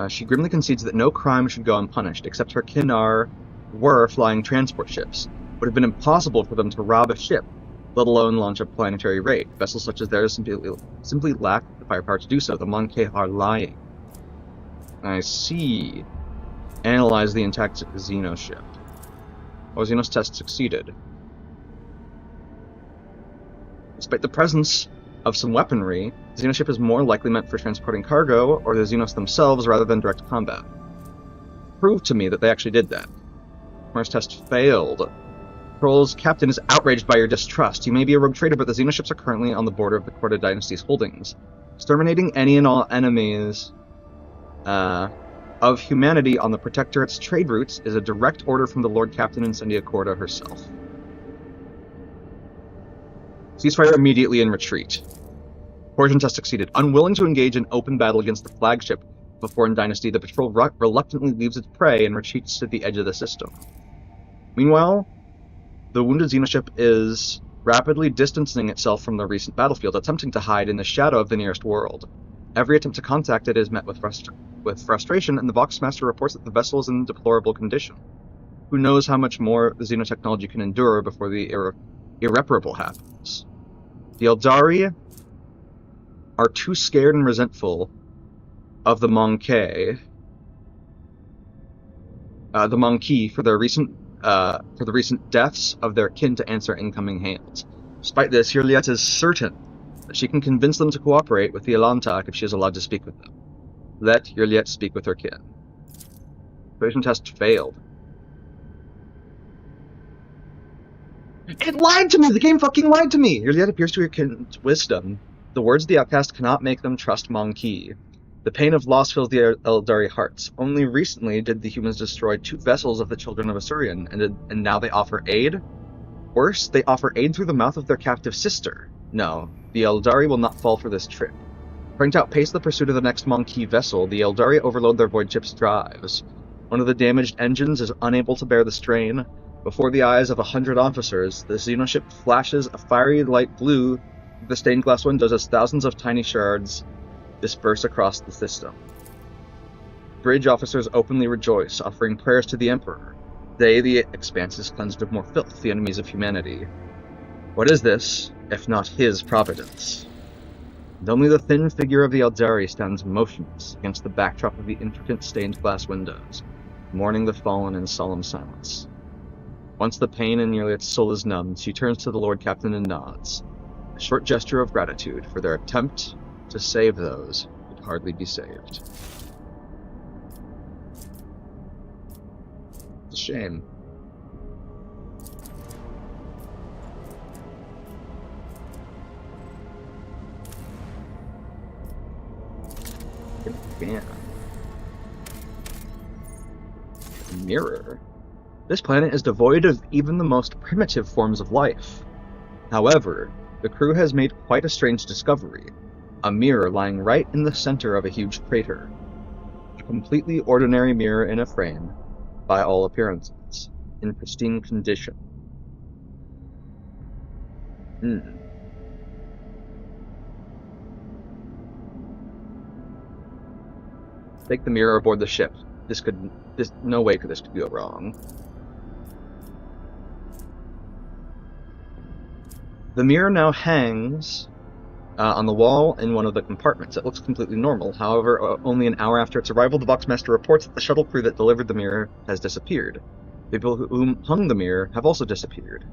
She grimly concedes that no crime should go unpunished, except her kin were flying transport ships. It would have been impossible for them to rob a ship, let alone launch a planetary raid. Vessels such as theirs simply lack the firepower to do so. The Monkey are lying. I see. Analyze the intact Xeno ship. Oh, Xenos test succeeded. Despite the presence of some weaponry, the Xeno ship is more likely meant for transporting cargo or the Xenos themselves rather than direct combat. Prove to me that they actually did that. Mars test failed. Patrol's captain is outraged by your distrust. You may be a rogue trader, but the Xenoships are currently on the border of the Quarta Dynasty's holdings. Exterminating any and all enemies of humanity on the Protectorate's trade routes is a direct order from the Lord Captain Incendia Quarta herself. Ceasefire immediately and retreat. Coercion test succeeded. Unwilling to engage in open battle against the flagship of the Foreign Dynasty, the patrol reluctantly leaves its prey and retreats to the edge of the system. Meanwhile, the wounded Xenoship is rapidly distancing itself from the recent battlefield, attempting to hide in the shadow of the nearest world. Every attempt to contact it is met with frustration, and the Voxmaster reports that the vessel is in deplorable condition. Who knows how much more the xenotechnology can endure before the irreparable happens. The Eldari are too scared and resentful of the Monkey for the recent deaths of their kin to answer incoming hails. Despite this, Yurliet is certain that she can convince them to cooperate with the Owlcat if she is allowed to speak with them. Let Yurliet speak with her kin. Persuasion test failed. It lied to me! The game fucking lied to me! Yurliet appears to her kin's wisdom. The words of the outcast cannot make them trust Monkey. The pain of loss fills the Eldari hearts. Only recently did the humans destroy 2 vessels of the children of Asurian, and now they offer aid? Worse, they offer aid through the mouth of their captive sister. No, the Eldari will not fall for this trick. Trying to outpace the pursuit of the next Monkey vessel, the Eldari overload their void ship's drives. One of the damaged engines is unable to bear the strain. Before the eyes of 100 officers, the Xenoship flashes a fiery light blue through the stained glass windows as thousands of tiny shards disperse across the system. Bridge officers openly rejoice, offering prayers to the Emperor. They, the Expanse, is cleansed of more filth, the enemies of humanity. What is this, if not his providence? And only the thin figure of the Eldari stands motionless against the backdrop of the intricate stained glass windows, mourning the fallen in solemn silence. Once the pain in Yurliet's soul is numbed, she turns to the Lord Captain and nods, a short gesture of gratitude for their attempt to save those who hardly be saved. It's a shame. Yeah. Mirror. This planet is devoid of even the most primitive forms of life. However, the crew has made quite a strange discovery. A mirror lying right in the center of a huge crater. A completely ordinary mirror in a frame, by all appearances, in pristine condition. Take the mirror aboard the ship. No way could this go wrong. The mirror now hangs on the wall in one of the compartments. It looks completely normal. However, only an hour after its arrival, the Voxmaster reports that the shuttle crew that delivered the mirror has disappeared. The people who hung the mirror have also disappeared.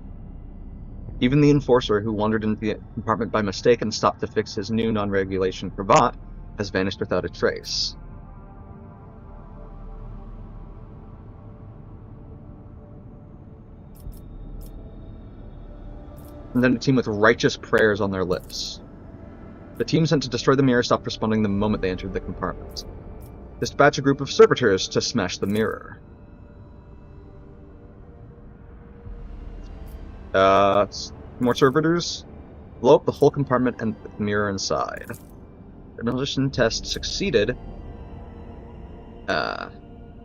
Even the Enforcer, who wandered into the compartment by mistake and stopped to fix his new non-regulation cravat, has vanished without a trace. And then a team with righteous prayers on their lips. The team sent to destroy the mirror stopped responding the moment they entered the compartment. Dispatch a group of servitors to smash the mirror. More servitors? Blow up the whole compartment and the mirror inside. The demolition test succeeded.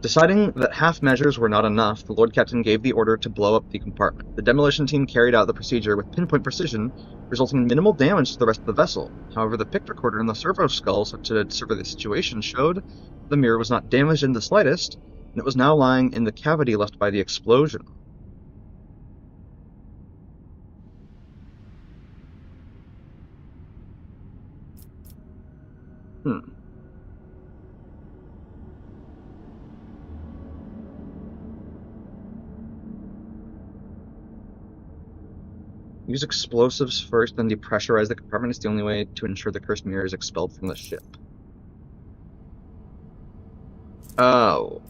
Deciding that half measures were not enough, the Lord Captain gave the order to blow up the compartment. The demolition team carried out the procedure with pinpoint precision, resulting in minimal damage to the rest of the vessel. However, the pick recorder in the servo skull to survey the situation showed the mirror was not damaged in the slightest, and it was now lying in the cavity left by the explosion. Use explosives first, then depressurize the compartment. It's the only way to ensure the cursed mirror is expelled from the ship. Oh.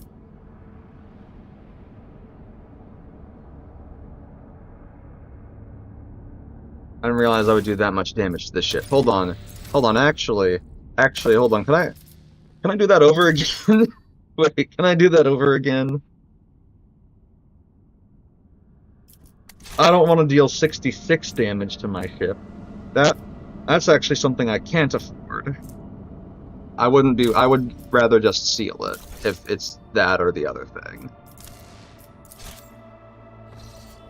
I didn't realize I would do that much damage to this ship. Hold on. Actually, hold on. Can I do that over again? Wait, can I do that over again? I don't want to deal 66 damage to my ship. That's actually something I can't afford. I would rather just seal it, if it's that or the other thing.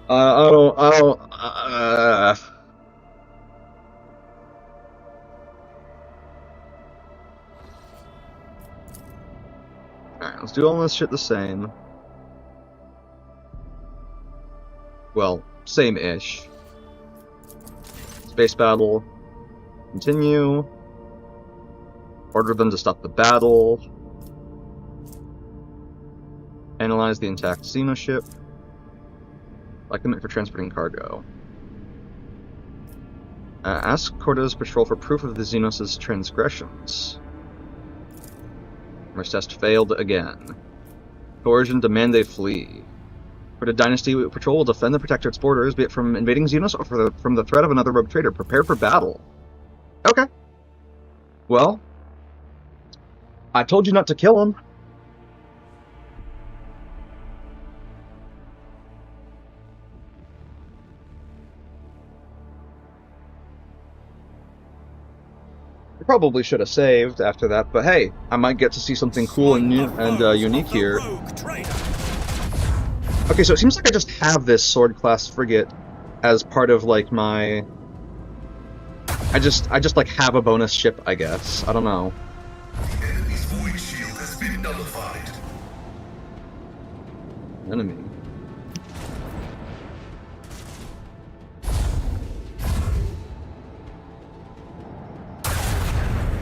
Alright, let's do all this shit the same. Well, same-ish. Space battle. Continue. Order them to stop the battle. Analyze the intact Xenoship. Like them for transporting cargo. Ask Corda's patrol for proof of the Xenos' transgressions. Commerce test failed again. Coercion, demand they flee. Corda Dynasty Patrol will defend and protect its borders, be it from invading Xenos or from the threat of another rogue trader. Prepare for battle. Okay. Well, I told you not to kill him. I probably should have saved after that, but hey, I might get to see something cool and new and unique here. Okay, so it seems like I just have this sword class frigate as part of like my. I just like have a bonus ship, I guess. I don't know. The enemy's void shield has been nullified. Enemy.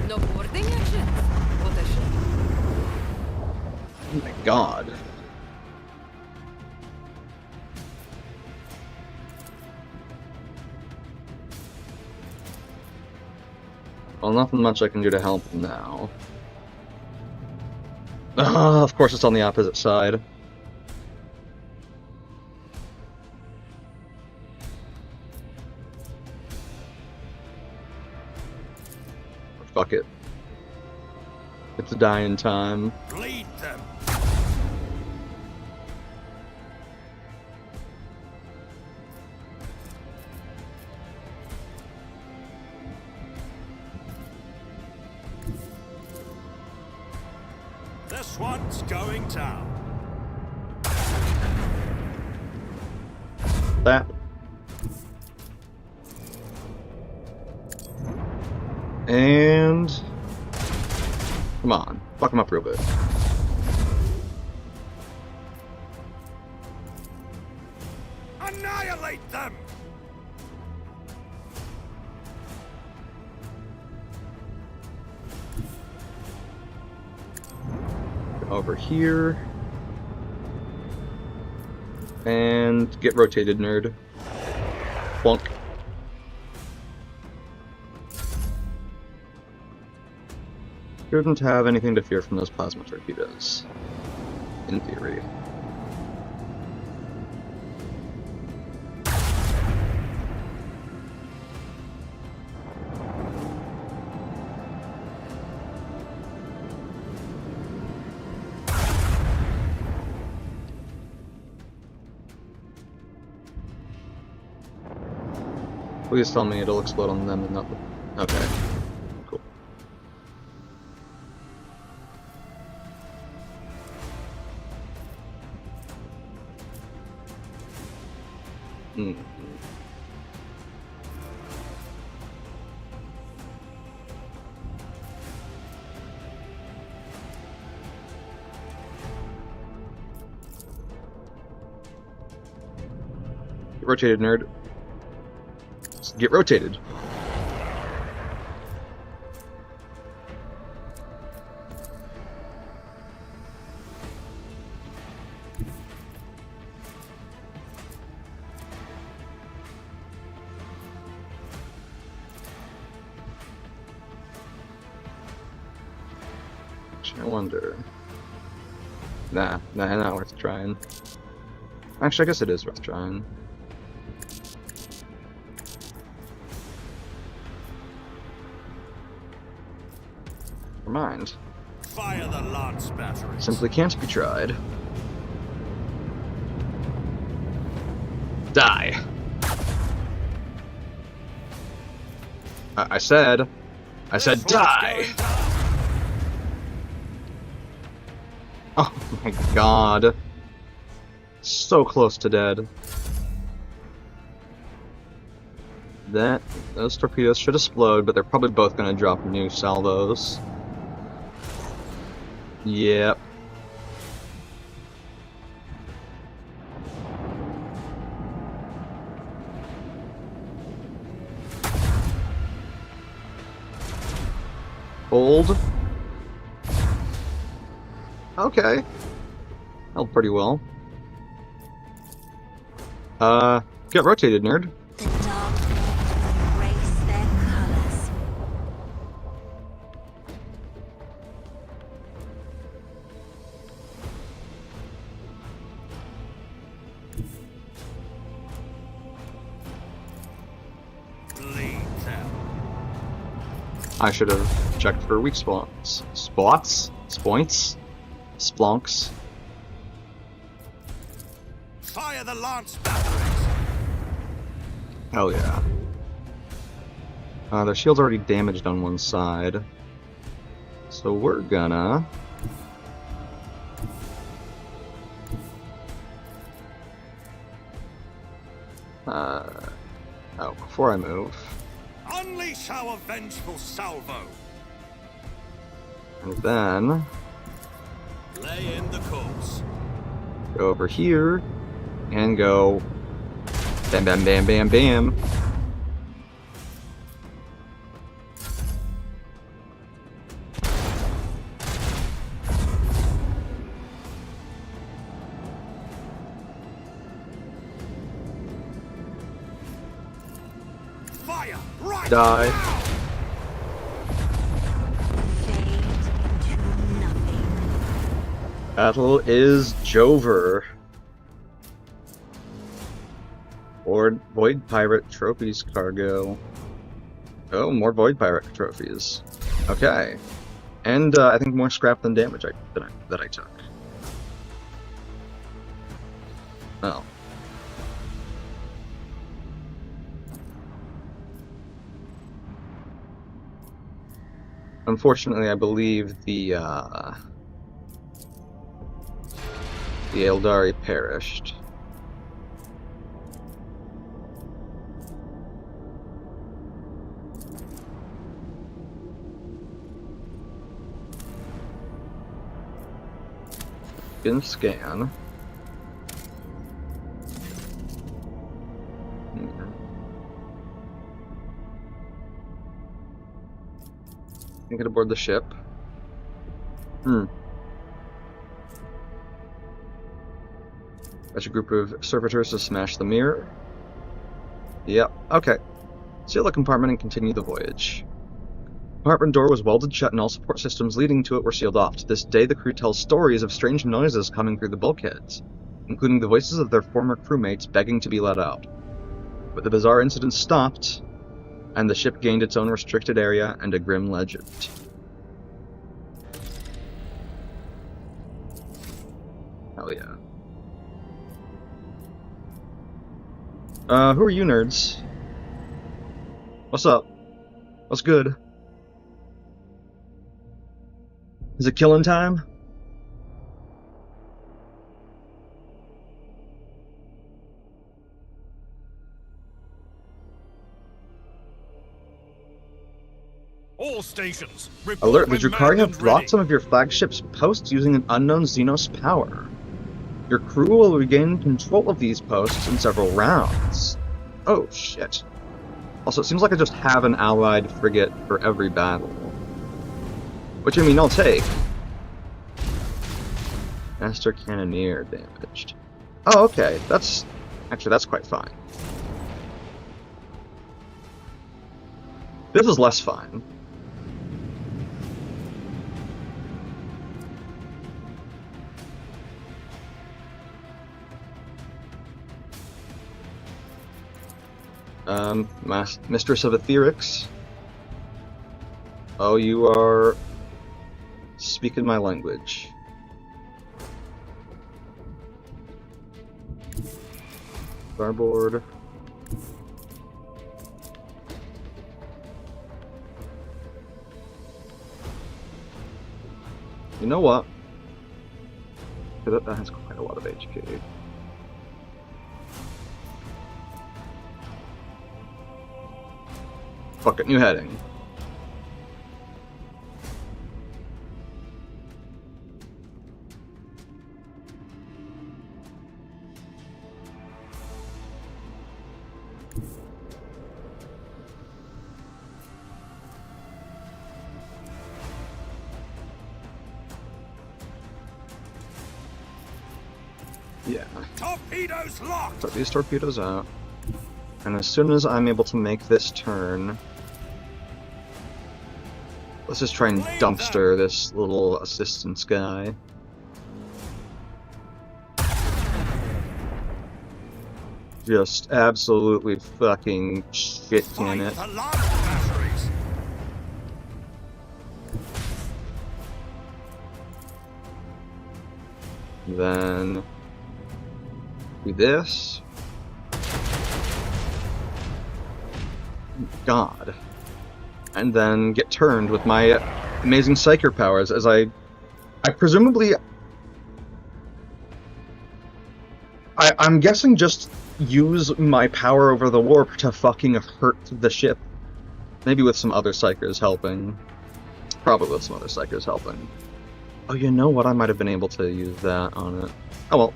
No boarding action. Oh my god. Well, nothing much I can do to help now. Of course it's on the opposite side. Fuck it. It's dying time. Bleed them. This one's going down. That. And... come on. Fuck him up real good. Annihilate them! Over here. And get rotated, nerd. Plunk. Shouldn't have anything to fear from those plasma torpedoes. In theory. Please tell me it'll explode on them and not the... okay. Cool. Mm. Get rotated, nerd. Just get rotated. I wonder. Nah, not worth trying. Actually, I guess it is worth trying. Never mind. Fire the lance batteries. Simply can't be tried. Die. I said die. Oh my god. So close to dead. Those torpedoes should explode, but they're probably both gonna drop new salvos. Yep. Hold. Okay. Held pretty well. Get rotated, nerd. The dark embrace their colors. Bleed them. I should have checked for weak spots. Spots? Spoints? Splonks? Fire the lance batteries. Hell yeah. Their shield's already damaged on one side. So we're gonna... oh, before I move... Unleash our vengeful salvo. and then... Lay in the course. go over here... and go... bam bam bam bam bam. Fire right Die. now. Battle is Jover. Or Void Pirate Trophies cargo. Oh, more Void Pirate trophies. Okay. And I think more scrap than damage that I took. Oh. Unfortunately, I believe the Eldari perished. In scan. Can get aboard the ship. That's a group of servitors to smash the mirror. Yep, okay. Seal the compartment and continue the voyage. The compartment door was welded shut and all support systems leading to it were sealed off. To this day, the crew tells stories of strange noises coming through the bulkheads, including the voices of their former crewmates begging to be let out. But the bizarre incident stopped, and the ship gained its own restricted area and a grim legend. Hell yeah. Who are you nerds? What's up? What's good? Is it killing time? All stations. Alert, the when Drukhari manned have and blocked ready. some of your flagship's posts using an unknown Xenos power. Your crew will regain control of these posts in several rounds. Oh, shit. Also, it seems like I just have an allied frigate for every battle. Which, I mean, I'll take. Master Cannoneer damaged. Oh, okay. That's quite fine. This is less fine. Mistress of Etherics. Oh, you are speaking my language. Starboard. You know what? That has quite a lot of HP. Fuck it, new heading. Yeah. Torpedoes locked. Put these torpedoes out. And as soon as I'm able to make this turn, let's just try and dumpster this little assistance guy. Just absolutely fucking shit can it. The large batteries. Then do this. God. And then get turned with my amazing PSYKER powers as I presumably... I'm guessing just use my power over the warp to fucking hurt the ship. Maybe with some other PSYKERs helping. Probably with some other PSYKERs helping. Oh, you know what? I might have been able to use that on it. Oh well.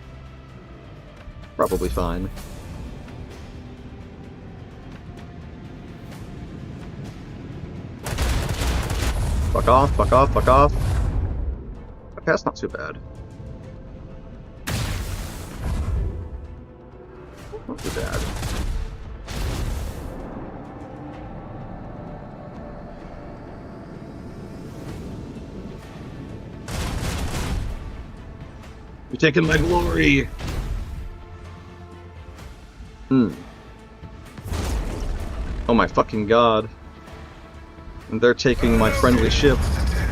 Probably fine. Fuck off, fuck off, fuck off. Okay, that's not too bad. Not too bad. You're taking my glory! Oh my fucking god. And they're taking my friendly ship.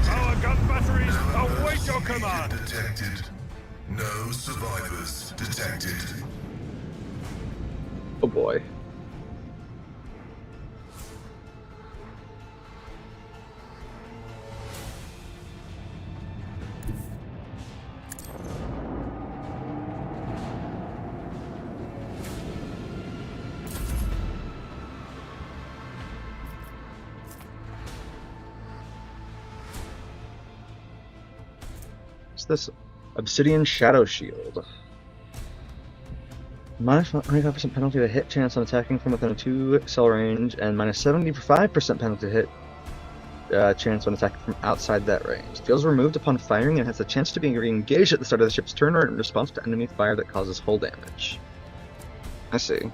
Our gun batteries await your command. Detected. No survivors detected. Oh boy. What's this? Obsidian Shadow Shield. Minus 25% penalty to hit chance on attacking from within a 2 cell range, and minus 75% penalty to hit chance when attacking from outside that range. Deals removed upon firing and has a chance to be re-engaged at the start of the ship's turn or in response to enemy fire that causes hull damage. I see.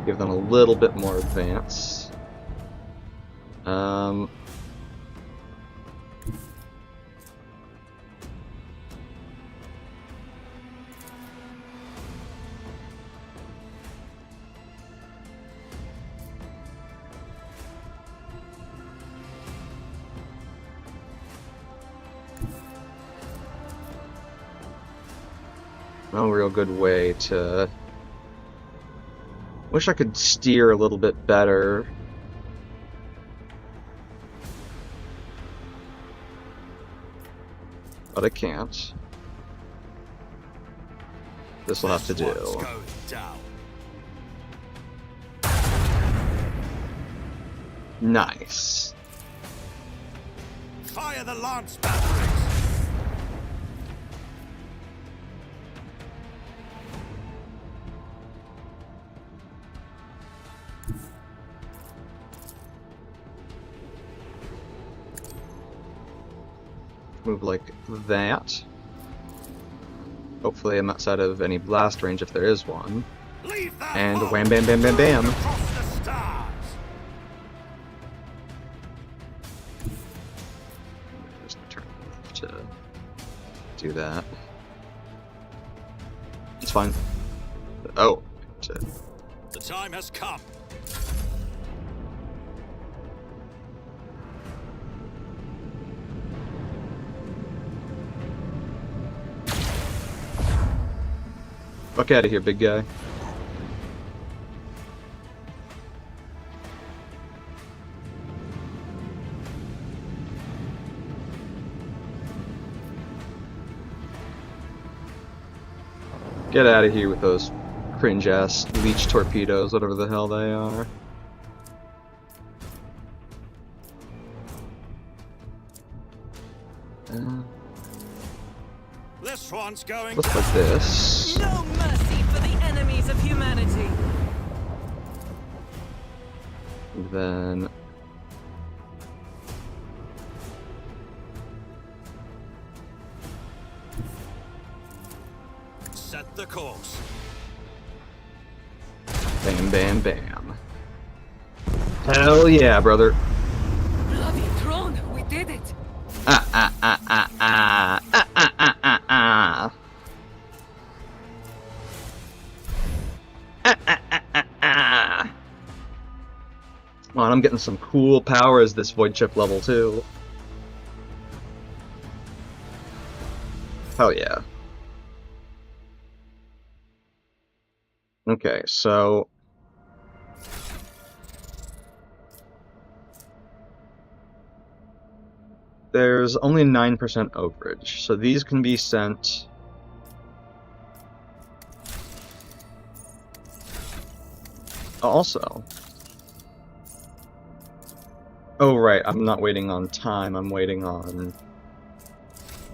Give them a little bit more advance. No real good way to... Wish I could steer a little bit better. But I can't. This will have to do. One's going down. Nice. Fire the lance batteries. Move like that. Hopefully I'm outside of any blast range if there is one. Leave that And mark. wham bam bam bam bam. Across the stars. Just turn to do that. It's fine. Oh. The time has come. Fuck out of here, big guy. Get out of here with those cringe-ass leech torpedoes, whatever the hell they are. This one's going Looks like this. No mercy for the enemies of humanity. Then... set the course. Bam, bam, bam. Hell yeah, brother. Bloody throne, we did it. Ah, ah, ah, ah, ah. Ah, ah, ah, ah, ah. Ah, ah, ah, ah, ah. Come on, I'm getting some cool powers this void chip level too. Hell yeah. Okay, so there's only 9% overage, so these can be sent also. Oh right, I'm not waiting on time, I'm waiting on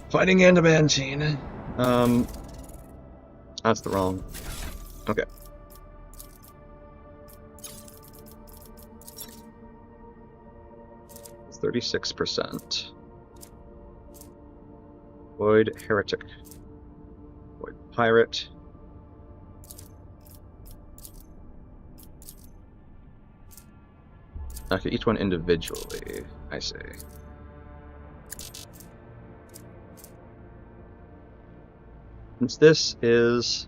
fighting adamantine. That's the wrong. Okay. It's 36%. Void Heretic. Void Pirate. Okay, each one individually. I see. Since this is...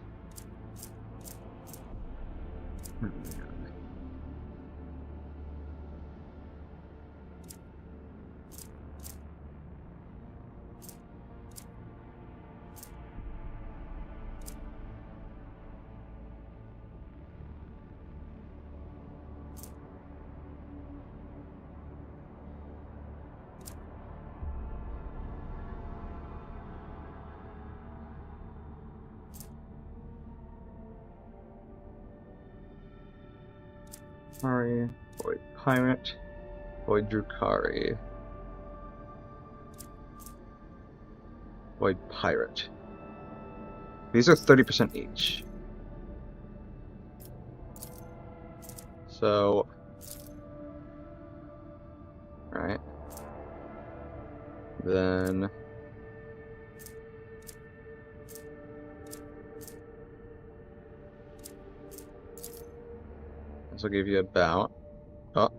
Drukhari, Void Pirate, Void Drukhari, Void Pirate. These are 30% each. So, right. Then this will give you about, oh,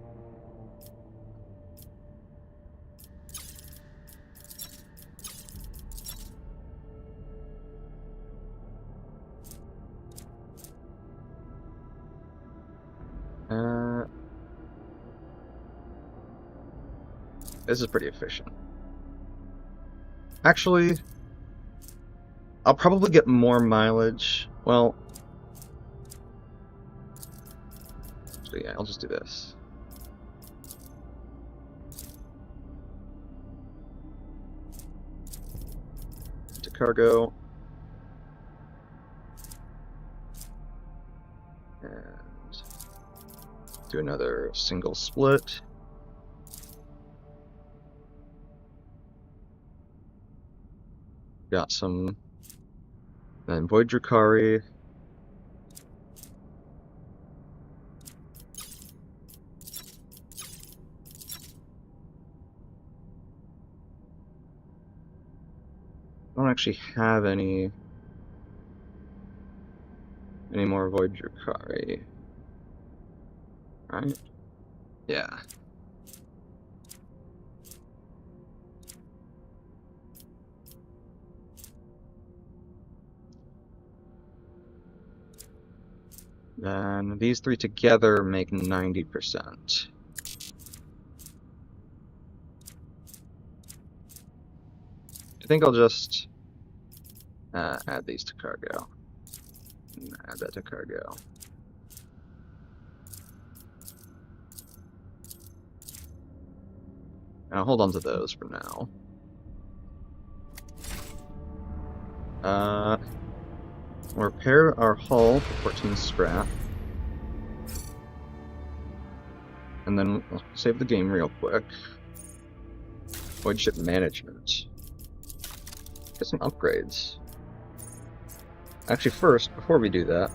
this is pretty efficient. Actually, I'll probably get more mileage. Well, actually, yeah, I'll just do this. To cargo. And do another single split. Got some, then Void Drukhari. I don't actually have any more Void Drukhari. Right? Yeah. Then these three together make 90%. I think I'll just add these to cargo. And add that to cargo. And I'll hold on to those for now. We'll repair our hull for 14 scrap. And then we'll save the game real quick. Void ship management. Get some upgrades. Actually, first, before we do that,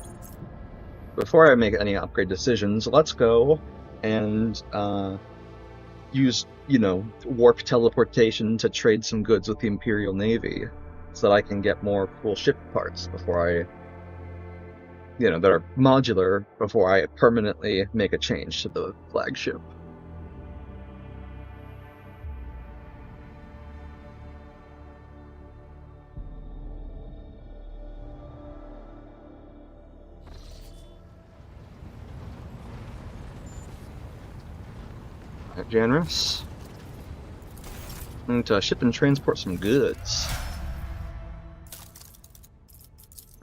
before I make any upgrade decisions, let's go and use, warp teleportation to trade some goods with the Imperial Navy, so that I can get more cool ship parts before I, that are modular, before I permanently make a change to the flagship. Generous. And to ship and transport some goods.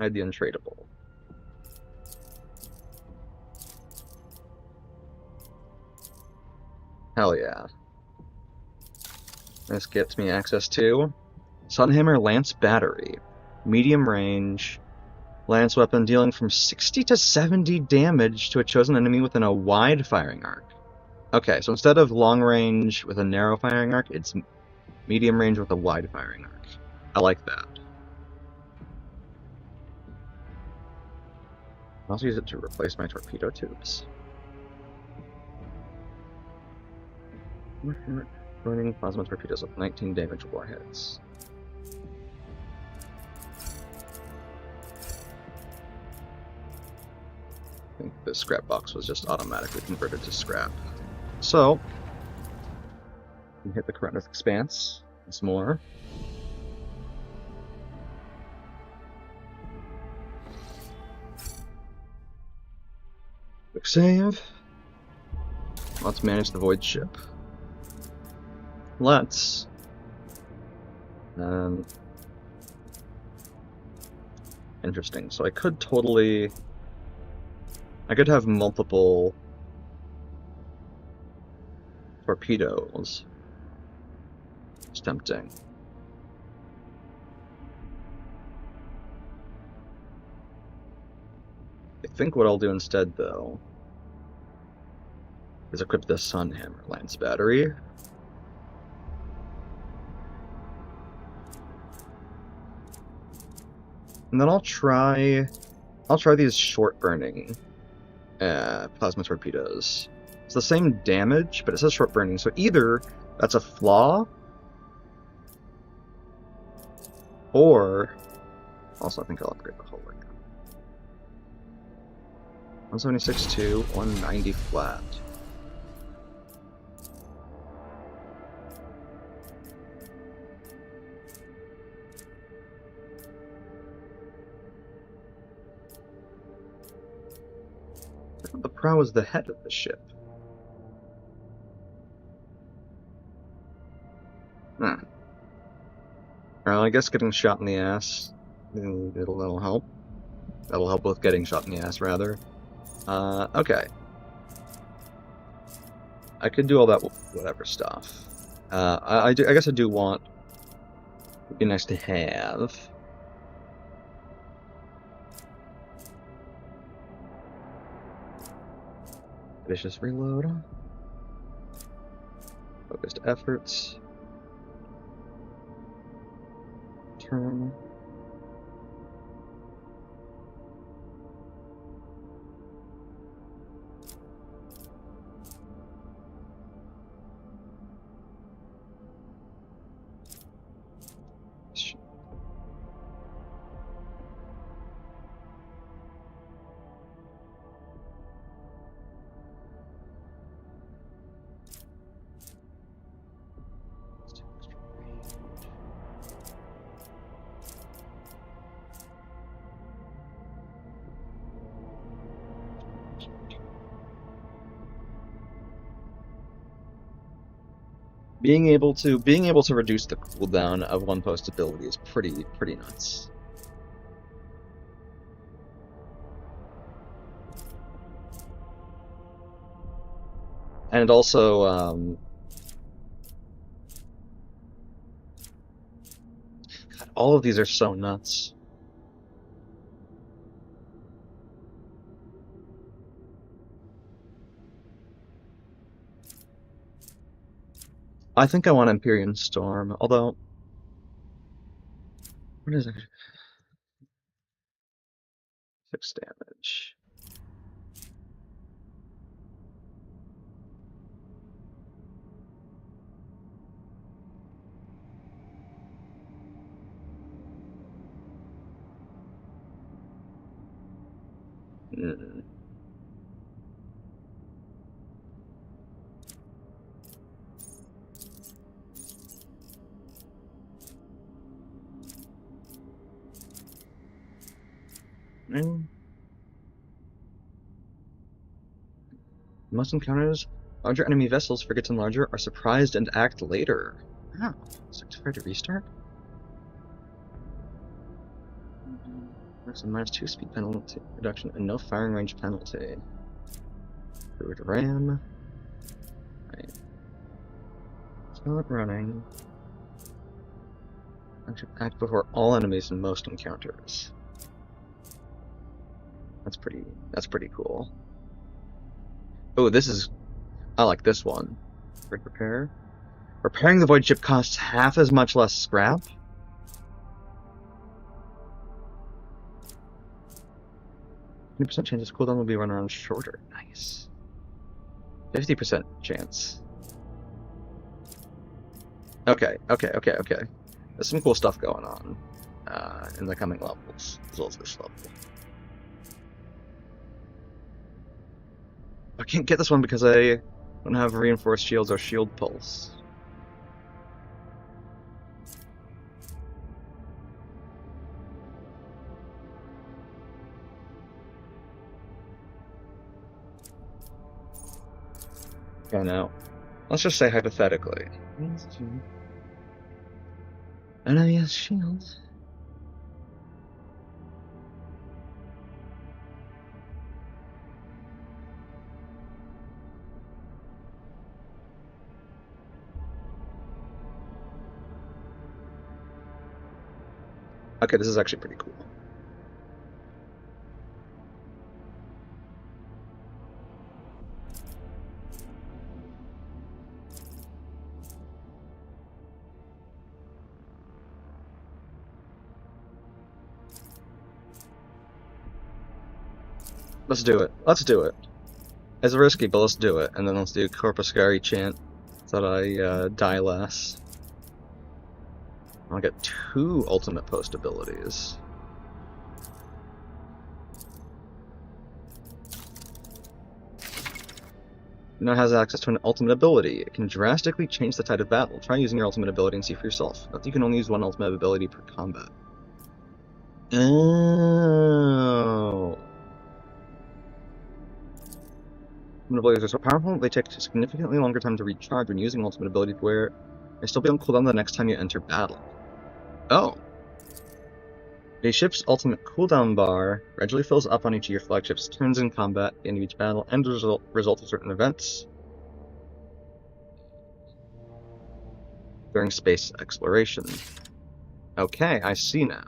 Hide the untradeable. Hell yeah. This gets me access to Sunhammer Lance Battery. Medium range. Lance weapon dealing from 60 to 70 damage to a chosen enemy within a wide firing arc. Okay, so instead of long range with a narrow firing arc, it's medium range with a wide firing arc. I like that. I'll also use it to replace my torpedo tubes. Running plasma torpedoes with 19 damage warheads. I think the scrap box was just automatically converted to scrap. So, we hit the Correct Expanse once more. Quick save. Let's manage the Void Ship. Let's... interesting. So I could totally... I could have multiple torpedoes. It's tempting. I think what I'll do instead, though, is equip the Sunhammer Lance battery. And then I'll try these short burning plasma torpedoes. It's the same damage, but it says short burning, so either that's a flaw, or also I think I'll upgrade the hull right now. 176.2, 190 flat. The prow is the head of the ship. Well, I guess getting shot in the ass, that'll help. That'll help with getting shot in the ass, rather. Okay. I could do all that whatever stuff. I guess I do want... It'd be nice to have... Vicious reload. Focused efforts. Turn. Being able to reduce the cooldown of one post ability is pretty nuts. And also, God, all of these are so nuts. I think I want Empyrean Storm, although... What is it? 6 damage. Hmm. Most encounters, larger enemy vessels, frigates and larger, are surprised and act later. Oh, is it fair to restart? There's a -2 speed penalty reduction and no firing range penalty. Forward ram. Right. Stop running. Act before all enemies in most encounters. That's pretty cool. Oh, I like this one. Rig repair. Repairing the void ship costs half as much less scrap. 20% chance its cooldown will be run around shorter. Nice. 50% chance. Okay. There's some cool stuff going on in the coming levels, as well as this level. I can't get this one because I Don't have reinforced shields or shield pulse. Okay, now, let's just say hypothetically. Enemy has shields. Okay, this is actually pretty cool. Let's do it. Let's do it. It's risky, but let's do it. And then let's do Corpuscari chant so that I die less. I'll get 2 ultimate post abilities. Now it has access to an ultimate ability. It can drastically change the tide of battle. Try using your ultimate ability and see for yourself. Note that you can only use 1 ultimate ability per combat. Oh. Ultimate abilities are so powerful, they take significantly longer time to recharge when using ultimate ability, where they still be on cooldown the next time you enter battle. Oh. A ship's ultimate cooldown bar gradually fills up on each of your flagship's turns in combat at the end of each battle and as a result of certain events during space exploration. Okay, I see now.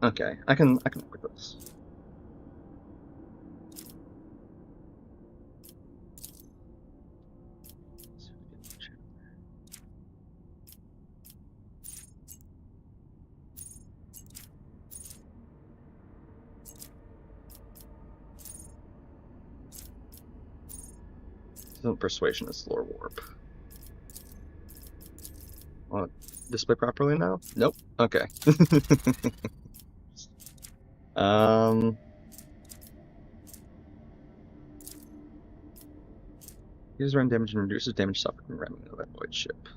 Okay, I can work with this. Isn't persuasion, it's lore warp. Want to display properly now? Nope. Okay. Uses run damage and reduces damage suffered from ramming into that void ship.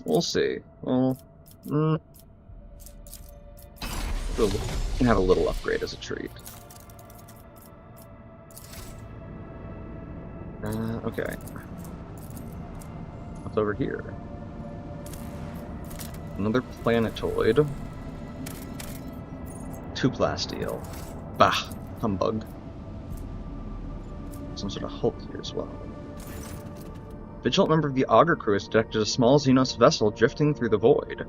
We'll see. Well, we can have a little upgrade as a treat. Okay. What's over here? Another planetoid. 2 plasteel. Bah! Humbug. Some sort of Hulk here as well. Vigilant member of the Augur crew has detected a small Xenos vessel drifting through the void.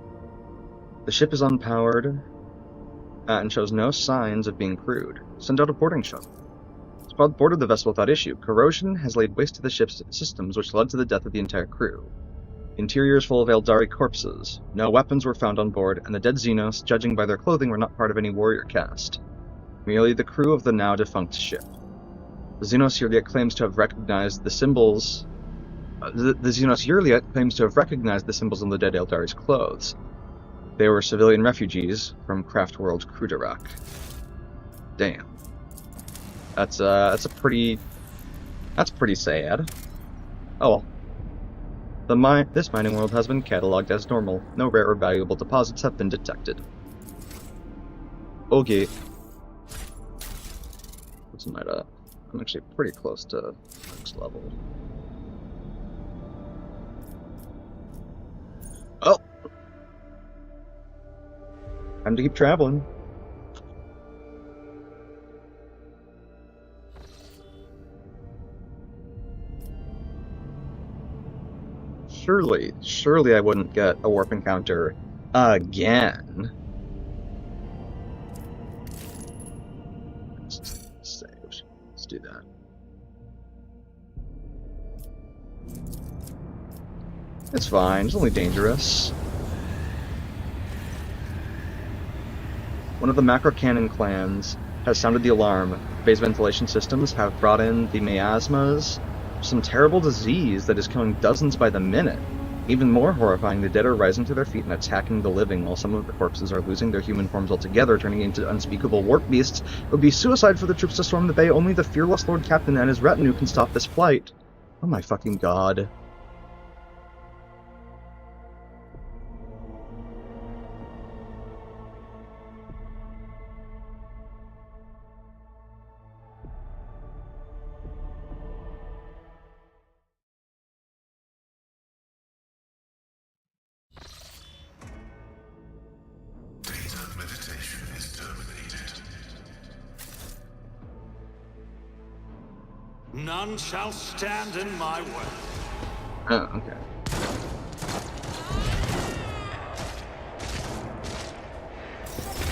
The ship is unpowered and shows no signs of being crewed. Send out a boarding shuttle. Squad boarded the vessel without issue. Corrosion has laid waste to the ship's systems, which led to the death of the entire crew. The interior is full of Eldari corpses. No weapons were found on board, and the dead Xenos, judging by their clothing, were not part of any warrior caste. Merely the crew of the now defunct ship. The Xenos yearly claims to have recognized the symbols. The Xenos yearly claims to have recognized the symbols on the dead Eldari's clothes. They were civilian refugees from Craft World Krudarak. Damn. That's pretty sad. Oh well. This mining world has been cataloged as normal. No rare or valuable deposits have been detected. Okay. What's meta? I'm actually pretty close to next level. Oh! Time to keep traveling. Surely I wouldn't get a warp encounter again. Let's do that. It's fine, it's only dangerous. One of the macro cannon clans has sounded the alarm. Base ventilation systems have brought in the miasmas, some terrible disease that is killing dozens by the minute. Even more horrifying, the dead are rising to their feet and attacking the living, while some of the corpses are losing their human forms altogether, turning into unspeakable warp beasts. It would be suicide for the troops to storm the bay. Only the fearless Lord Captain and his retinue can stop this plight. Oh my fucking god. Data meditation is terminated. None shall stand in my way. Oh, okay.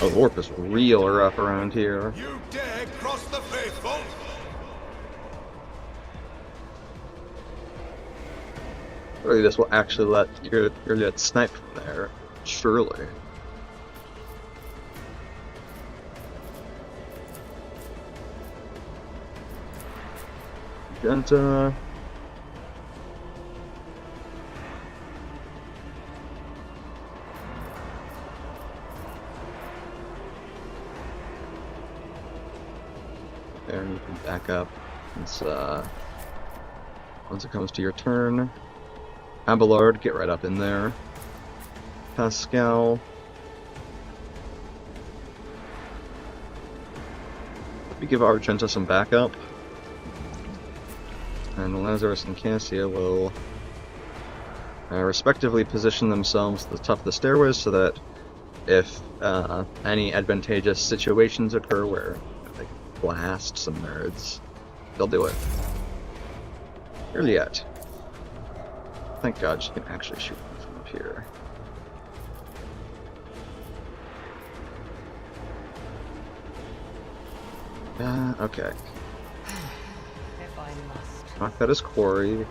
Oh, the warp is real rough around here. You dare cross the faithful? Surely this will actually let your get sniped from there. Surely. And, there, you can back up. It's, once it comes to your turn. Abelard, get right up in there. Pascal. We give Argenta some backup. And Lazarus and Cassia will respectively position themselves at the top of the stairways so that if any advantageous situations occur where they blast some nerds, they'll do it. Juliet. Thank God she can actually shoot them from up here. Okay. If I must. Mark that as quarry.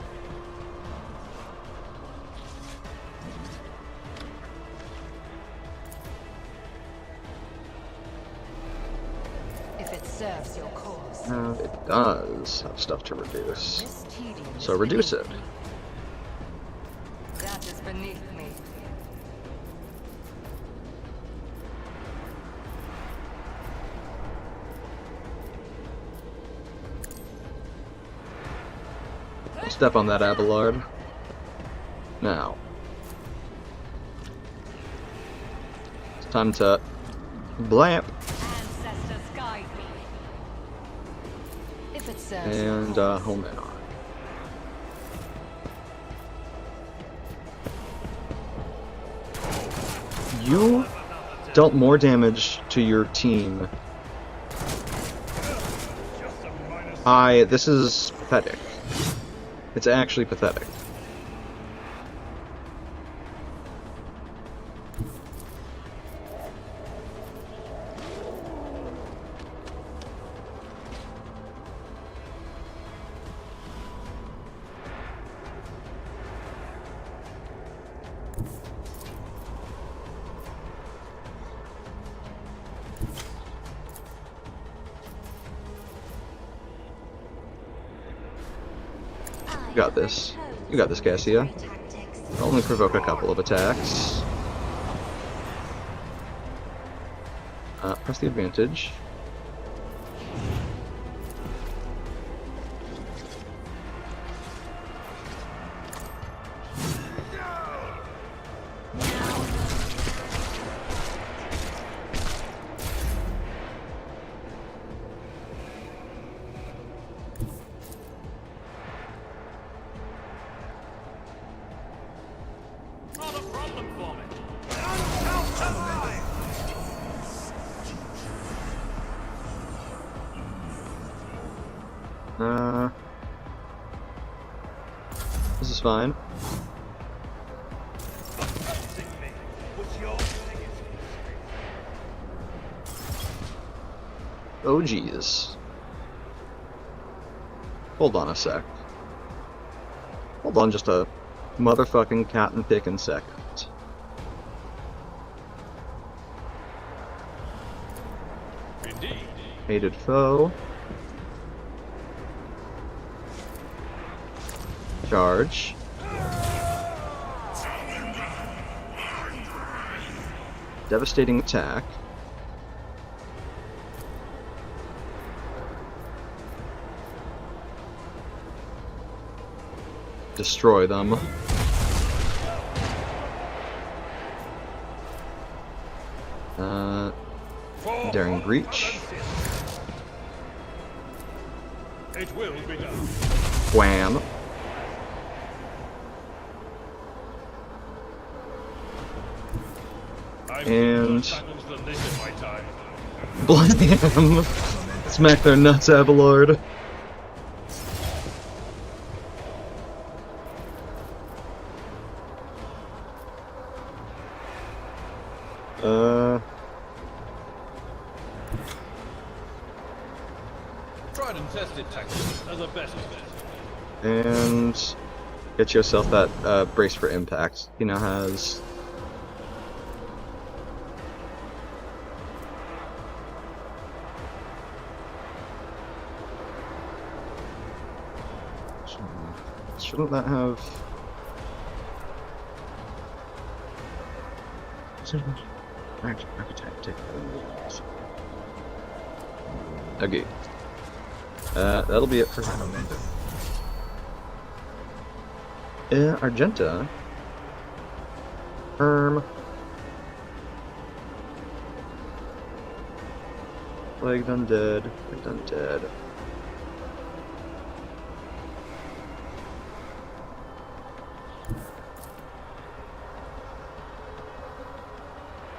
If it serves your cause. It does have stuff to reduce. This tedium So is reduce beneath it. me. That is beneath me. Step on that, Abelard. Now. It's time to blamp. Ancestors guide me. If it serves And your cause. home in on. You dealt more damage to your team. This is pathetic. It's actually pathetic. You got this. You got this, Cassia. Only provoke a couple of attacks. Press the advantage. Not a problem for me. None shall survive. This is fine. Oh geez. Hold on a sec. Hold on just a motherfucking cat and pickin' second. hated foe. Charge. Devastating attack. Destroy them. Daring breach. It will be done. Wham. And blam! Smack their nuts, Avalord. Tried and tested tactics are the best of it. And get yourself that brace for impact. He now has. Shouldn't that have? Okay. That'll be it for him. Argenta. Plague undead. Plague undead.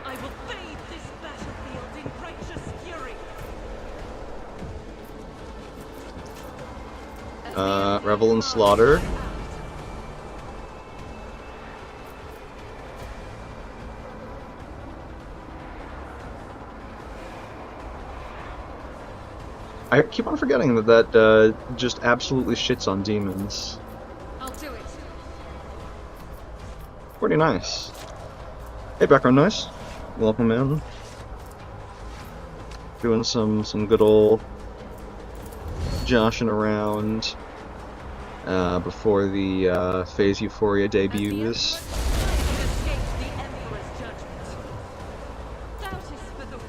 I will bathe this battlefield in righteous fury. Revel and Slaughter. I keep on forgetting that just absolutely shits on demons. I'll do it. Pretty nice. Hey, background noise. Welcome in. Doing some good old joshing around before the Phase Euphoria debuts. Escape the Emperor's judgment. That is for the weak.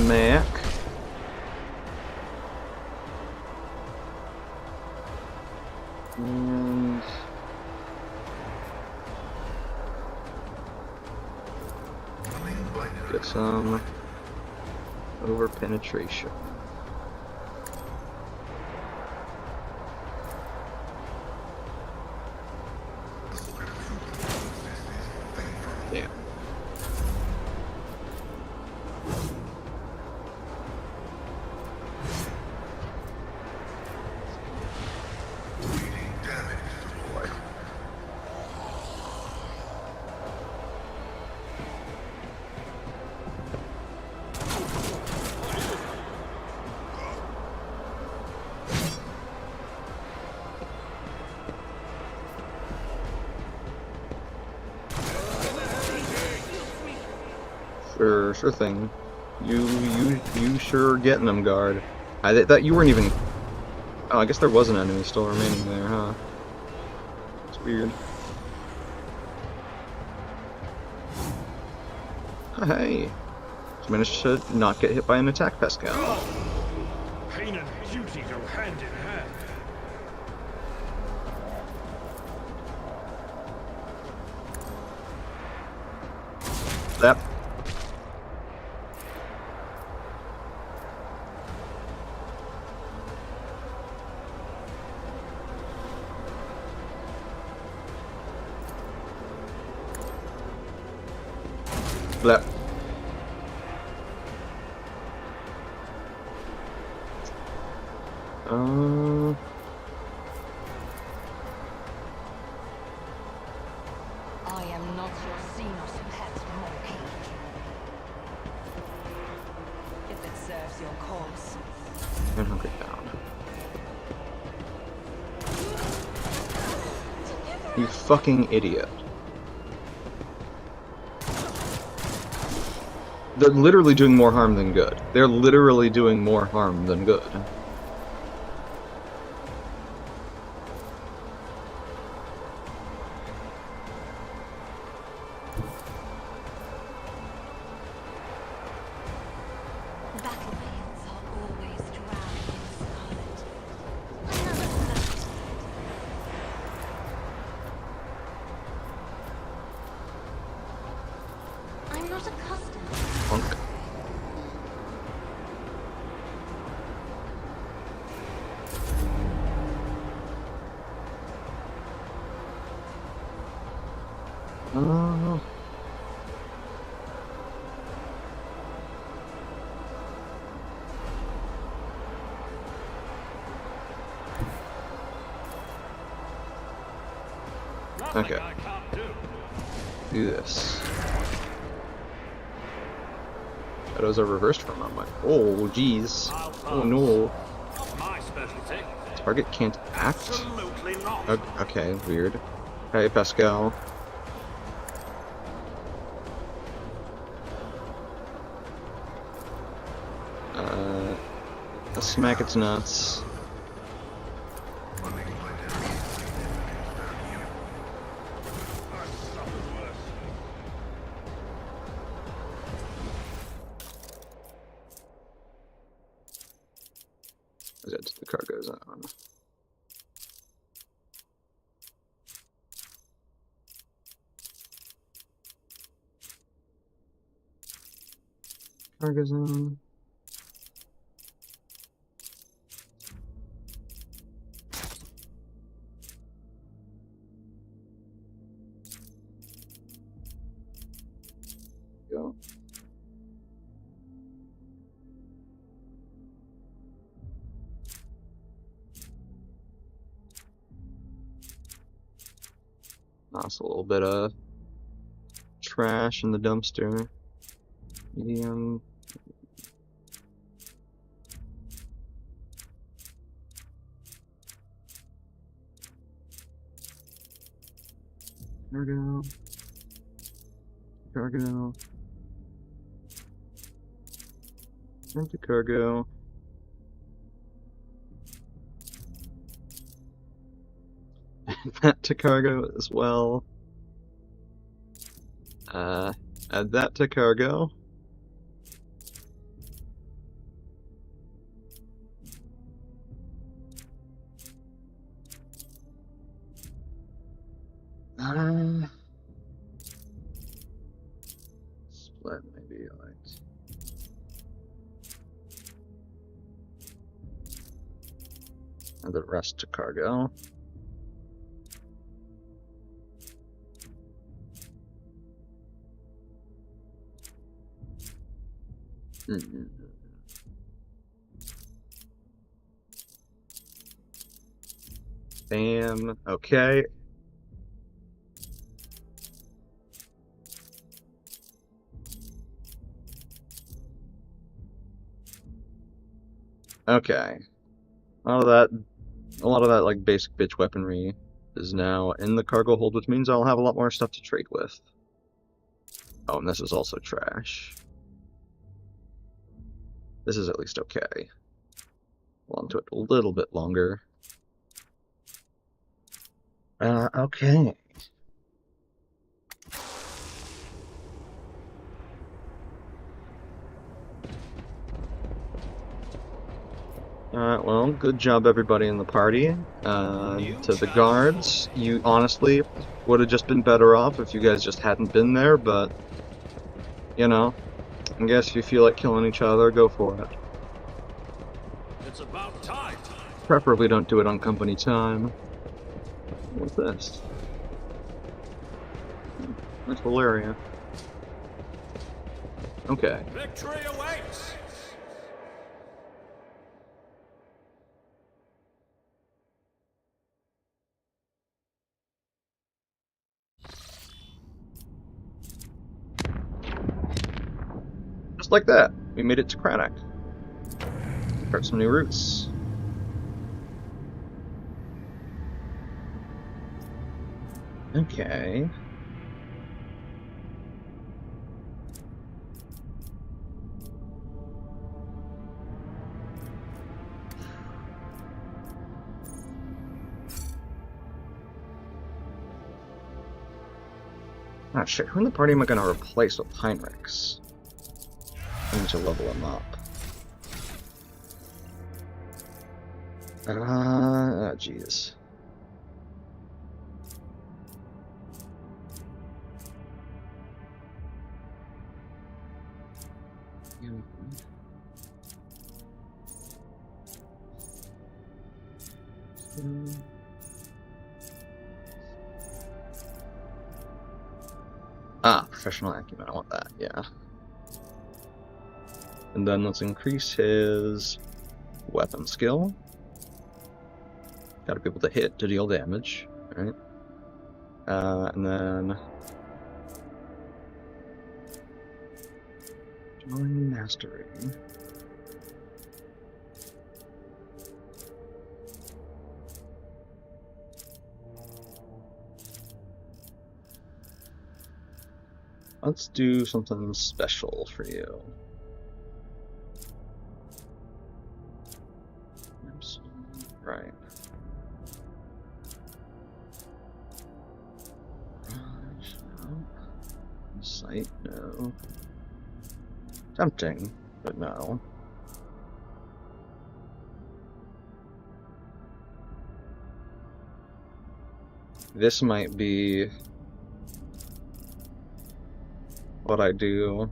Mac. And get some over penetration. Yeah. Sure thing. You sure are getting them, guard. I thought you weren't even. Oh, I guess there was an enemy still remaining there, huh? It's weird. Oh, hey, just managed to not get hit by an attack, Pascal. Pain and beauty go hand in hand. That. Splat. I am not your Xenos pet monkey. If it serves your cause. And hunker down. You fucking idiot. They're literally doing more harm than good. They're literally doing more harm than good. Battlefields are always drowned in scarlet. Another first. I'm not accustomed. Punk. Okay. I can't do. Do this. Shadows are reversed from them. Like, oh, geez. Oh no. Not my specialty. Target can't act? Absolutely not. Okay, weird. Hey, Pascal. Let's smack its nuts. That's the cargo zone. Cargo zone. Go. That's a little bit of trash in the dumpster. Medium. Cargo. Cargo. Into cargo. That to cargo as well. Add that to cargo. Split maybe like. And the rest to cargo. Bam. Okay. Okay. A lot of that like basic bitch weaponry is now in the cargo hold, which means I'll have a lot more stuff to trade with. Oh, and this is also trash. This is at least okay. Hold on to it a little bit longer. Okay. Well, good job everybody in the party. To the guards, you honestly would have just been better off if you guys just hadn't been there, but, you know, I guess if you feel like killing each other, go for it. It's about time. Preferably don't do it on company time. What's this? That's Valeria. Okay. Victory awaits! Just like that, we made it to Cranach. Start some new routes. Okay. Ah, shit. Who in the party am I going to replace with Heinrichs? I need to level him up. Jeez. Ah, professional acumen. I want that, yeah. And then let's increase his weapon skill. Gotta be able to hit to deal damage, right? And then join mastery. Let's do something special for you. Right. Sight, no. Tempting, but no. This might be what I do.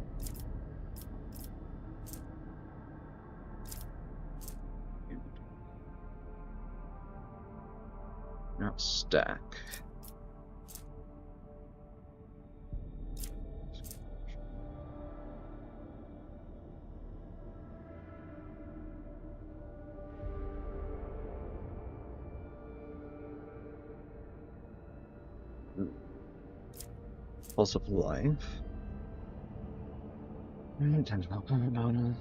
Not stack. Pulse of life. Intentional bonus.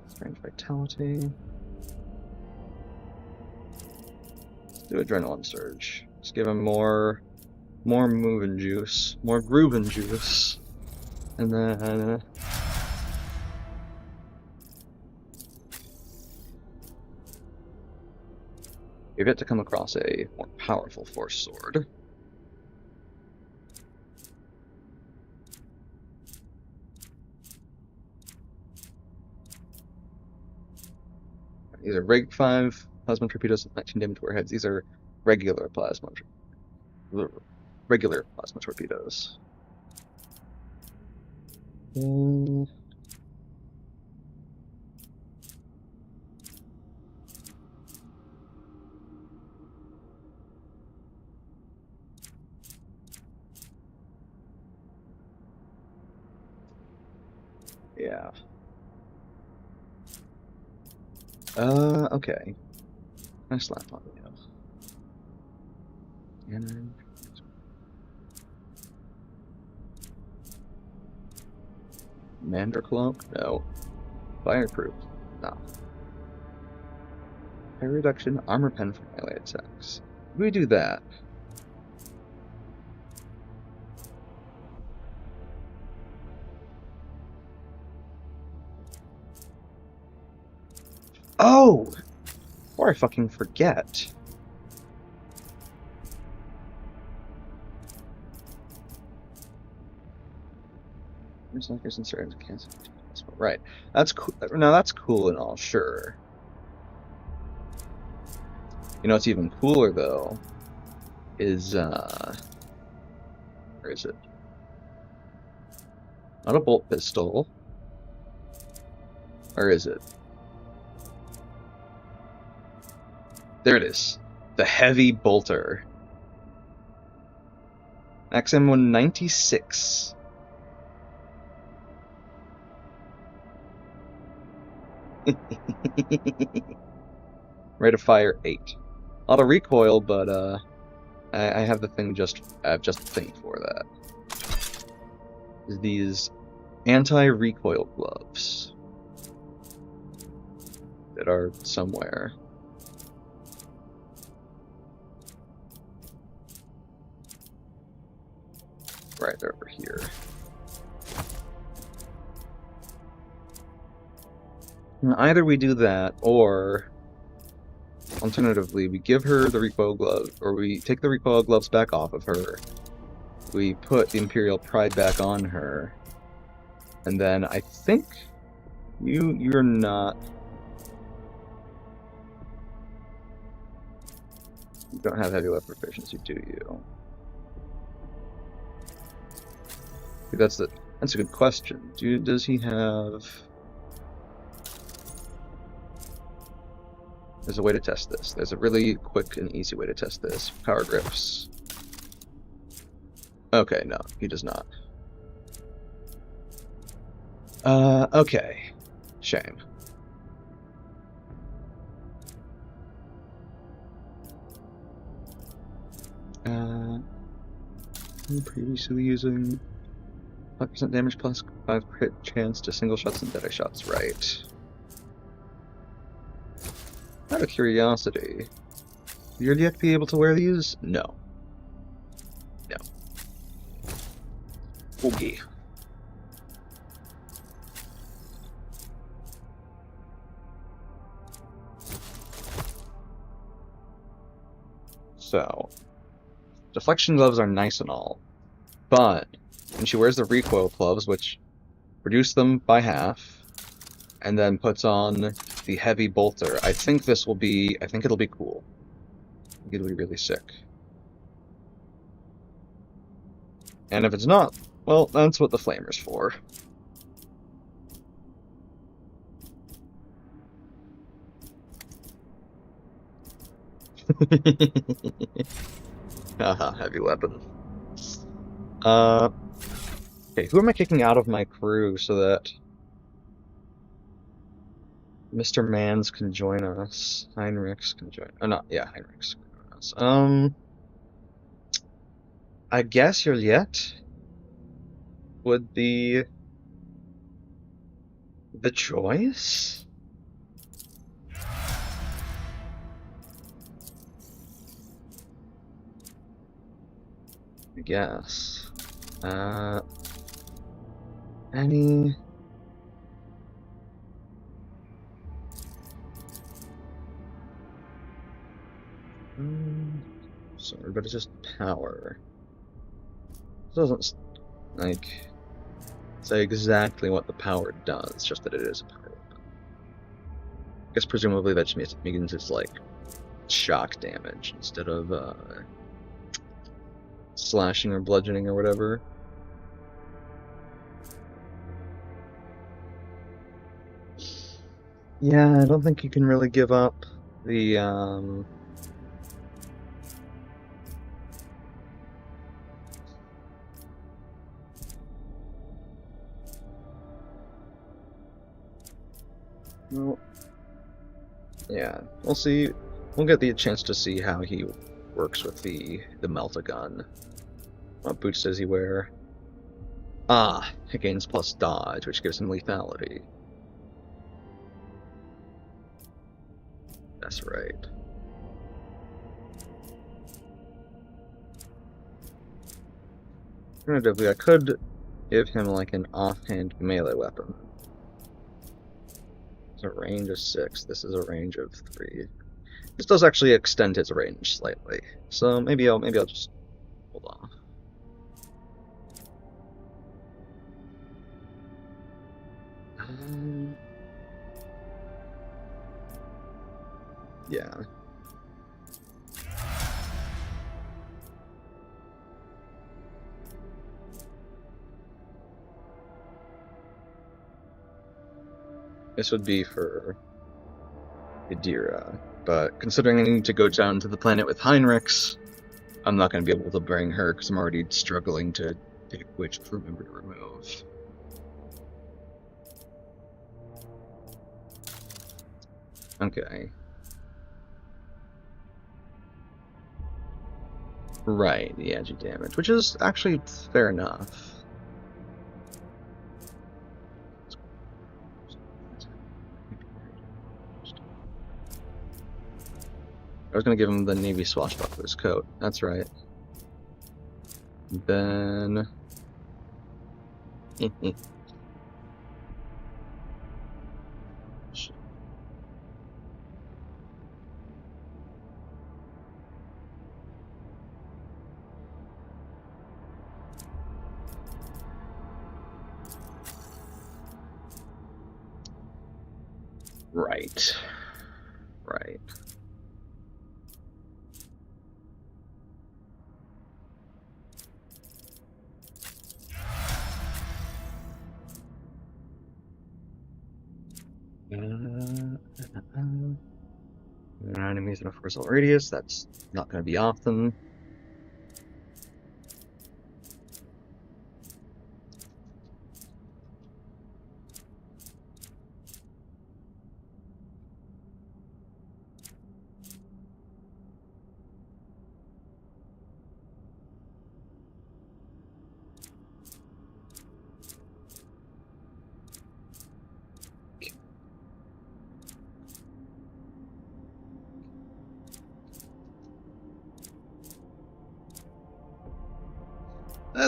Strange vitality. Let's do adrenaline surge. Just give him more moving juice, more grooving juice, and then you've yet to come across a more powerful force sword. These are Reg 5 plasma torpedoes with 19 damage warheads. These are regular plasma torpedoes. Yeah. Okay. Nice slap on you. And Mandercloak? No. Fireproof? No. Fire reduction, armor pen for melee attacks. We do that. Oh! Before I fucking forget. Berserkers and certain cancer. Right. That's cool. Now that's cool and all, sure. You know what's even cooler though is where is it? Not a bolt pistol. Or is it? There it is. The heavy bolter. XM 196. Rate of fire 8. Auto recoil, but I have the thing I have just the thing for that. These anti-recoil gloves that are somewhere. Right, they're over here. And either we do that, or alternatively, we give her the recoil glove, or we take the recoil gloves back off of her. We put the Imperial Pride back on her, and then I think you're not. You don't have heavy weapon proficiency, do you? That's a good question. Does he have? There's a way to test this. There's a really quick and easy way to test this. Power grips. Okay, no, he does not. Okay. Shame. Previously using 5% damage plus 5 crit chance to single shots and deadeye shots, right. Out of curiosity, you'd yet be able to wear these? No. No. Okay. So, deflection gloves are nice and all, but when she wears the recoil gloves, which reduce them by half, and then puts on the heavy bolter, I think it'll be cool. I think it'll be really sick. And if it's not, well, that's what the flamer's for. Haha, heavy weapon. Okay, who am I kicking out of my crew so that Mr. Mans can join us? Heinrichs can join. Oh, no, yeah, Heinrichs can join us. I guess Juliet would be the choice? I guess. Any... Sorry, but it's just power. It doesn't, like, say exactly what the power does, just that it is a power weapon. I guess presumably that just means it's, like, shock damage instead of, slashing or bludgeoning or whatever. Yeah, I don't think you can really give up the, well, yeah, we'll see. We'll get the chance to see how he works with the melt-a-gun. What boots does he wear? Ah, it gains plus dodge, which gives him lethality. That's right. Alternatively, I could give him like an offhand melee weapon. It's a range of 6. This is a range of 3. This does actually extend his range slightly, so maybe I'll just hold off. Yeah. This would be for Idira, but considering I need to go down to the planet with Heinrichs, I'm not going to be able to bring her because I'm already struggling to pick which crew member to remove. Okay. Right, the agi damage, which is actually fair enough. I was gonna give him the Navy Swashbuckler's coat. That's right. Then... Right. Right. Enemies in a horizontal radius, that's not going to be often.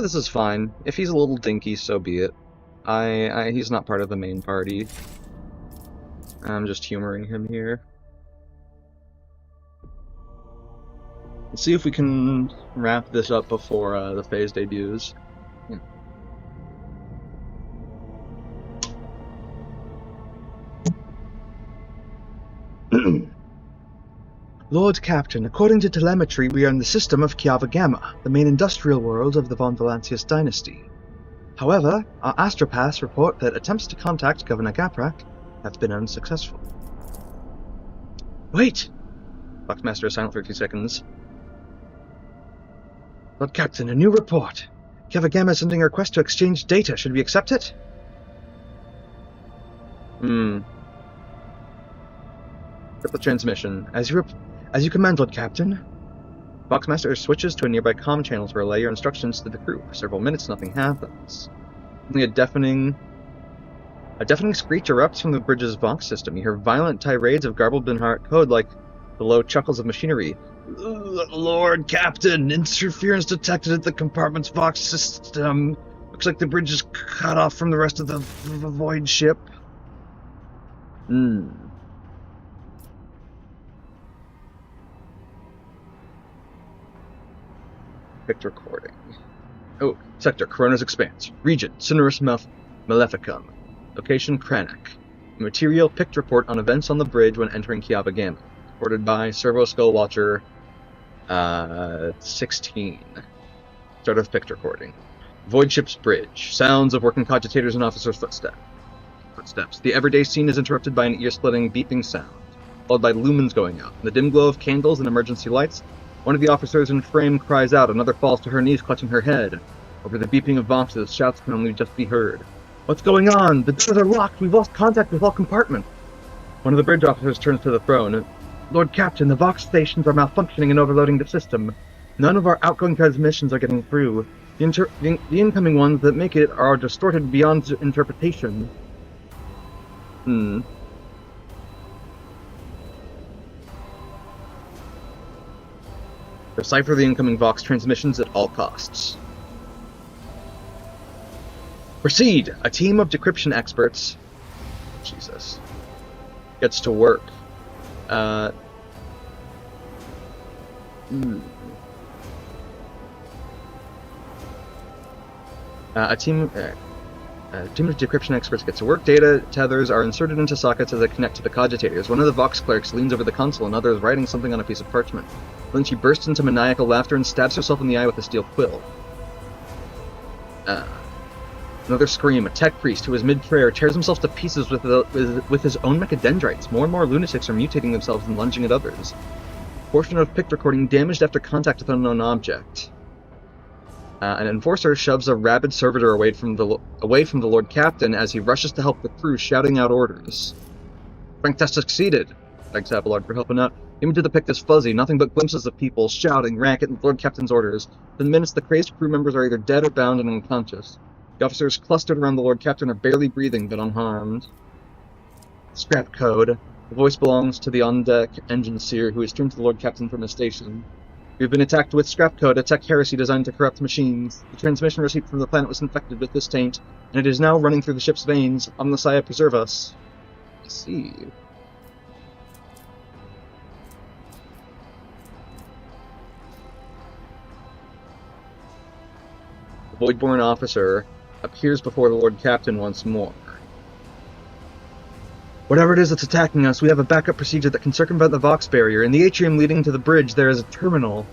This is fine. If he's a little dinky, so be it. He's not part of the main party. I'm just humoring him here. Let's see if we can wrap this up before the phase debuts. Lord Captain, according to telemetry, we are in the system of Kiava Gamma, the main industrial world of the Von Valancius dynasty. However, our astropaths report that attempts to contact Governor Gaprak have been unsuccessful. Wait! Boxmaster is silent for a few seconds. Lord Captain, a new report. Kiava Gamma is sending a request to exchange data. Should we accept it? Get the transmission. As you command, Lord Captain. Boxmaster switches to a nearby comm channel to relay your instructions to the crew. For several minutes, nothing happens. Only a deafening screech erupts from the bridge's Vox system. You hear violent tirades of garbled Binhart code like the low chuckles of machinery. Lord Captain, interference detected at the compartment's Vox system. Looks like the bridge is cut off from the rest of the void ship. Picked recording. Oh, sector, Corona's Expanse. Region, Cinerus Maleficum. Location, Kranach. Material, picked report on events on the bridge when entering Kiava Gamma. Recorded by Servo Skullwatcher 16. Start of picked recording. Void ship's bridge. Sounds of working cogitators and officers' footsteps. The everyday scene is interrupted by an ear-splitting beeping sound, followed by lumens going out. In the dim glow of candles and emergency lights, one of the officers in frame cries out, another falls to her knees clutching her head. Over the beeping of Voxes, shouts can only just be heard. What's going on? The doors are locked! We've lost contact with all compartments! One of the bridge officers turns to the throne. Lord Captain, the Vox stations are malfunctioning and overloading the system. None of our outgoing transmissions are getting through. The incoming ones that make it are distorted beyond interpretation. Decipher the incoming Vox transmissions at all costs. Proceed! A team of decryption experts gets to work. A team of decryption experts gets to work. Data tethers are inserted into sockets as they connect to the cogitators. One of the Vox clerics leans over the console, another is writing something on a piece of parchment. Then she bursts into maniacal laughter and stabs herself in the eye with a steel quill. Another scream. A tech priest who is mid-prayer tears himself to pieces with his own mechadendrites. More and more lunatics are mutating themselves and lunging at others. Portion of picked recording damaged after contact with an unknown object. An enforcer shoves a rabid servitor away from the Lord Captain as he rushes to help the crew, shouting out orders. Frank test succeeded. Thanks, Abelard, for helping out. The image of the Pict is fuzzy, nothing but glimpses of people shouting, racket, Lord Captain's orders. In minutes, the crazed crew members are either dead or bound and unconscious. The officers clustered around the Lord Captain are barely breathing, but unharmed. Scrap code. The voice belongs to the on-deck engine seer, who is turned to the Lord Captain from his station. We've been attacked with scrap code, a tech heresy designed to corrupt machines. The transmission receipt from the planet was infected with this taint, and it is now running through the ship's veins. Omnissiah, preserve us. I see. The Voidborn officer appears before the Lord Captain once more. Whatever it is that's attacking us, we have a backup procedure that can circumvent the Vox barrier. In the atrium leading to the bridge, there is a terminal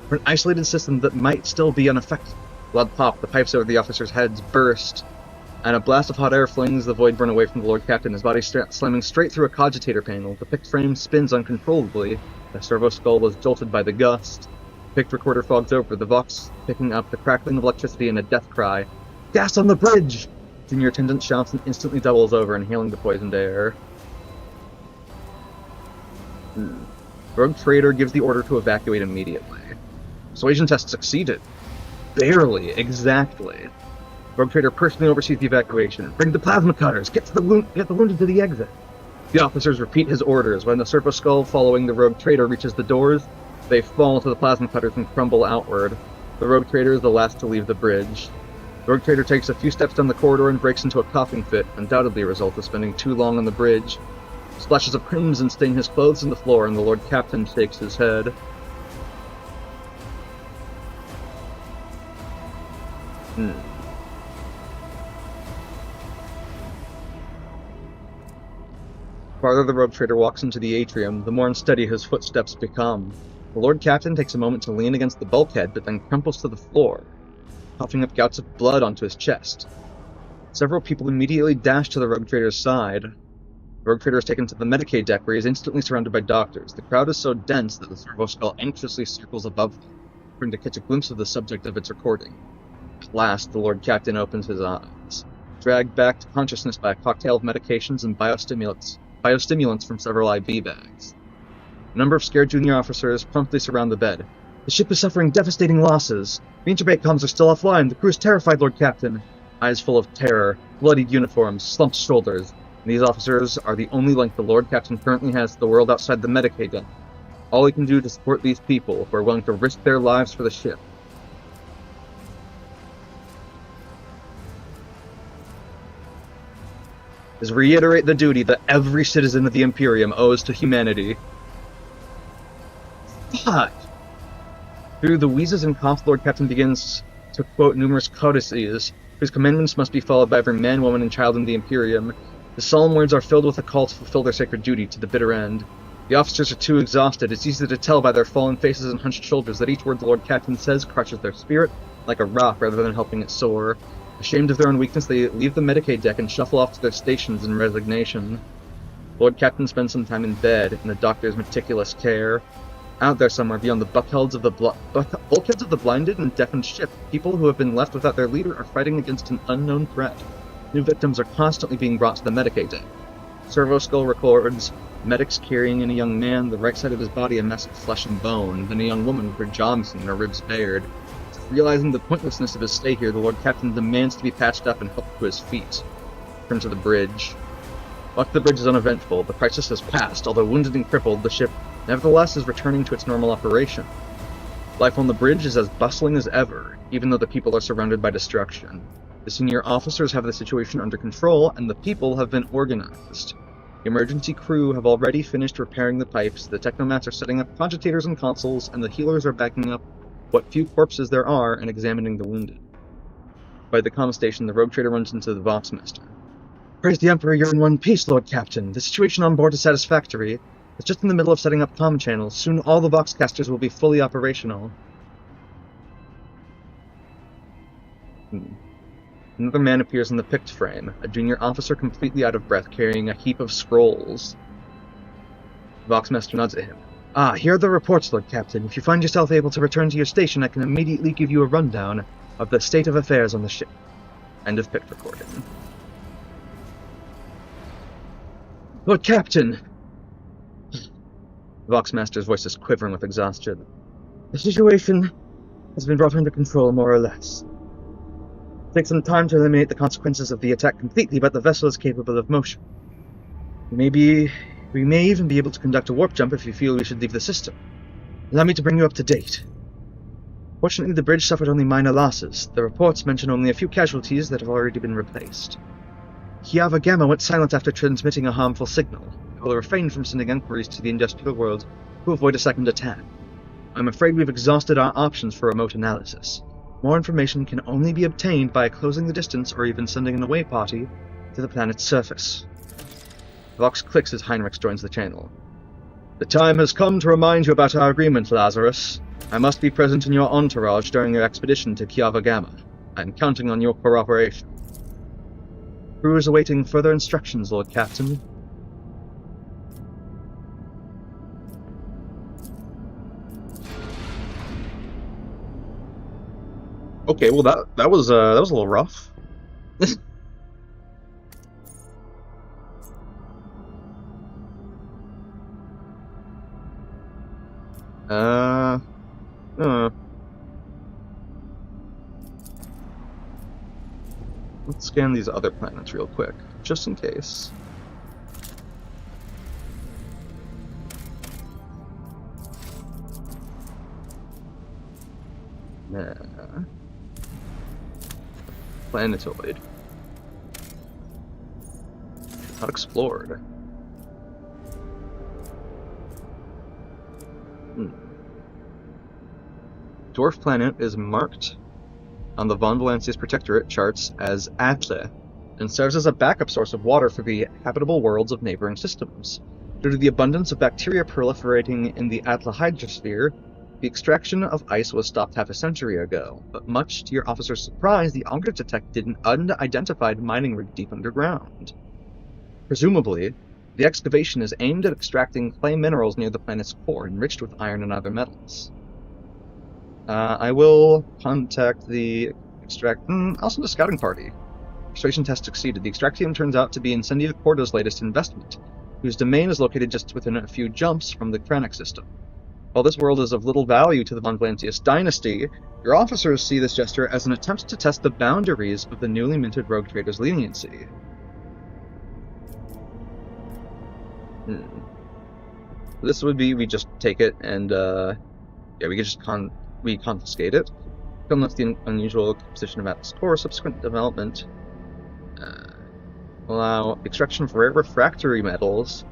for an isolated system that might still be unaffected. Blood pop, the pipes over the officers' heads burst, and a blast of hot air flings the Voidborn away from the Lord Captain, his body slamming straight through a cogitator panel. The Pict frame spins uncontrollably. The servo skull was jolted by the gust. The Pict recorder fogs over, the Vox picking up the crackling of electricity and a death cry. Gas on the bridge! Junior attendant shouts and instantly doubles over, inhaling the poisoned air. Rogue Trader gives the order to evacuate immediately. Persuasion test succeeded. Barely, exactly. Rogue Trader personally oversees the evacuation. Bring the plasma cutters! Get the wounded to the exit! The officers repeat his orders. When the Serpo Skull following the Rogue Trader reaches the doors, they fall to the plasma cutters and crumble outward. The Rogue Trader is the last to leave the bridge. The Rogue Trader takes a few steps down the corridor and breaks into a coughing fit, undoubtedly a result of spending too long on the bridge. Splashes of crimson stain his clothes and the floor, and the Lord Captain shakes his head. The farther the Rogue Trader walks into the atrium, the more unsteady his footsteps become. The Lord Captain takes a moment to lean against the bulkhead, but then crumples to the floor, coughing up gouts of blood onto his chest. Several people immediately dash to the Rogue Trader's side. The Rogue Trader is taken to the Medicaid deck, where he is instantly surrounded by doctors. The crowd is so dense that the Servo Skull anxiously circles above them, trying to catch a glimpse of the subject of its recording. At last, the Lord Captain opens his eyes, dragged back to consciousness by a cocktail of medications and biostimulants from several IV bags. A number of scared junior officers promptly surround the bed. The ship is suffering devastating losses. The interbate comms are still offline. The crew is terrified, Lord Captain. Eyes full of terror, bloodied uniforms, slumped shoulders. These officers are the only link the Lord Captain currently has to the world outside the Medicaid deck. All he can do to support these people who are willing to risk their lives for the ship. Is reiterate the duty that every citizen of the Imperium owes to humanity. Fuck! Through the wheezes and coughs, Lord Captain begins to quote numerous codices, whose commandments must be followed by every man, woman, and child in the Imperium. The solemn words are filled with a call to fulfill their sacred duty to the bitter end. The officers are too exhausted. It's easy to tell by their fallen faces and hunched shoulders that each word the Lord Captain says crushes their spirit like a rock rather than helping it soar. Ashamed of their own weakness, they leave the Medicaid deck and shuffle off to their stations in resignation. Lord Captain spends some time in bed, in the doctor's meticulous care. Out there somewhere beyond the bulkheads of the blinded and deafened ship, people who have been left without their leader are fighting against an unknown threat. New victims are constantly being brought to the Medicaid deck. Servo Skull records medics carrying in a young man, the right side of his body a mess of flesh and bone, then a young woman with her jaw missing and her ribs bared. Realizing the pointlessness of his stay here, the Lord Captain demands to be patched up and helped to his feet. Turn to the bridge. While the bridge is uneventful, the crisis has passed. Although wounded and crippled, the ship nevertheless is returning to its normal operation. Life on the bridge is as bustling as ever, even though the people are surrounded by destruction. The senior officers have the situation under control, and the people have been organized. The emergency crew have already finished repairing the pipes, the technomats are setting up cogitators and consoles, and the healers are backing up what few corpses there are and examining the wounded. By the comm station, the Rogue Trader runs into the Voxmaster. Praise the Emperor, you're in one piece, Lord Captain. The situation on board is satisfactory. It's just in the middle of setting up comm channels. Soon all the Voxcasters will be fully operational. Another man appears in the Pict frame, a junior officer completely out of breath, carrying a heap of scrolls. The Voxmaster nods at him. Ah, here are the reports, Lord Captain. If you find yourself able to return to your station, I can immediately give you a rundown of the state of affairs on the ship. End of Pict recording. Lord Captain! The Voxmaster's voice is quivering with exhaustion. The situation has been brought under control, more or less. It takes some time to eliminate the consequences of the attack completely, but the vessel is capable of motion. We may even be able to conduct a warp jump if you feel we should leave the system. Allow me to bring you up to date. Fortunately, the bridge suffered only minor losses. The reports mention only a few casualties that have already been replaced. Kiava Gamma went silent after transmitting a harmful signal. I will refrain from sending inquiries to the industrial world to avoid a second attack. I'm afraid we've exhausted our options for remote analysis. More information can only be obtained by closing the distance or even sending an away party to the planet's surface. Vox clicks as Heinrich joins the channel. The time has come to remind you about our agreement, Lazarus. I must be present in your entourage during your expedition to Kiava Gamma. I'm counting on your cooperation. Crew is awaiting further instructions, Lord Captain. Okay, well that was a little rough. Let's scan these other planets real quick, just in case. Planetoid. Not explored. Dwarf planet is marked on the Von Valancius Protectorate charts as Atle, and serves as a backup source of water for the habitable worlds of neighboring systems. Due to the abundance of bacteria proliferating in the Atle hydrosphere, the extraction of ice was stopped half a century ago, but much to your officer's surprise, the Owlcat detected an unidentified mining rig deep underground. Presumably, the excavation is aimed at extracting clay minerals near the planet's core, enriched with iron and other metals. I will contact the I'll send a scouting party. Persuasion test succeeded. The Extractium turns out to be Incendia Cordo's latest investment, whose domain is located just within a few jumps from the Kranich system. While this world is of little value to the Von Valancius dynasty, your officers see this gesture as an attempt to test the boundaries of the newly minted rogue trader's leniency. This would be, we just take it and, we could just confiscate it. Unless the unusual position of Atlas core, subsequent development allow extraction of rare refractory metals.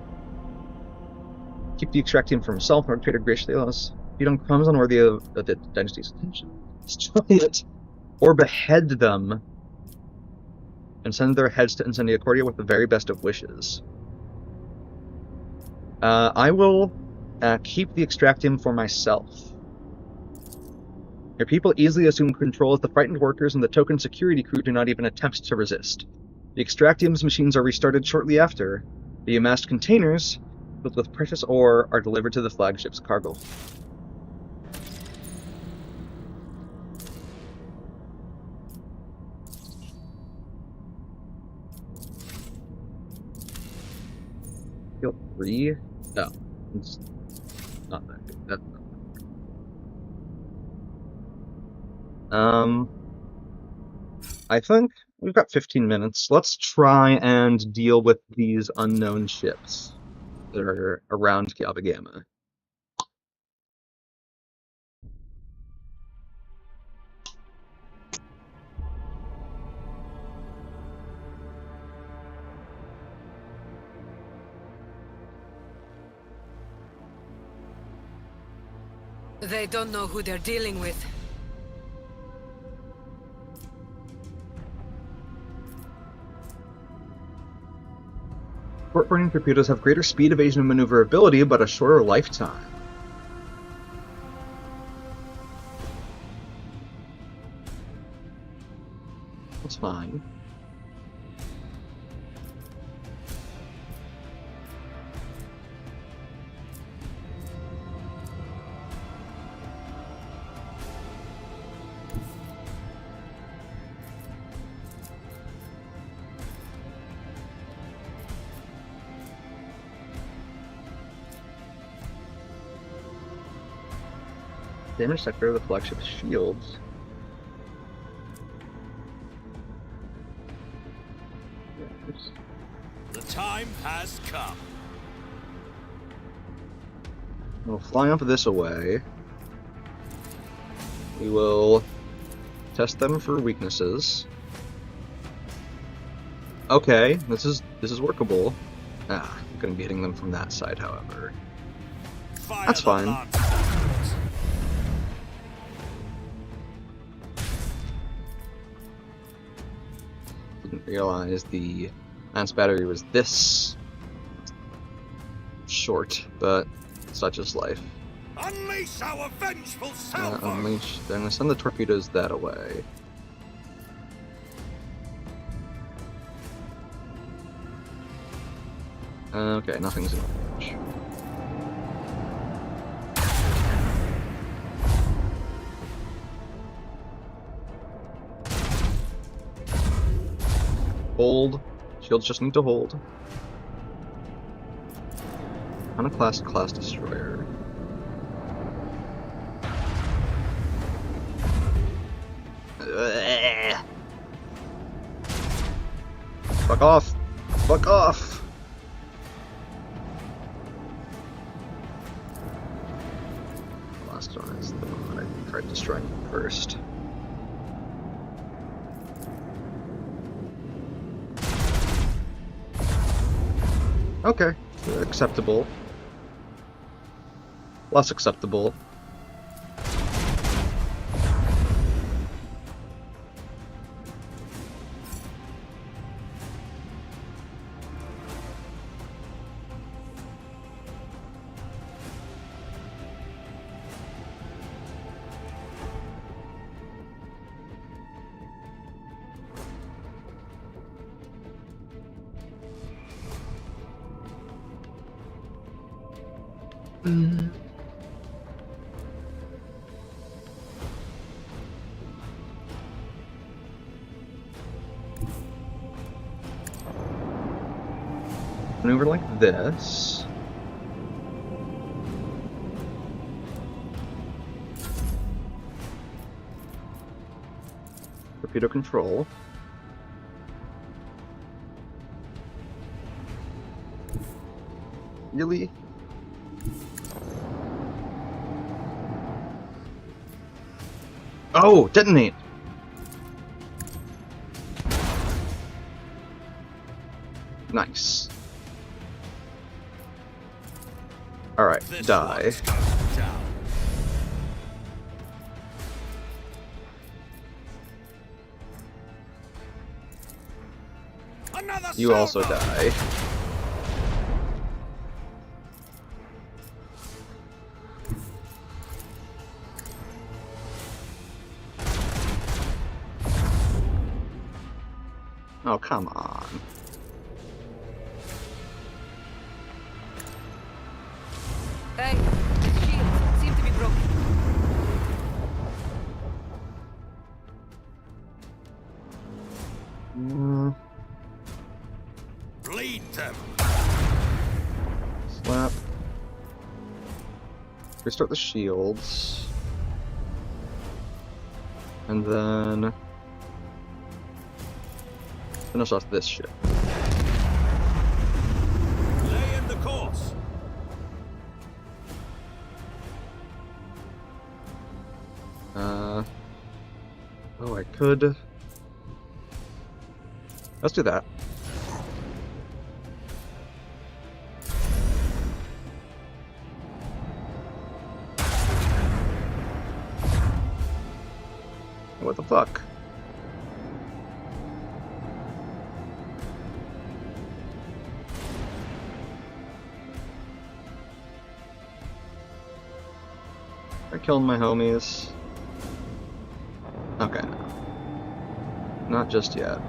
Keep the Extractium for himself, Rogue Trader graciously allows feed on crumbs unworthy of the dynasty's attention. Destroy it, or behead them, and send their heads to Incendia Cordia with the very best of wishes. I will keep the Extractium for myself. Your people easily assume control as the frightened workers and the token security crew do not even attempt to resist. The Extractium's machines are restarted shortly after. The amassed containers, filled with precious ore, are delivered to the flagship's cargo. Feel free? No. It's not that good. That's not. I think we've got 15 minutes. Let's try and deal with these unknown ships that are around Kiava Gamma. They don't know who they're dealing with. Short-burning torpedoes have greater speed, evasion, and maneuverability, but a shorter lifetime. That's fine. Damage sector of the flagship's shields. Yes. The time has come. We'll fly up this away. We will test them for weaknesses. Okay, this is workable. Ah, I'm gonna be hitting them from that side, however. Fire That's the fine. lance. Didn't realize the lance battery was this short, but such is life. Unleash our vengeful salvo. Unleash. They're gonna send the torpedoes that away. Okay, nothing's in range. Hold. Shields just need to hold. Iconoclast class destroyer. Ugh. Fuck off! Fuck off! Last one is the one I tried destroying first. Okay, acceptable. Less acceptable. Maneuver like this. Torpedo control. Really? Oh, detonate! Nice. Alright, This die. one's going down. Another You also salvo. die. Oh, come on. Hey, the shields seem to be broken. Bleed them. Slap. Restart the shields. And then finish off this shit. Lay in the course. Oh, I could. Let's do that. What the fuck? I killed my homies. Okay. Not just yet.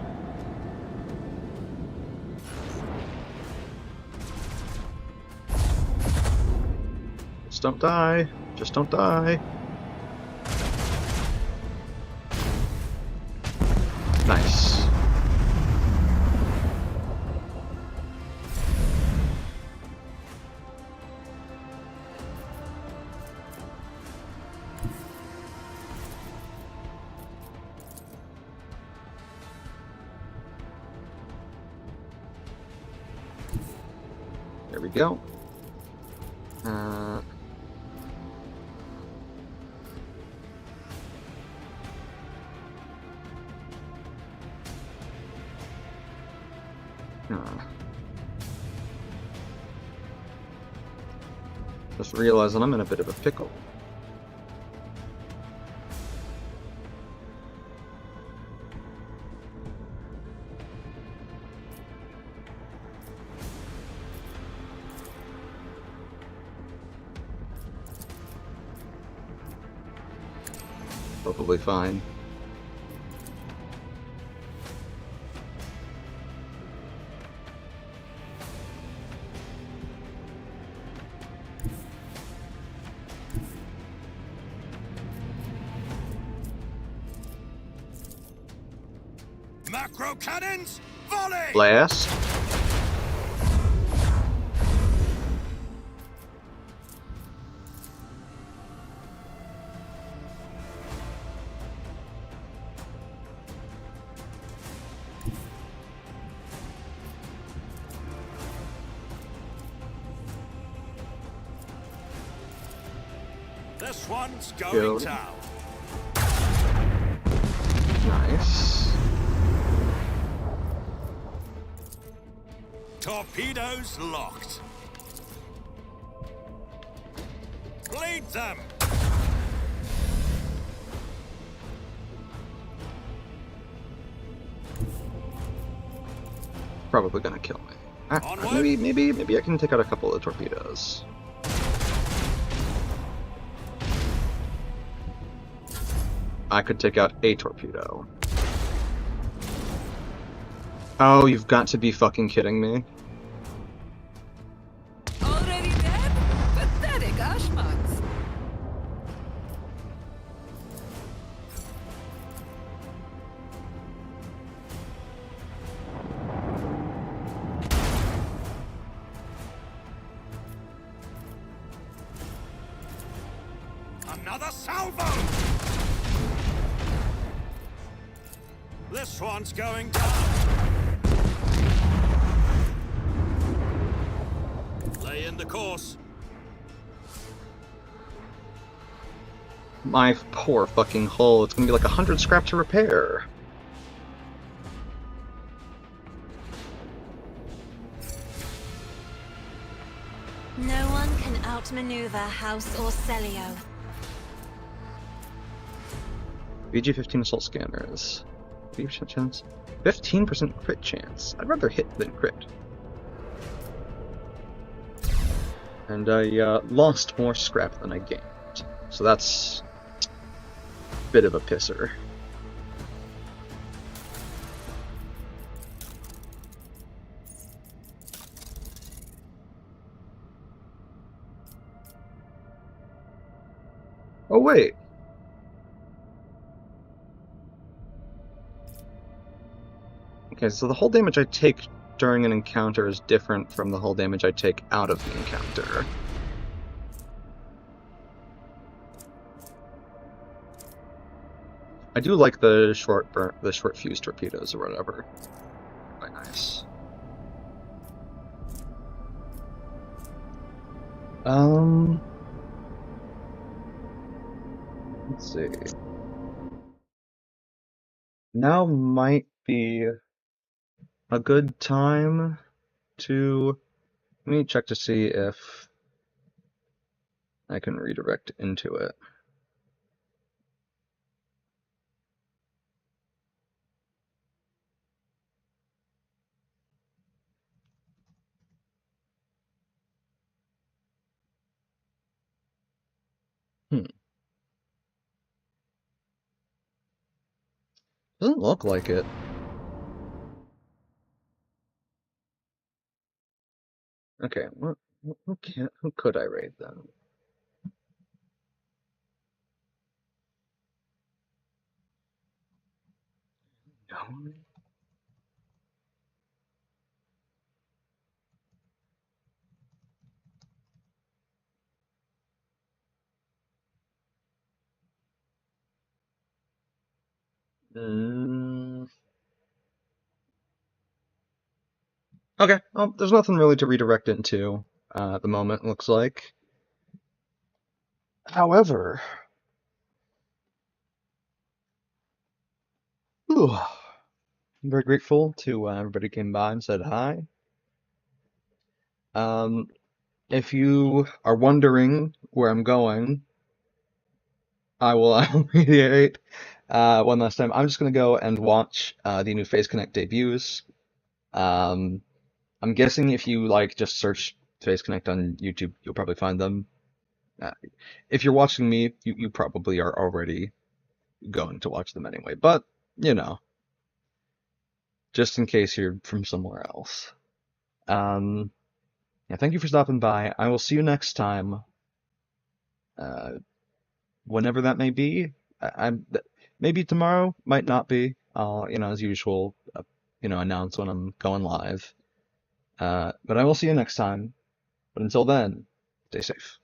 Just don't die. Just don't die. Nice. we go. Just realizing I'm in a bit of a pickle. Probably fine. Macro cannons, volley! Blast. This one's going Go. down. Nice. Torpedoes locked. Bleed them. Probably gonna kill me. Onward. Maybe I can take out a couple of torpedoes. I could take out a torpedo. Oh, you've got to be fucking kidding me. Already dead? Pathetic Ashmans. Another salvo. This one's going down. Lay in the course. My poor fucking hull. It's gonna be like 100 scrap to repair. No one can outmaneuver House Orcelio. VG-15 assault scanners. 50% chance. 15% crit chance. I'd rather hit than crit. And I lost more scrap than I gained. So that's a bit of a pisser. Oh wait. Okay, so the hull damage I take during an encounter is different from the hull damage I take out of the encounter. I do like the short fuse torpedoes or whatever. Quite nice. Let's see. Now might be a good time to... Let me check to see if I can redirect into it. Doesn't look like it. Okay, who could I raid then? No. Okay, well, there's nothing really to redirect into. at the moment, looks like. However, whew, I'm very grateful to everybody who came by and said hi. If you are wondering where I'm going, I'll reiterate one last time. I'm just going to go and watch the new Phase Connect debuts. I'm guessing if you just search Phase Connect on YouTube, you'll probably find them. If you're watching me, you probably are already going to watch them anyway. But, just in case you're from somewhere else. Yeah, thank you for stopping by. I will see you next time. Whenever that may be. Maybe tomorrow, might not be. I'll, as usual, announce when I'm going live. But I will see you next time. But until then, stay safe.